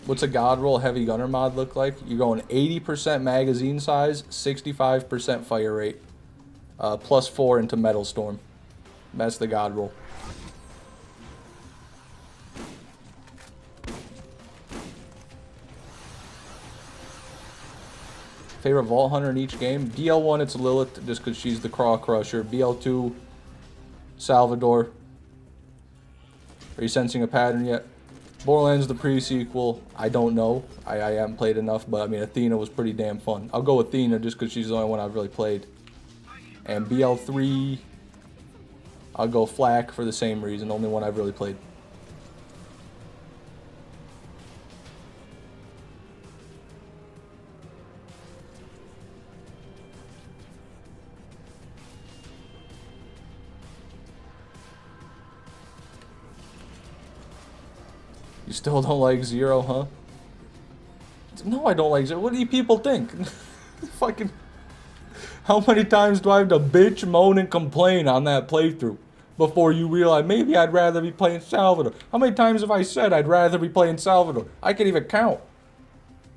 What's a God Roll Heavy Gunner mod look like? You're going 80% magazine size, 65% fire rate, +4 into Metal Storm. That's the God Roll. Favorite Vault Hunter in each game? BL1, it's Lilith, just because she's the Craw Crusher. BL2, Salvador. Are you sensing a pattern yet? Borderlands, the pre-sequel, I don't know. I haven't played enough, but I mean, Athena was pretty damn fun. I'll go with Athena just because she's the only one I've really played. And BL3, I'll go Flak for the same reason, only one I've really played. You still don't like Zero, huh? No, I don't like Zero. What do you people think? Fucking... How many times do I have to bitch, moan, and complain on that playthrough before you realize maybe I'd rather be playing Salvador? How many times have I said I'd rather be playing Salvador? I can't even count.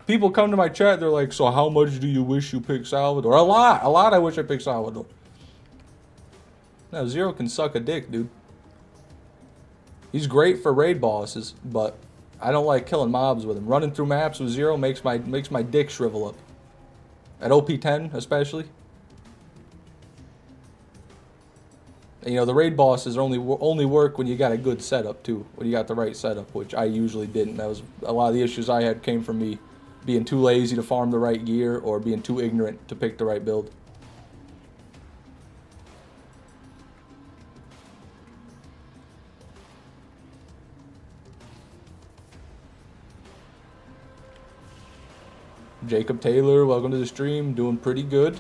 People come to my chat, they're like, so how much do you wish you picked Salvador? A lot. A lot I wish I picked Salvador. Now, Zero can suck a dick, dude. He's great for raid bosses, but I don't like killing mobs with him. Running through maps with Zero makes my dick shrivel up. At OP10, especially. And, you know, the raid bosses only work when you got a good setup, too. When you got the right setup, which I usually didn't. That was a lot of the issues I had came from me being too lazy to farm the right gear or being too ignorant to pick the right build. Jacob Taylor, welcome to the stream. Doing pretty good.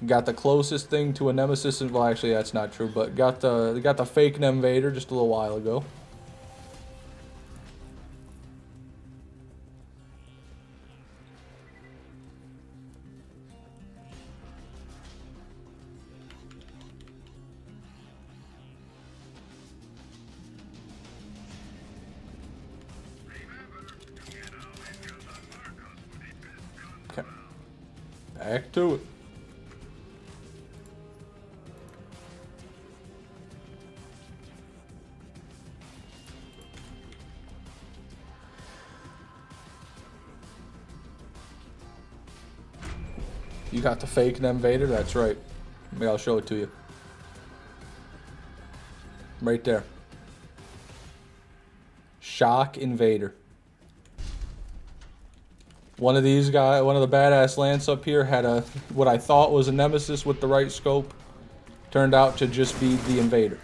Got the closest thing to a Nemesis, well actually that's not true, but got the fake Invader just a little while ago. Okay. Back to it. You got the fake Invader? That's right. Maybe I'll show it to you. Right there. Shock Invader. One of these guys, one of the badass Lance up here had a, what I thought was a Nemesis with the right scope. Turned out to just be the Invader.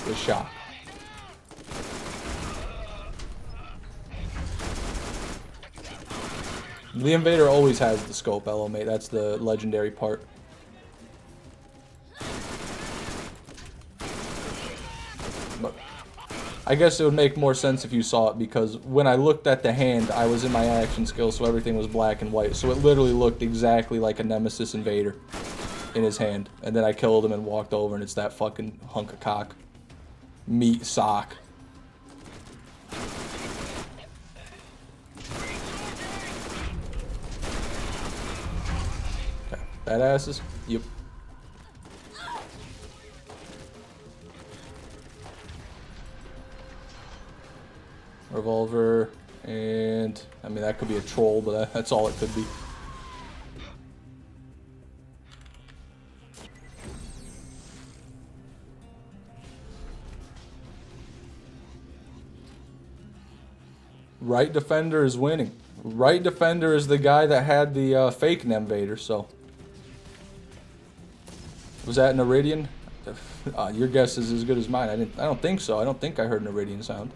With Shock. The Invader always has the scope, LMA. That's the legendary part. But I guess it would make more sense if you saw it, because when I looked at the hand, I was in my action skill, so everything was black and white. So it literally looked exactly like a Nemesis Invader in his hand. And then I killed him and walked over, and it's that fucking hunk of cock. Meat sock. Badasses? Yep. Revolver, and I mean that could be a troll, but that's all it could be. Right defender is winning. Right defender is the guy that had the fake Invader, so. Was that an Iridian? Your guess is as good as mine. I don't think so. I don't think I heard an Iridian sound.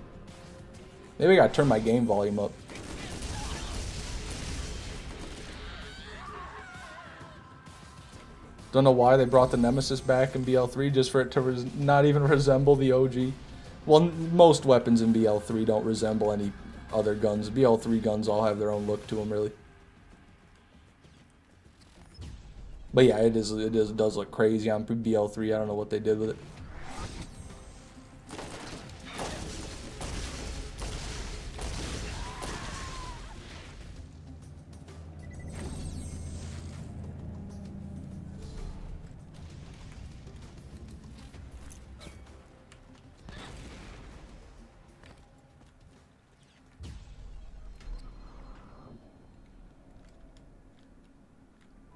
Maybe I gotta turn my game volume up. Don't know why they brought the Nemesis back in BL3, just for it to not even resemble the OG. Well, most weapons in BL3 don't resemble any other guns. BL3 guns all have their own look to them, really. But yeah, it does look crazy on BL3. I don't know what they did with it.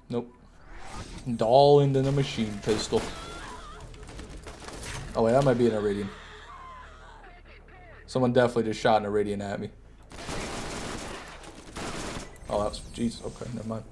Nope. Doll into the machine pistol. Oh wait, that might be an Iridian. Someone definitely just shot an Iridian at me. Oh, that was... Jeez, okay, never mind.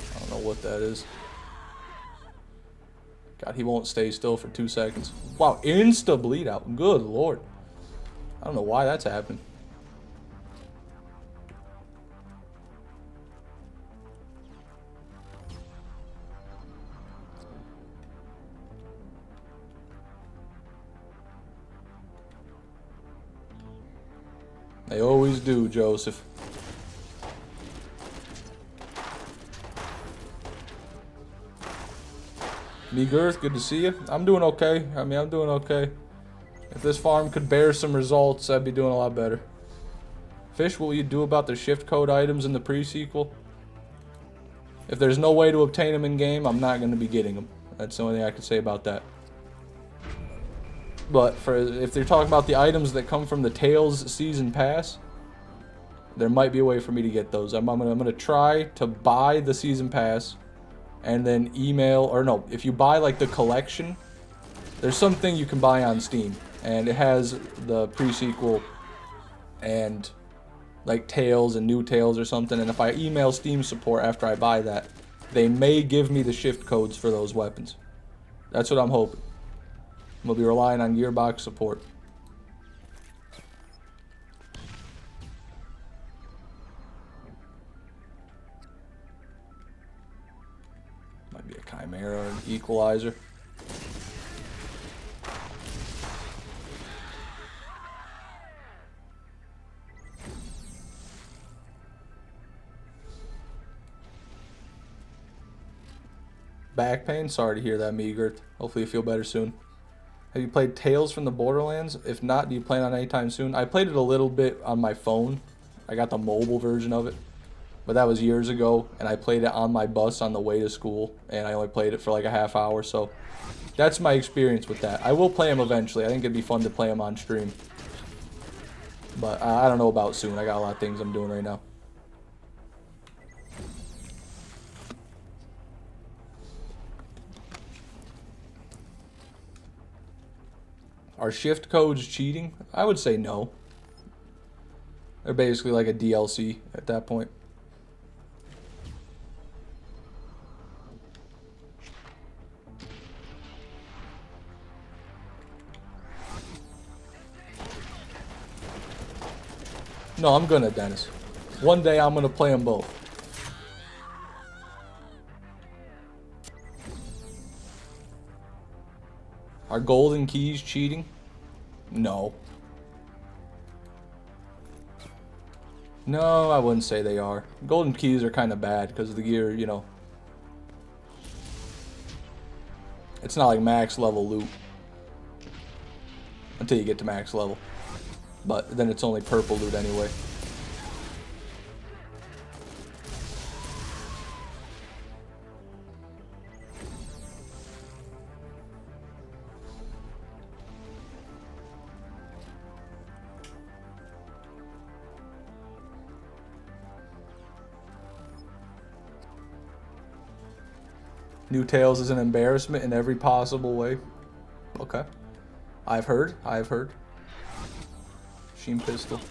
I don't know what that is. God, he won't stay still for 2 seconds. Wow, insta bleed out. Good lord. I don't know why that's happening. They always do, Joseph. Me Girth, good to see you. I'm doing okay. I mean, I'm doing okay. If this farm could bear some results, I'd be doing a lot better. Fish, what will you do about the shift code items in the pre-sequel? If there's no way to obtain them in-game, I'm not going to be getting them. That's the only thing I can say about that. But if they're talking about the items that come from the Tales Season Pass, there might be a way for me to get those. I'm gonna try to buy the Season Pass and then email, or no, if you buy like the collection, there's something you can buy on Steam, and it has the pre-sequel and like Tales and New Tales or something, and if I email Steam support after I buy that, they may give me the shift codes for those weapons. That's what I'm hoping. We'll be relying on Gearbox support. Might be a Chimera or an Equalizer. Back pain? Sorry to hear that, Meager. Hopefully you feel better soon. Have you played Tales from the Borderlands? If not, do you plan on anytime soon? I played it a little bit on my phone. I got the mobile version of it. But that was years ago, and I played it on my bus on the way to school, and I only played it for like a half hour, so that's my experience with that. I will play them eventually. I think it'd be fun to play them on stream. But I don't know about soon. I got a lot of things I'm doing right now. Are shift codes cheating? I would say no. They're basically like a DLC at that point. No, I'm gonna, Dennis. One day I'm gonna play them both. Are golden keys cheating? No. No, I wouldn't say they are. Golden keys are kind of bad because the gear, you know. It's not like max level loot. Until you get to max level. But then it's only purple loot anyway. New Tails is an embarrassment in every possible way. Okay. I've heard. Sheen pistol.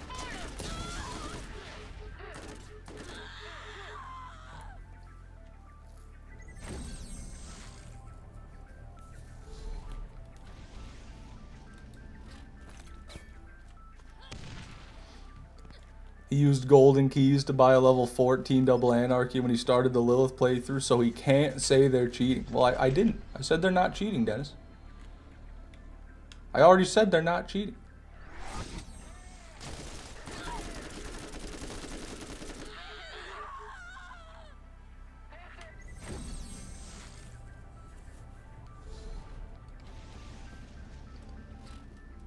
He used golden keys to buy a level 14 double anarchy when he started the Lilith playthrough, so he can't say they're cheating. Well, I didn't. I said they're not cheating, Dennis. I already said they're not cheating.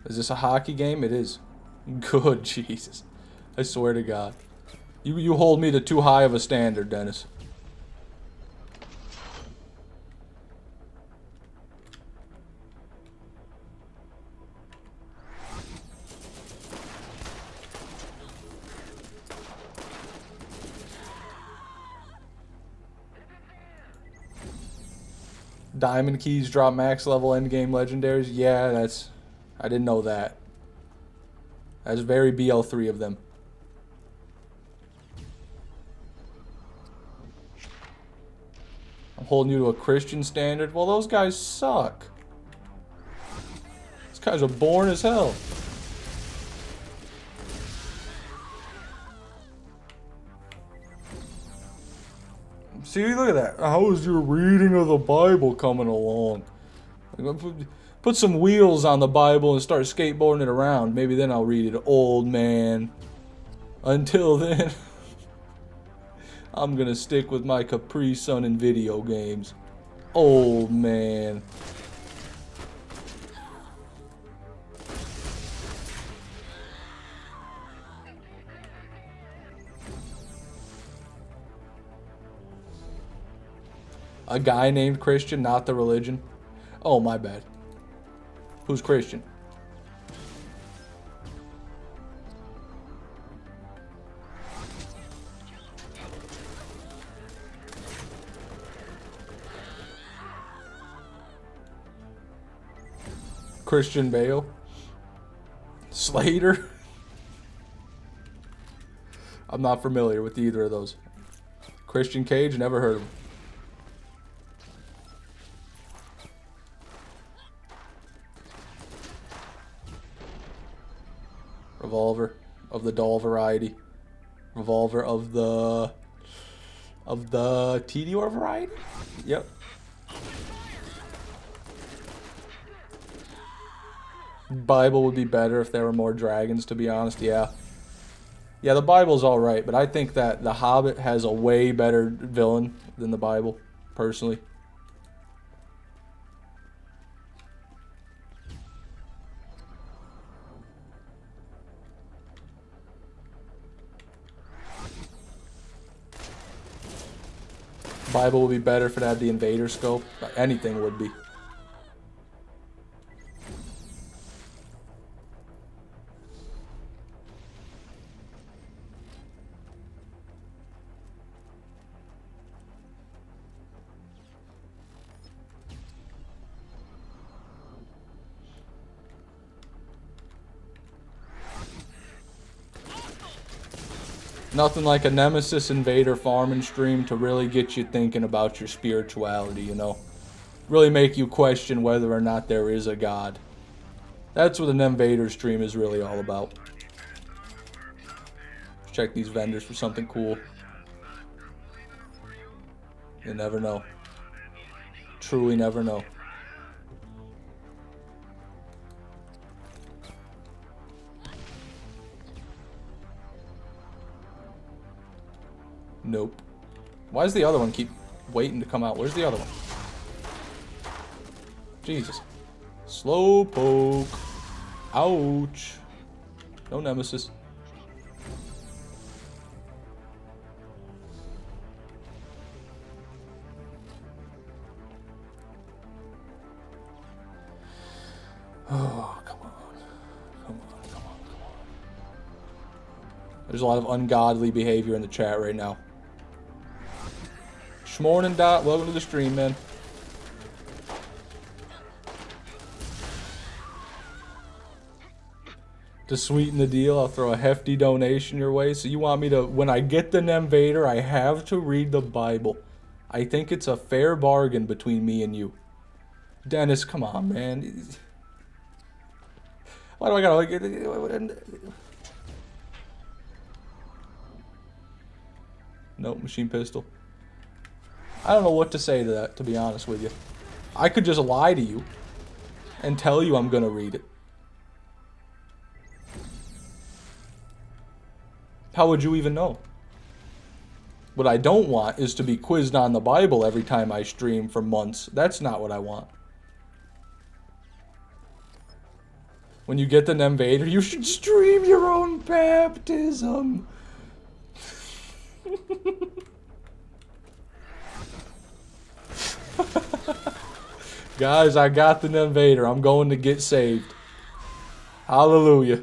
Is this a hockey game? It is. Good Jesus. I swear to God. You hold me to too high of a standard, Dennis. Diamond keys drop max level endgame legendaries. Yeah, that's... I didn't know that. That's very BL3 of them. I'm holding you to a Christian standard. Well, those guys suck. These guys are boring as hell. See, look at that. How is your reading of the Bible coming along? Put some wheels on the Bible and start skateboarding it around. Maybe then I'll read it, old man. Until then, I'm gonna stick with my Capri Sun and video games. Old man. A guy named Christian, not the religion. Oh, my bad. Who's Christian? Christian Bale? Slater? I'm not familiar with either of those. Christian Cage? Never heard of him. Revolver of the doll variety. Revolver of the TDR variety? Yep. Bible would be better if there were more dragons, to be honest. Yeah, the Bible's alright, but I think that The Hobbit has a way better villain than the Bible, personally. Bible would be better if it had the invader scope. Anything would be. Nothing like a Nemesis Invader farming stream to really get you thinking about your spirituality, you know? Really make you question whether or not there is a God. That's what an Invader stream is really all about. Check these vendors for something cool. You never know. Truly never know. Nope. Why does the other one keep waiting to come out? Where's the other one? Jesus. Slow poke. Ouch. No Nemesis. Oh, come on. Come on, come on, come on. There's a lot of ungodly behavior in the chat right now. Morning Dot, welcome to the stream, man. To sweeten the deal, I'll throw a hefty donation your way. So you want me to, when I get the Invader, I have to read the Bible. I think it's a fair bargain between me and you. Dennis, come on, man. Why do I gotta like... Nope, machine pistol. I don't know what to say to that, to be honest with you. I could just lie to you and tell you I'm gonna read it. How would you even know? What I don't want is to be quizzed on the Bible every time I stream for months. That's not what I want. When you get the Invader, you should stream your own baptism. Guys, I got the Invader. I'm going to get saved. Hallelujah.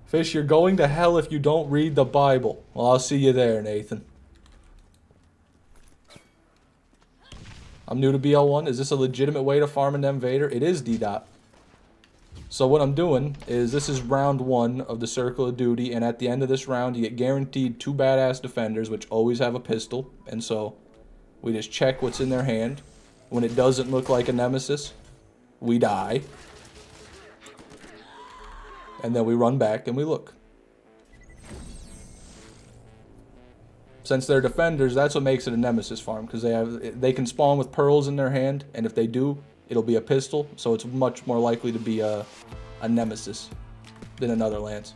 Fish, you're going to hell if you don't read the Bible. Well, I'll see you there, Nathan. I'm new to BL1. Is this a legitimate way to farm an Invader? It is, D-Dot. So what I'm doing is, this is round 1 of the Circle of Duty, and at the end of this round, you get guaranteed 2 badass defenders, which always have a pistol, and so we just check what's in their hand. When it doesn't look like a Nemesis, we die. And then we run back and we look. Since they're defenders, that's what makes it a Nemesis farm, because they can spawn with pearls in their hand, and if they do, it'll be a pistol, so it's much more likely to be a Nemesis than another lance.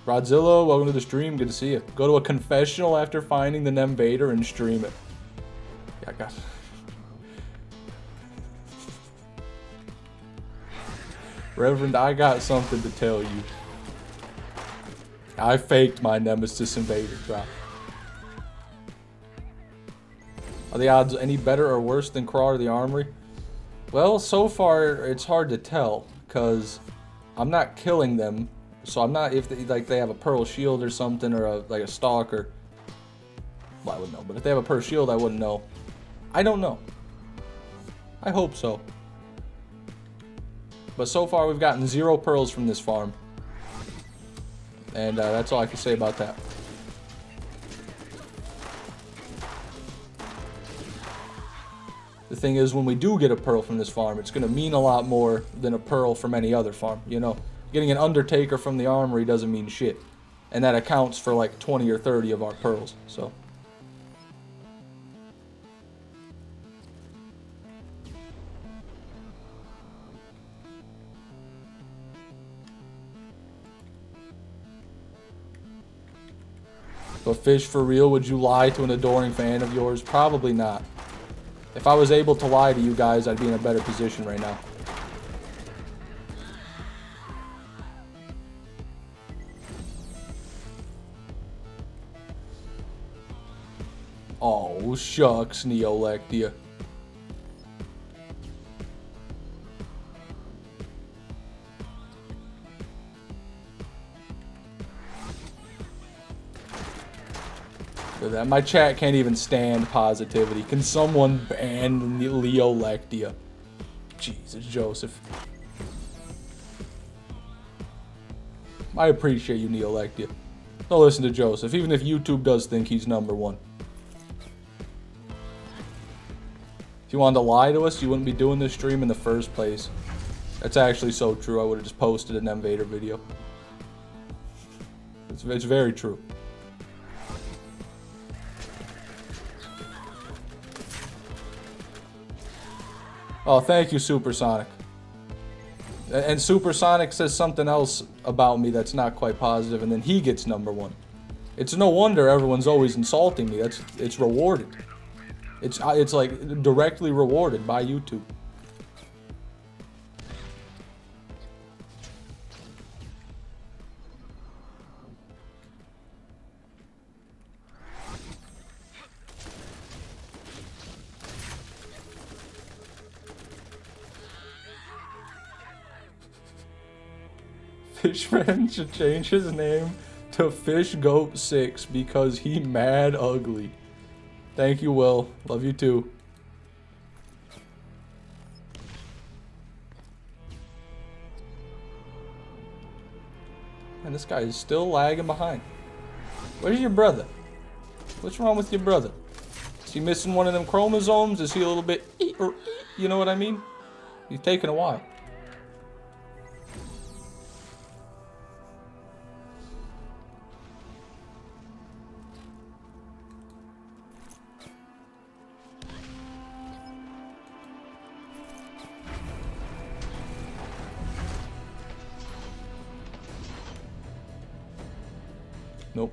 Rodzilla, welcome to the stream. Good to see you. Go to a confessional after finding the Invader and stream it. Yeah, I got. Reverend, I got something to tell you. I faked my Nemesis Invader drop. Are the odds any better or worse than Craw or the Armory? Well, so far it's hard to tell, because I'm not killing them. So I'm not, if they have a pearl shield or something, or like a stalker. Well, I would know, but if they have a pearl shield, I wouldn't know. I don't know. I hope so. But so far we've gotten 0 pearls from this farm. And that's all I can say about that. The thing is, when we do get a pearl from this farm, it's going to mean a lot more than a pearl from any other farm. You know, getting an Undertaker from the Armory doesn't mean shit. And that accounts for like 20 or 30 of our pearls, so... But Fish, for real, would you lie to an adoring fan of yours? Probably not. If I was able to lie to you guys, I'd be in a better position right now. Oh, shucks, Neolectia. That. My chat can't even stand positivity. Can someone ban Neolectia? Jesus, Joseph. I appreciate you, Neolectia. Don't listen to Joseph, even if YouTube does think he's #1. If you wanted to lie to us, you wouldn't be doing this stream in the first place. That's actually so true. I would have just posted an Invader video. It's very true. Oh, thank you, Supersonic. And Supersonic says something else about me that's not quite positive, and then he gets #1. It's no wonder everyone's always insulting me. It's rewarded. It's like directly rewarded by YouTube. Fishman should change his name to FishGoat6 because he mad ugly. Thank you, Will. Love you too. And this guy is still lagging behind. Where's your brother? What's wrong with your brother? Is he missing one of them chromosomes? Is he a little bit you know what I mean? He's taking a while. Nope.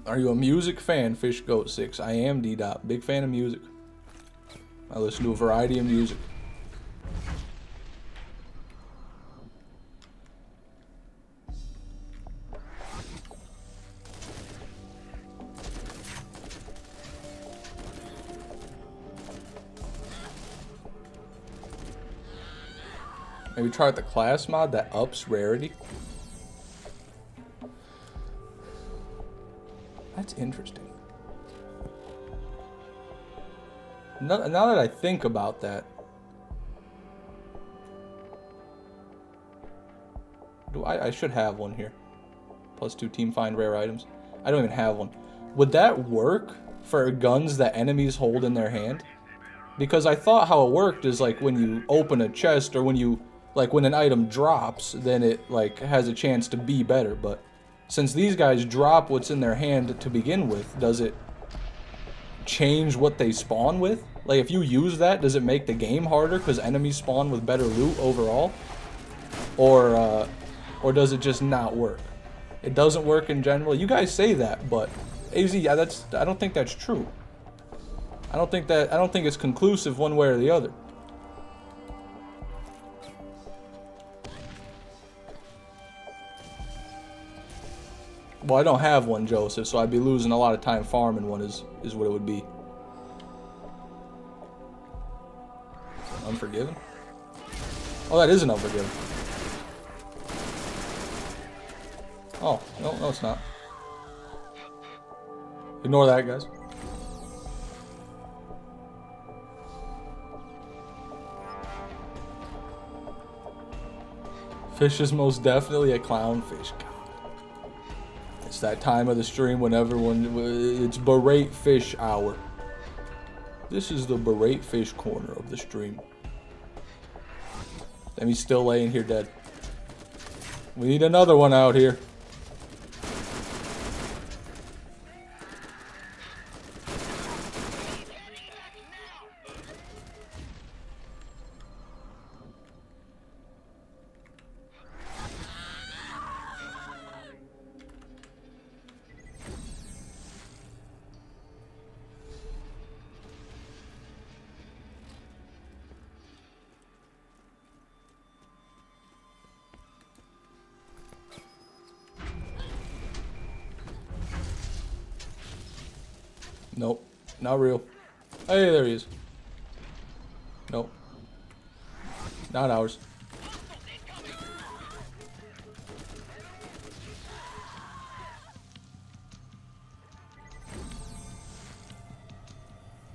Are you a music fan, Fish Goat 6? I am, D-Dot. Big fan of music. I listen to a variety of music. Maybe try out the class mod that ups rarity. That's interesting. Now that I think about that, I should have one here. +2 team find rare items. I don't even have one. Would that work for guns that enemies hold in their hand? Because I thought how it worked is like when you open a chest or when you when an item drops, then it like has a chance to be better. But since these guys drop what's in their hand to begin with, does it change what they spawn with? Like if you use that, does it make the game harder because enemies spawn with better loot overall? Or does it just not work? It doesn't work in general. You guys say that, but AZ, I don't think that's true. I don't think it's conclusive one way or the other. Well, I don't have one, Joseph, so I'd be losing a lot of time farming one is what it would be. Unforgiven? Oh, that is an Unforgiven. Oh, no, it's not. Ignore that, guys. Fish is most definitely a clownfish. God. It's that time of the stream when it's berate fish hour. This is the berate fish corner of the stream. And he's still laying here dead. We need another one out here. Nope, not real. Hey, there he is. Nope. Not ours.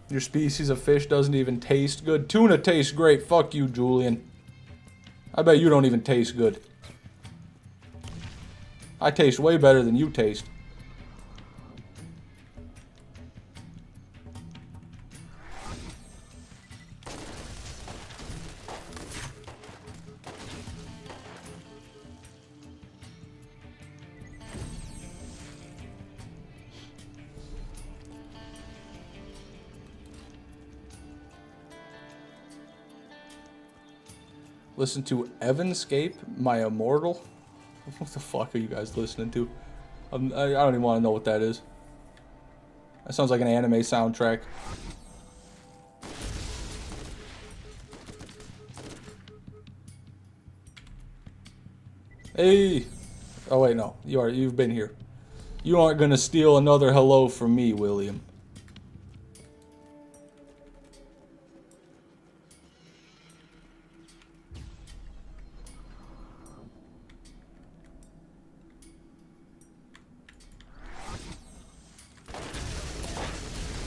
Your species of fish doesn't even taste good. Tuna tastes great. Fuck you, Julian. I bet you don't even taste good. I taste way better than you taste. Listen to Evanscape, My Immortal. What the fuck are you guys listening to? I don't even want to know what that is. That sounds like an anime soundtrack. Hey! Oh wait, no. You've been here. You aren't gonna steal another hello from me, William.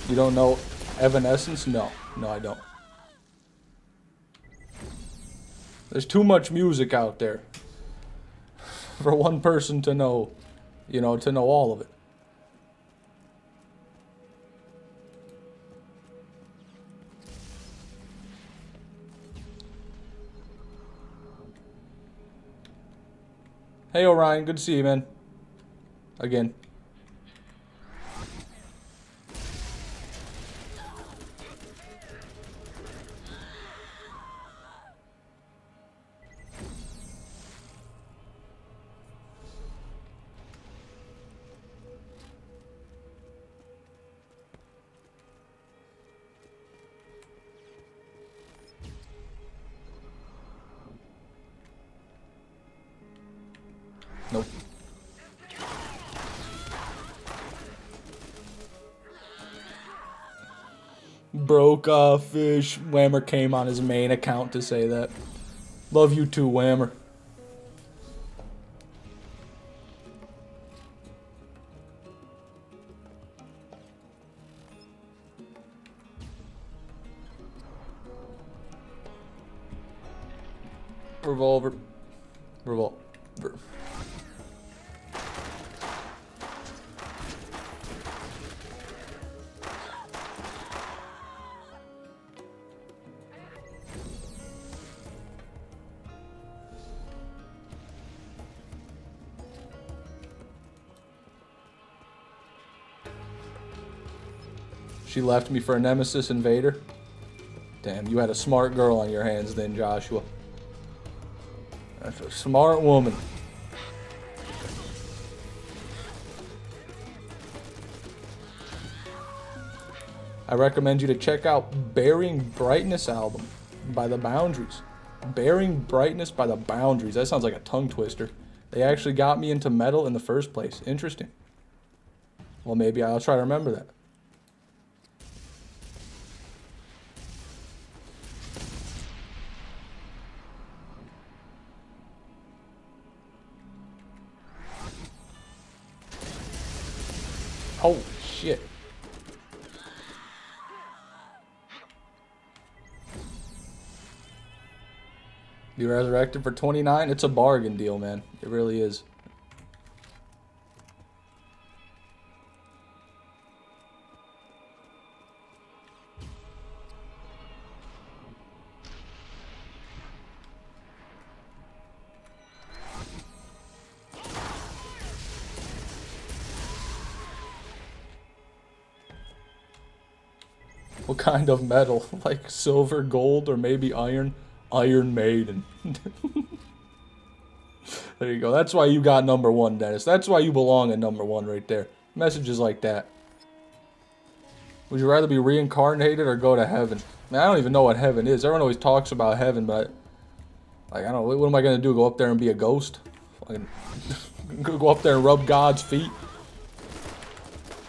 You don't know Evanescence? No. No, I don't. There's too much music out there for one person to know, you know, to know all of it. Hey, Orion, good to see you, man. Again. Nope. Broke off fish. Whammer came on his main account to say that. Love you too, Whammer. Revolver. Revolver. She left me for a Nemesis Invader. Damn, you had a smart girl on your hands then, Joshua. That's a smart woman. I recommend you to check out Bearing Brightness album by The Boundaries. Bearing Brightness by The Boundaries. That sounds like a tongue twister. They actually got me into metal in the first place. Interesting. Well, maybe I'll try to remember that. Holy shit. Be resurrected for 29? It's a bargain deal, man. It really is. What kind of metal? Like silver, gold, or maybe iron? Iron Maiden. There you go. That's why you got number one, Dennis. That's why you belong at number one right there. Messages like that. Would you rather be reincarnated or go to heaven? Man, I don't even know what heaven is. Everyone always talks about heaven, but like I don't know. What am I gonna do? Go up there and be a ghost? Fucking go up there and rub God's feet?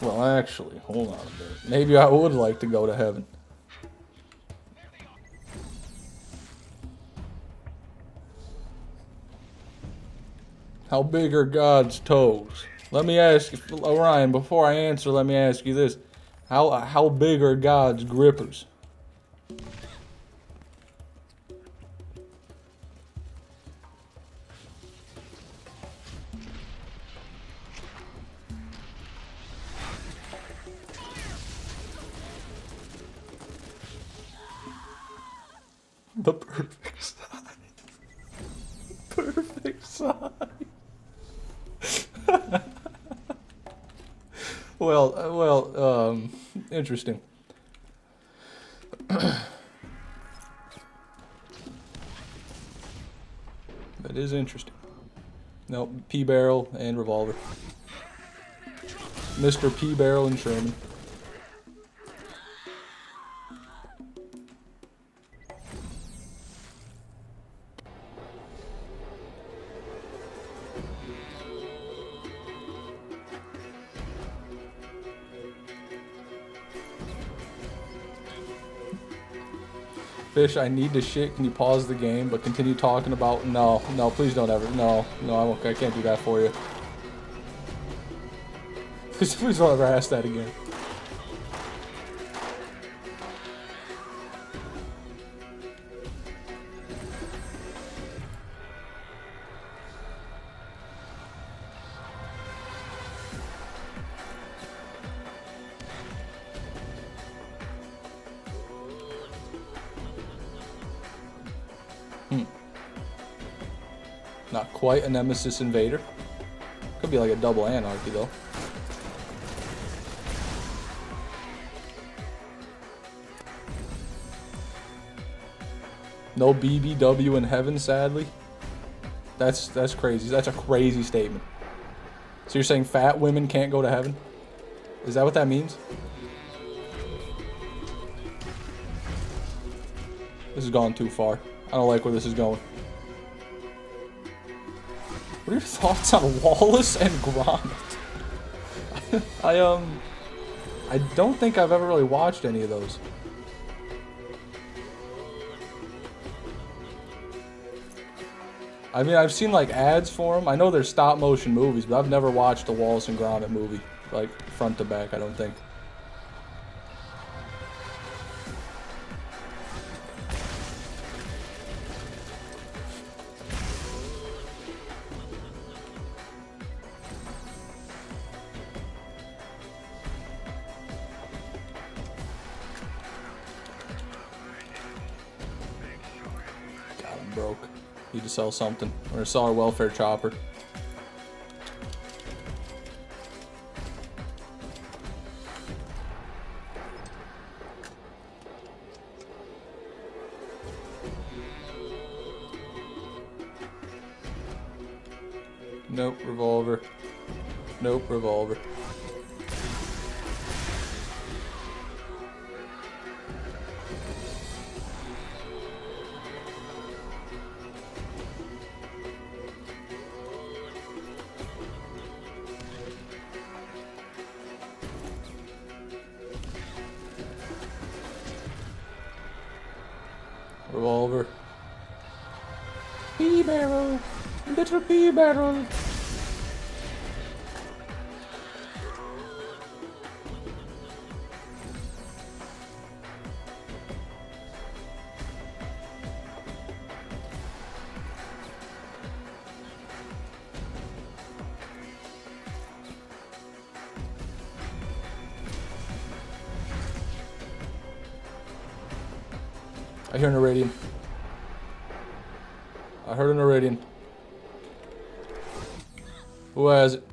Well, actually, hold on a minute. Maybe I would like to go to heaven. How big are God's toes? Let me ask you, Orion, before I answer, let me ask you this. How big are God's grippers? The perfect size. Perfect size. Interesting. That is interesting. Nope, P-Barrel and Revolver. Mr. P-Barrel and Sherman. Fish, I need to shit. Can you pause the game, but continue talking about... No, please don't ever. No, I won't. I can't do that for you. Please don't ever ask that again. Not quite a Nemesis Invader. Could be like a double anarchy though. No BBW in heaven, sadly. That's crazy. That's a crazy statement. So you're saying fat women can't go to heaven? Is that what that means? This has gone too far. I don't like where this is going. What are your thoughts on Wallace and Gromit? I don't think I've ever really watched any of those. I mean, I've seen like ads for them. I know they're stop motion movies, but I've never watched a Wallace and Gromit movie, like front to back, I don't think. God, I'm broke. Need to sell something. We're gonna sell our welfare chopper. Nope, revolver. Nope, revolver. Revolver. Pea barrel. Little pea barrel. I hear an Iridian. I heard an Iridian. Who has it?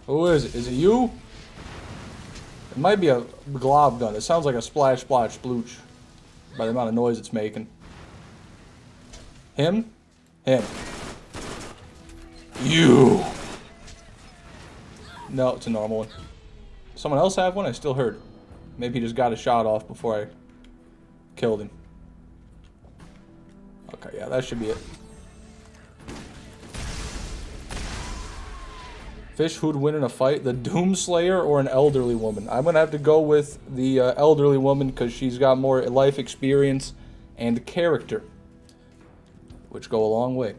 Who is it? Is it you? It might be a glob gun. It sounds like a splash, splash, splooch by the amount of noise it's making. Him? Him. You! No, it's a normal one. Someone else have one? I still heard. Maybe he just got a shot off before I killed him. Okay, yeah, that should be it. Fish who'd win in a fight, the Doomslayer or an elderly woman? I'm gonna have to go with the elderly woman because she's got more life experience and character, which go a long way.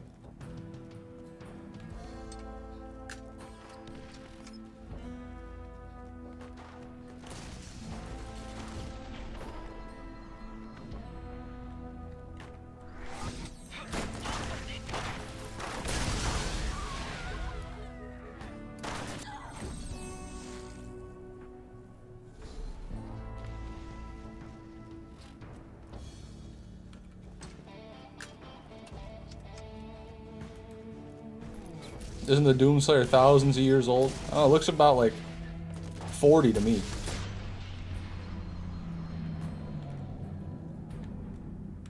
Isn't the Doomslayer thousands of years old? Oh, it looks about like 40 to me.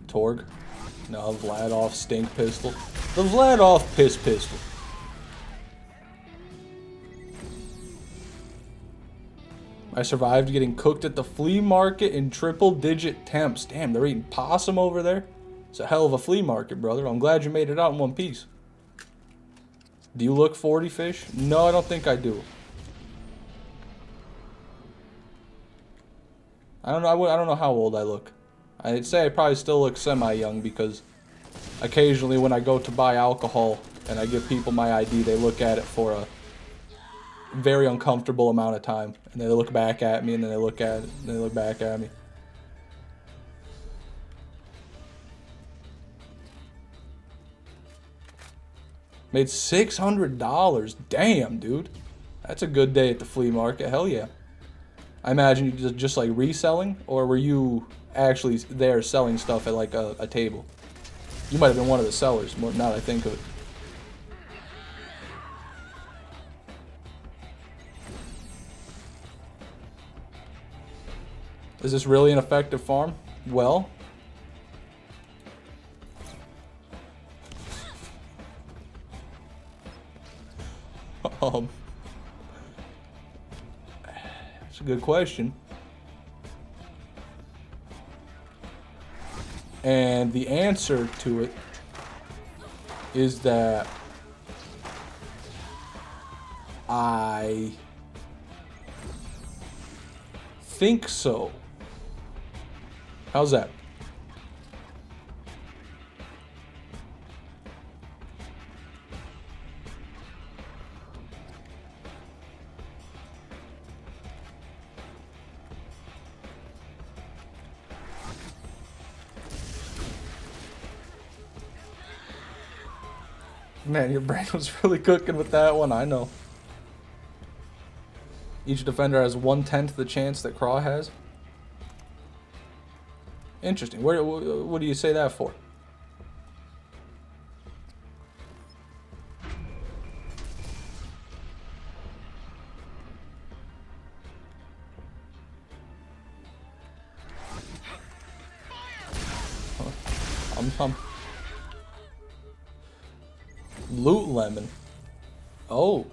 Torg? No, Vladoff stink pistol. The Vladoff piss pistol. I survived getting cooked at the flea market in triple-digit temps. Damn, they're eating possum over there? It's a hell of a flea market, brother. I'm glad you made it out in one piece. Do you look 40, Fish? No, I don't think I do. I don't know. I don't know how old I look. I'd say I probably still look semi-young because occasionally when I go to buy alcohol and I give people my ID, they look at it for a very uncomfortable amount of time, and they look back at me, and then they look at it, and they look back at me. Made $600. Damn, dude. That's a good day at the flea market. Hell yeah. I imagine you just like reselling, or were you actually there selling stuff at like a table? You might have been one of the sellers, now that I think of it. Is this really an effective farm? Well, that's a good question. And the answer to it is that I think so. How's that? Man, your brain was really cooking with that one, I know. Each defender has 1/10 the chance that Craw has. Interesting. What do you say that for? Loot Lemon. Oh.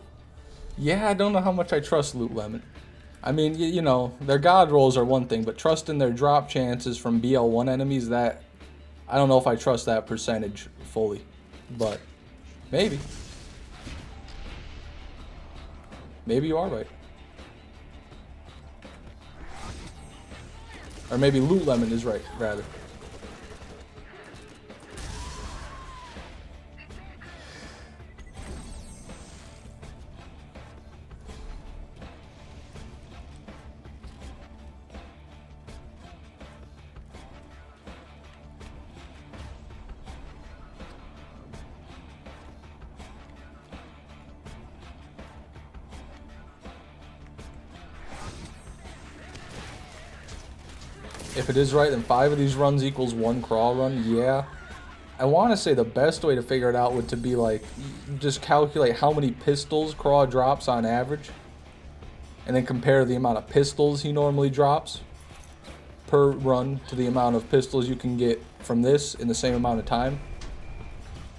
Yeah, I don't know how much I trust Loot Lemon. I mean, you know, their god rolls are one thing, but trusting their drop chances from BL1 enemies, that... I don't know if I trust that percentage fully. But, maybe. Maybe you are right. Or maybe Loot Lemon is right, rather. If it is right, then 5 of these runs equals 1 crawl run. Yeah. I want to say the best way to figure it out would to be like, just calculate how many pistols Craw drops on average. And then compare the amount of pistols he normally drops per run to the amount of pistols you can get from this in the same amount of time.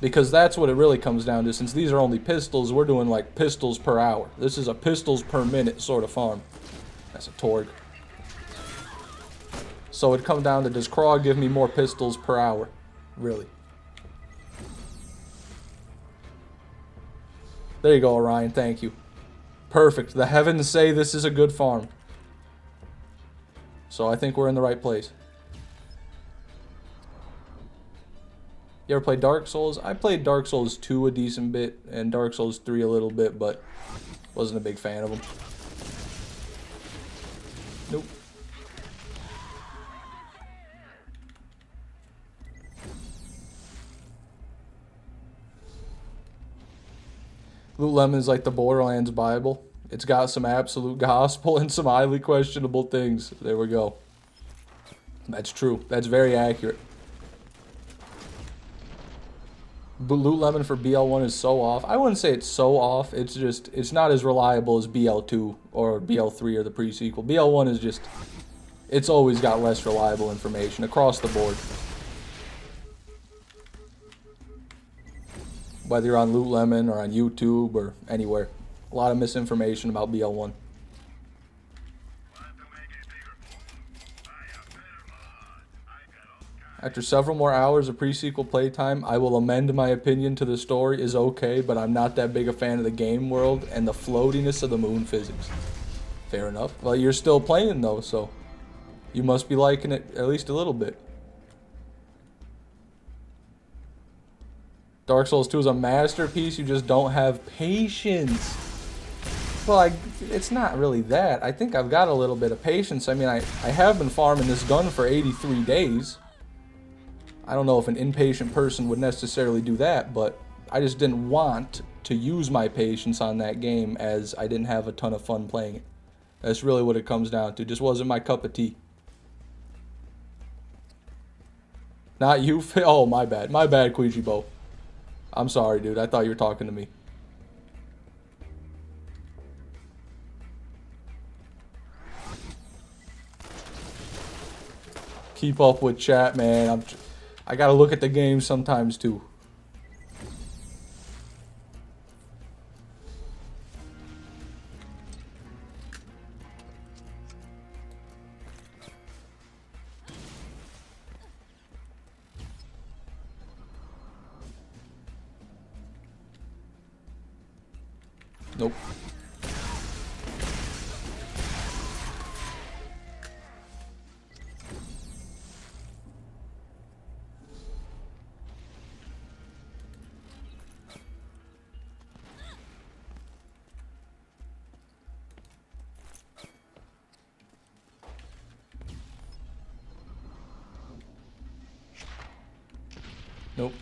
Because that's what it really comes down to. Since these are only pistols, we're doing like pistols per hour. This is a pistols per minute sort of farm. That's a Torg. So it'd come down to, does Craw give me more pistols per hour? Really? There you go, Orion. Thank you. Perfect. The heavens say this is a good farm. So I think we're in the right place. You ever played Dark Souls? I played Dark Souls 2 a decent bit, and Dark Souls 3 a little bit, but wasn't a big fan of them. Nope. Loot Lemon is like the Borderlands Bible. It's got some absolute gospel and some highly questionable things. There we go. That's true. That's very accurate. But Loot Lemon for BL1 is so off. I wouldn't say it's so off. It's just, it's not as reliable as BL2 or BL3 or the pre-sequel. BL1 is just, it's always got less reliable information across the board. Whether you're on Loot Lemon or on YouTube or anywhere. A lot of misinformation about BL1. After several more hours of pre-sequel playtime, I will amend my opinion to the story is okay, but I'm not that big a fan of the game world and the floatiness of the moon physics. Fair enough. Well, you're still playing though, so you must be liking it at least a little bit. Dark Souls 2 is a masterpiece, you just don't have patience. Well, it's not really that. I think I've got a little bit of patience. I mean, I have been farming this gun for 83 days. I don't know if an impatient person would necessarily do that, but I just didn't want to use my patience on that game as I didn't have a ton of fun playing it. That's really what it comes down to. Just wasn't my cup of tea. Not you. Oh, my bad. My bad, Quijibo. I'm sorry, dude. I thought you were talking to me. Keep up with chat, man. I gotta look at the game sometimes, too. Nope. Nope.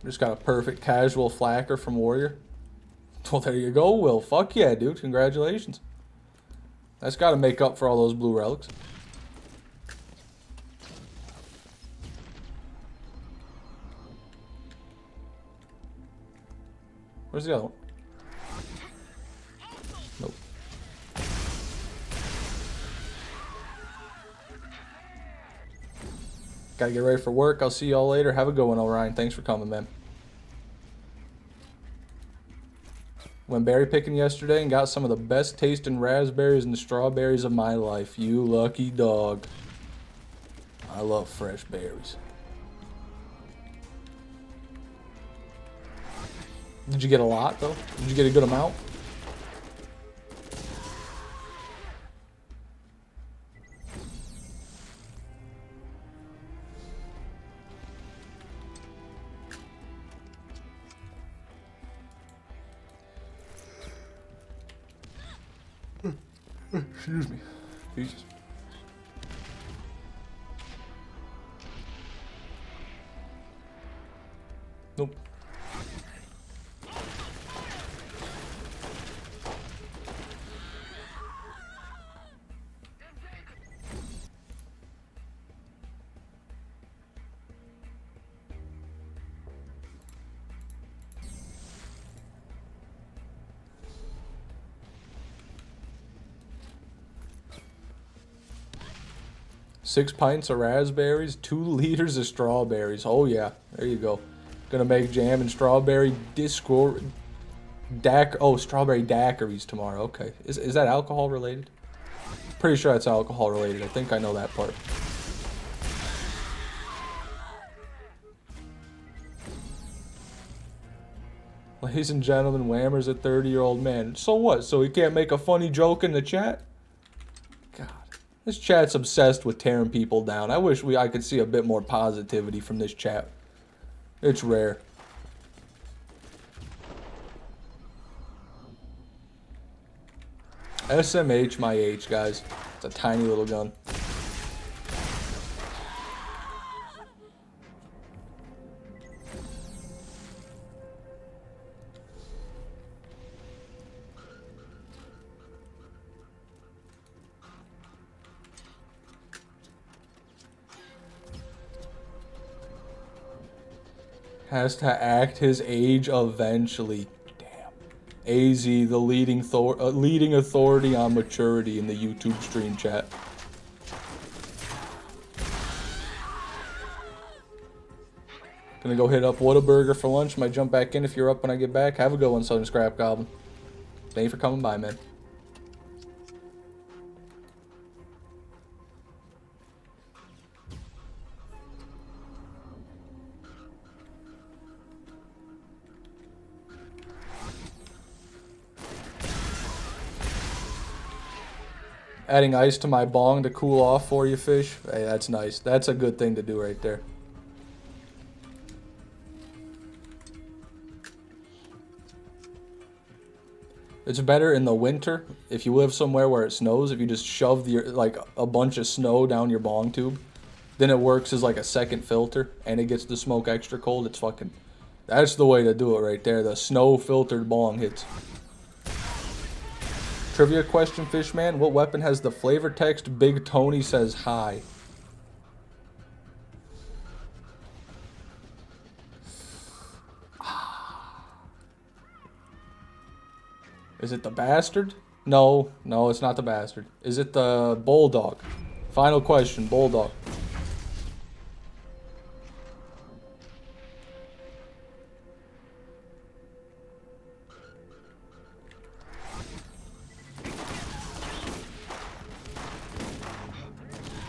Just got a perfect casual flacker from Warrior. Well, there you go, Will. Fuck yeah, dude. Congratulations. That's got to make up for all those blue relics. Where's the other one? Nope. Gotta get ready for work. I'll see y'all later. Have a good one, Orion. Thanks for coming, man. Went berry picking yesterday and got some of the best tasting raspberries and strawberries of my life. You lucky dog. I love fresh berries. Did you get a lot, though? Did you get a good amount? Excuse me. Jesus. Nope. Six pints of raspberries, 2 liters of strawberries. Oh yeah, there you go. Gonna make jam and strawberry strawberry daiquiris tomorrow. Okay, is that alcohol related? Pretty sure that's alcohol related. I think I know that part. Ladies and gentlemen, Whammer's a 30-year-old man. So what? So he can't make a funny joke in the chat? God. This chat's obsessed with tearing people down. I wish I could see a bit more positivity from this chat. It's rare. SMH my H, guys. It's a tiny little gun. Has to act his age eventually. Damn. AZ, the leading authority on maturity in the YouTube stream chat. Gonna go hit up Whataburger for lunch. Might jump back in if you're up when I get back. Have a good one, Southern Scrap Goblin. Thank you for coming by, man. Adding ice to my bong to cool off for you, fish. Hey, that's nice. That's a good thing to do right there. It's better in the winter if you live somewhere where it snows. If you just shove a bunch of snow down your bong tube, then it works as like a second filter, and it gets the smoke extra cold. It's fucking... That's the way to do it right there. The snow filtered bong hits. Trivia question, Fishman. What weapon has the flavor text Big Tony says hi? Is it the bastard? No, no, it's not the bastard. Is it the bulldog? Final question, bulldog.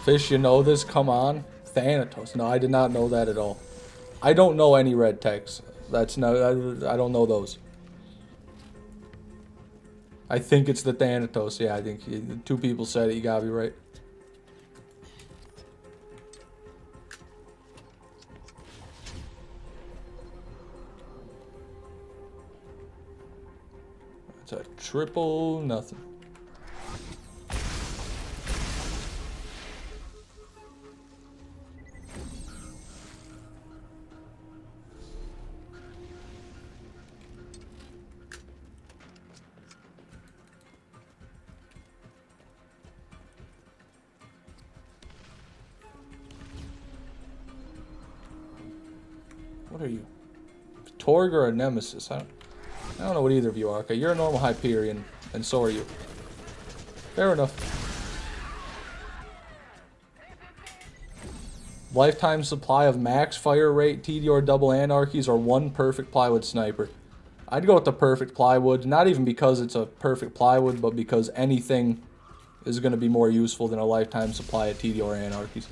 Fish, you know this? Come on. Thanatos. No, I did not know that at all. I don't know any red text. That's no, I don't know those. I think it's the Thanatos. Yeah, I think two people said it. You gotta be right. It's a triple nothing. What are you? Torg or a Nemesis? I don't know what either of you are. Okay, you're a normal Hyperion, and so are you. Fair enough. Lifetime supply of max fire rate, TDR double anarchies, or one perfect plywood sniper. I'd go with the perfect plywood, not even because it's a perfect plywood, but because anything is going to be more useful than a lifetime supply of TDR anarchies.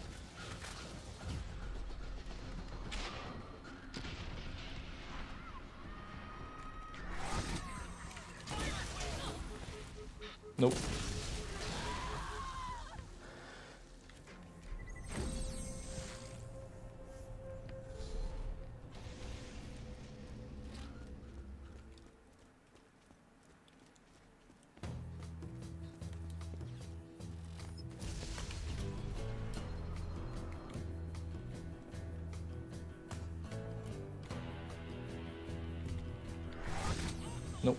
Nope. Nope.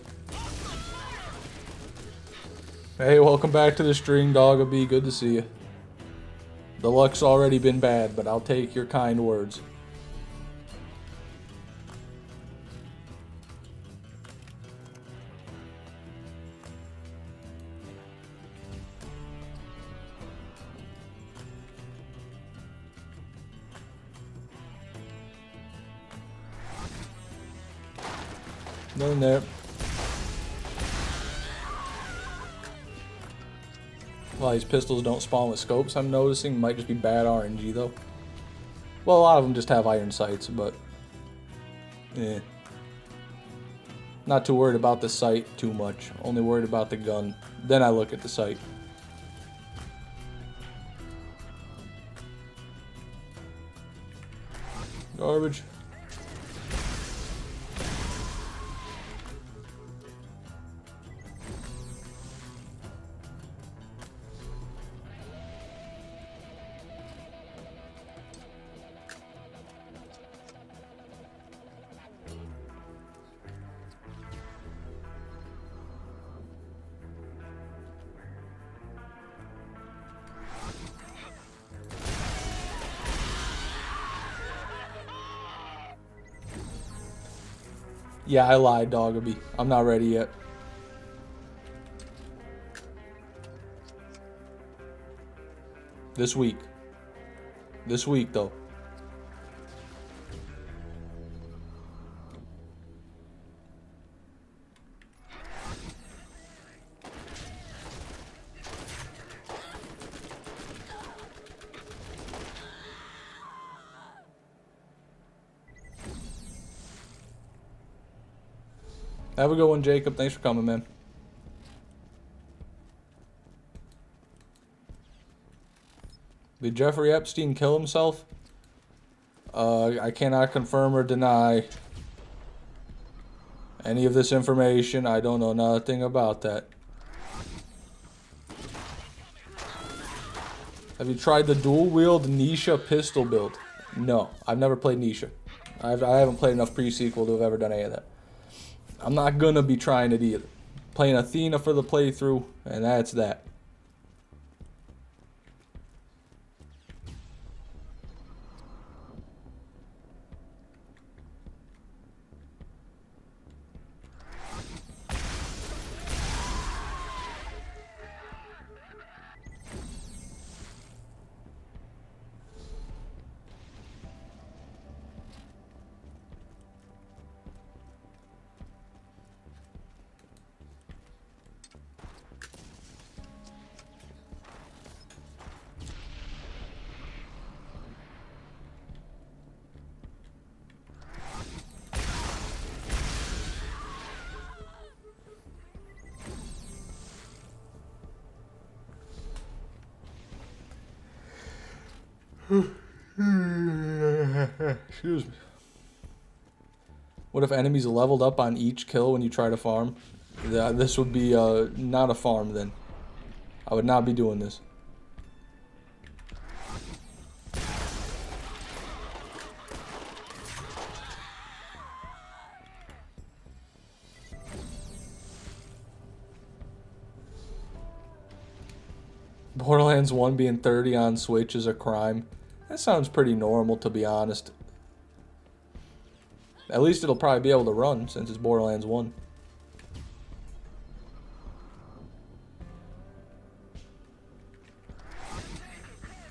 Hey, welcome back to the stream, Dogabee. Good to see you. The luck's already been bad, but I'll take your kind words. Nothing there. Well, these pistols don't spawn with scopes, I'm noticing. Might just be bad RNG, though. Well, a lot of them just have iron sights, but... eh. Not too worried about the sight too much. Only worried about the gun. Then I look at the sight. Garbage. Yeah, I lied, Dogabee. I'm not ready yet. This week. This week, though. Have a good one, Jacob. Thanks for coming, man. Did Jeffrey Epstein kill himself? I cannot confirm or deny any of this information. I don't know nothing about that. Have you tried the dual-wield Nisha pistol build? No, I've never played Nisha. I haven't played enough pre-sequel to have ever done any of that. I'm not gonna be trying it either. Playing Athena for the playthrough, and that's that. Excuse me. What if enemies leveled up on each kill when you try to farm? This would be not a farm then. I would not be doing this. Borderlands 1 being 30 on Switch is a crime. That sounds pretty normal, to be honest. At least it'll probably be able to run since it's Borderlands 1.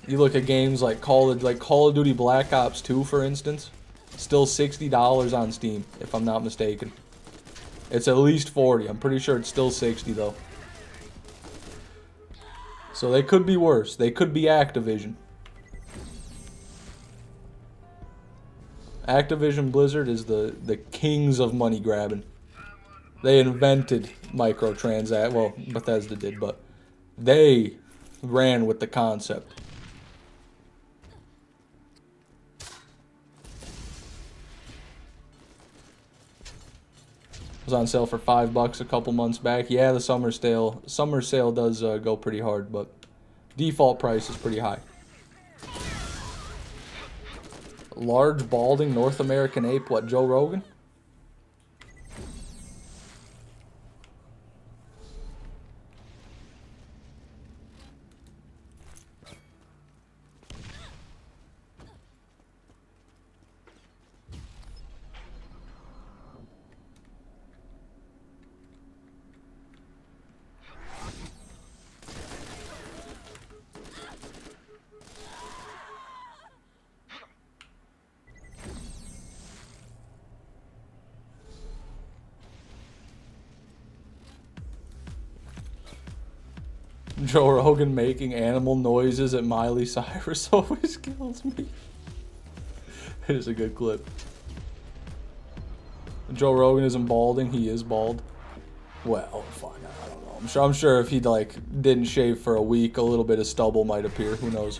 You look at games like Call of Duty Black Ops 2, for instance, still $60 on Steam, if I'm not mistaken. It's at least 40. I'm pretty sure it's still 60 though. So they could be worse. They could be Activision. Activision Blizzard is the kings of money grabbing. They invented microtransact. Well, Bethesda did, but they ran with the concept. It was on sale for $5 a couple months back. Yeah, the summer sale does go pretty hard, but default price is pretty high. Large balding North American ape, what, Joe Rogan? Joe Rogan making animal noises at Miley Cyrus always kills me. It is a good clip. Joe Rogan isn't balding, he is bald. Well, fuck, I don't know. I'm sure if he didn't shave for a week, a little bit of stubble might appear. Who knows?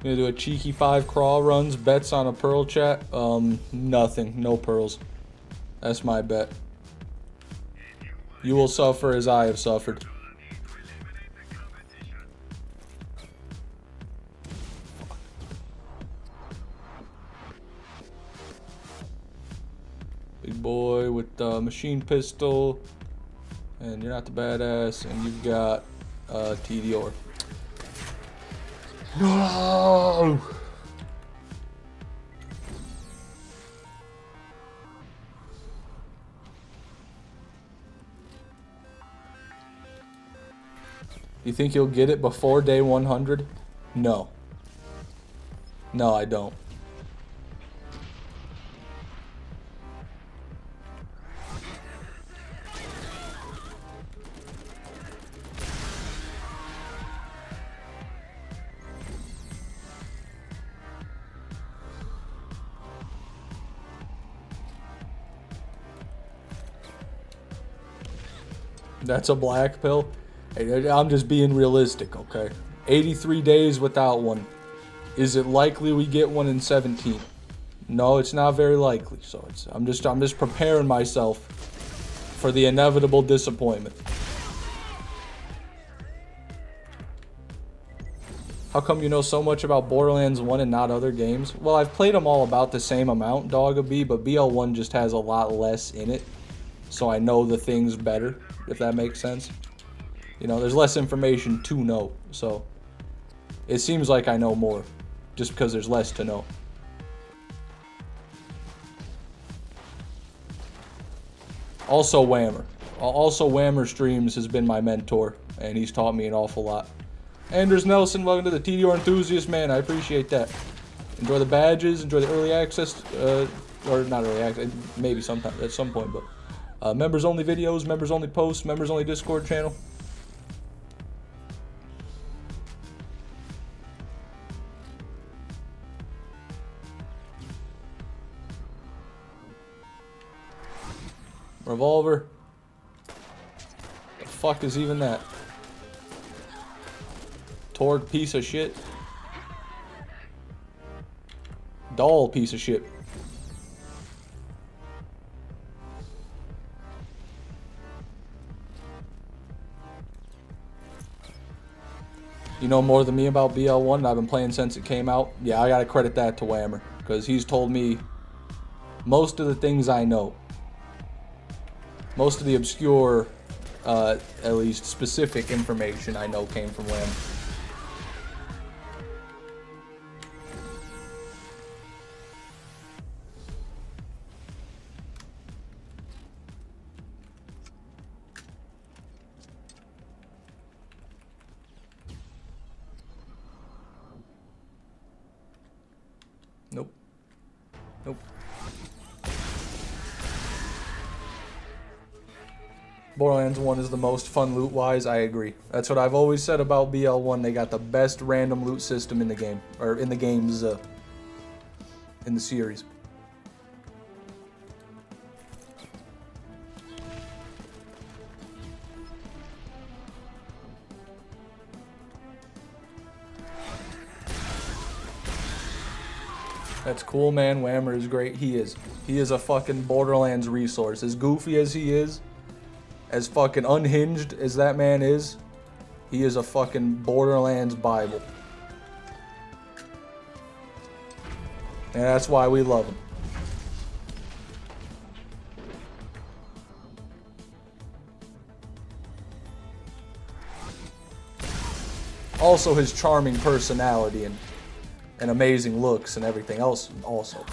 Gonna do a cheeky 5 crawl runs, bets on a pearl chat. Nothing, no pearls. That's my bet. You will suffer as I have suffered. Big boy with the machine pistol. And you're not the badass, and you've got TDR. No! You think you'll get it before day 100? No. No, I don't. That's a black pill. Hey, I'm just being realistic, okay? 83 days without one. Is it likely we get one in 17? No, it's not very likely. So I'm just preparing myself for the inevitable disappointment. How come you know so much about Borderlands 1 and not other games? Well, I've played them all about the same amount, Dogabee, but BL1 just has a lot less in it. So I know the things better, if that makes sense. You know, there's less information to know. So it seems like I know more, just because there's less to know. Also Whammer. Also Whammer Streams has been my mentor, and he's taught me an awful lot. Anders Nelson, welcome to the TDR Enthusiast, man. I appreciate that. Enjoy the badges, enjoy the early access, or not early access, maybe sometime at some point, but members only videos, members only posts, members only Discord channel. Revolver. The fuck is even that? Torg piece of shit. Doll piece of shit. You know more than me about BL1, and I've been playing since it came out. Yeah, I gotta credit that to Whammer, because he's told me most of the things I know. Most of the obscure, at least specific information I know came from Whammer. Nope. Nope. Borderlands 1 is the most fun loot-wise, I agree. That's what I've always said about BL1. They got the best random loot system in the game. Or in the games, in the series. That's cool, man. Whammer is great. He is. He is a fucking Borderlands resource. As goofy as he is, as fucking unhinged as that man is, he is a fucking Borderlands Bible. And that's why we love him. Also his charming personality and amazing looks and everything else also.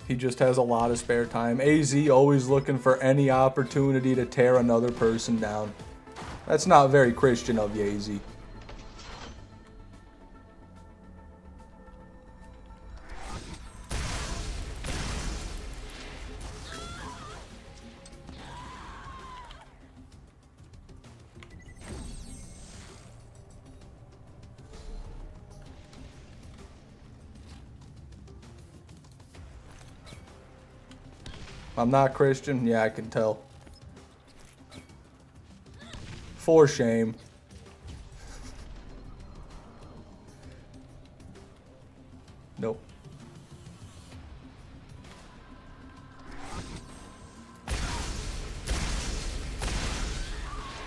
He just has a lot of spare time. AZ always looking for any opportunity to tear another person down. That's not very Christian of you, AZ. I'm not Christian? Yeah, I can tell. For shame. Nope.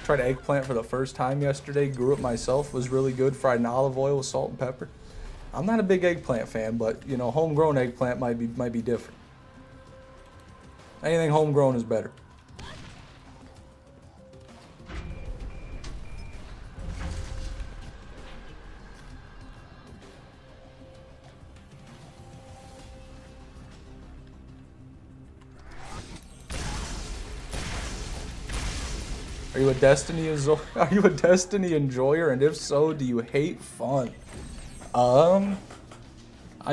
Tried eggplant for the first time yesterday. Grew it myself. Was really good. Fried in olive oil with salt and pepper. I'm not a big eggplant fan, but you know, homegrown eggplant might be different. Anything homegrown is better. Are you a Destiny enjoyer? And if so, do you hate fun? I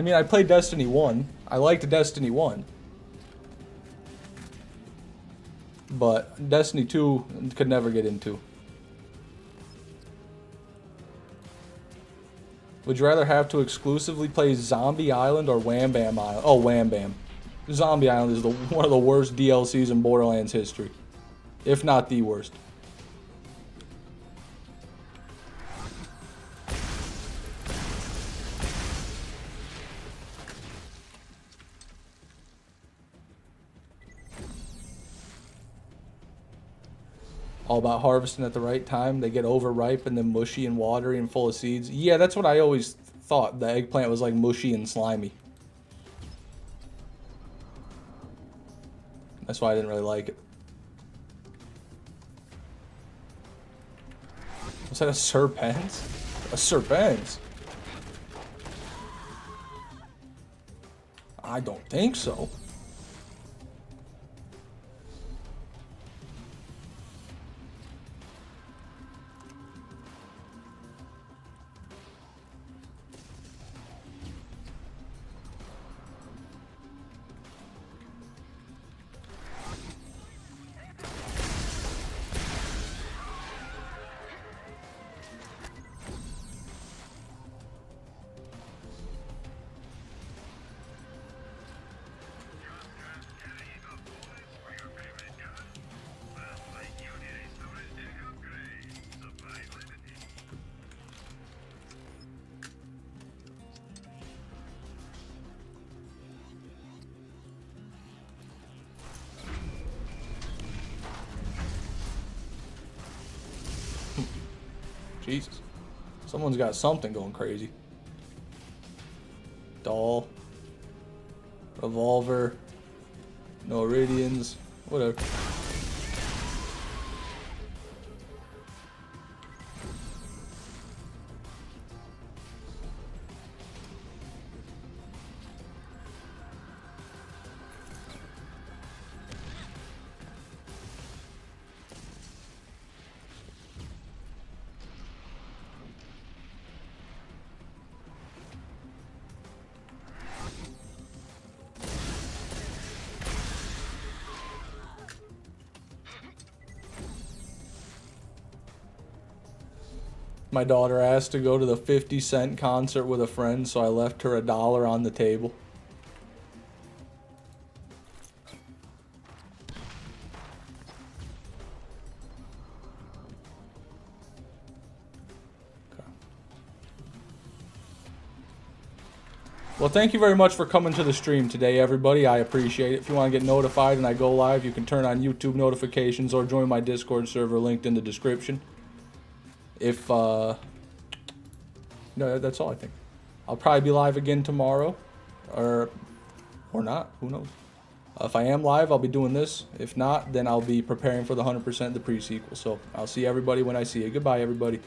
mean, I played Destiny 1. I liked Destiny 1. But Destiny 2 could never get into. Would you rather have to exclusively play Zombie Island or Wham Bam Island? Oh, Wham Bam. Zombie Island is one of the worst DLCs in Borderlands history. if not the worst. All about harvesting at the right time. They get overripe and then mushy and watery and full of seeds. Yeah, that's what I always thought. The eggplant was like mushy and slimy. That's why I didn't really like it. Was that a serpent? A serpent? I don't think so. Jesus. Someone's got something going crazy. Doll. Revolver. No iridians. Whatever. My daughter asked to go to the 50 Cent concert with a friend, so I left her $1 on the table. Well, thank you very much for coming to the stream today, everybody. I appreciate it. If you want to get notified and I go live, you can turn on YouTube notifications or join my Discord server linked in the description. If, no, that's all I think. I'll probably be live again tomorrow, or not, who knows. If I am live, I'll be doing this. If not, then I'll be preparing for the 100% the pre-sequel. So I'll see everybody when I see you. Goodbye, everybody.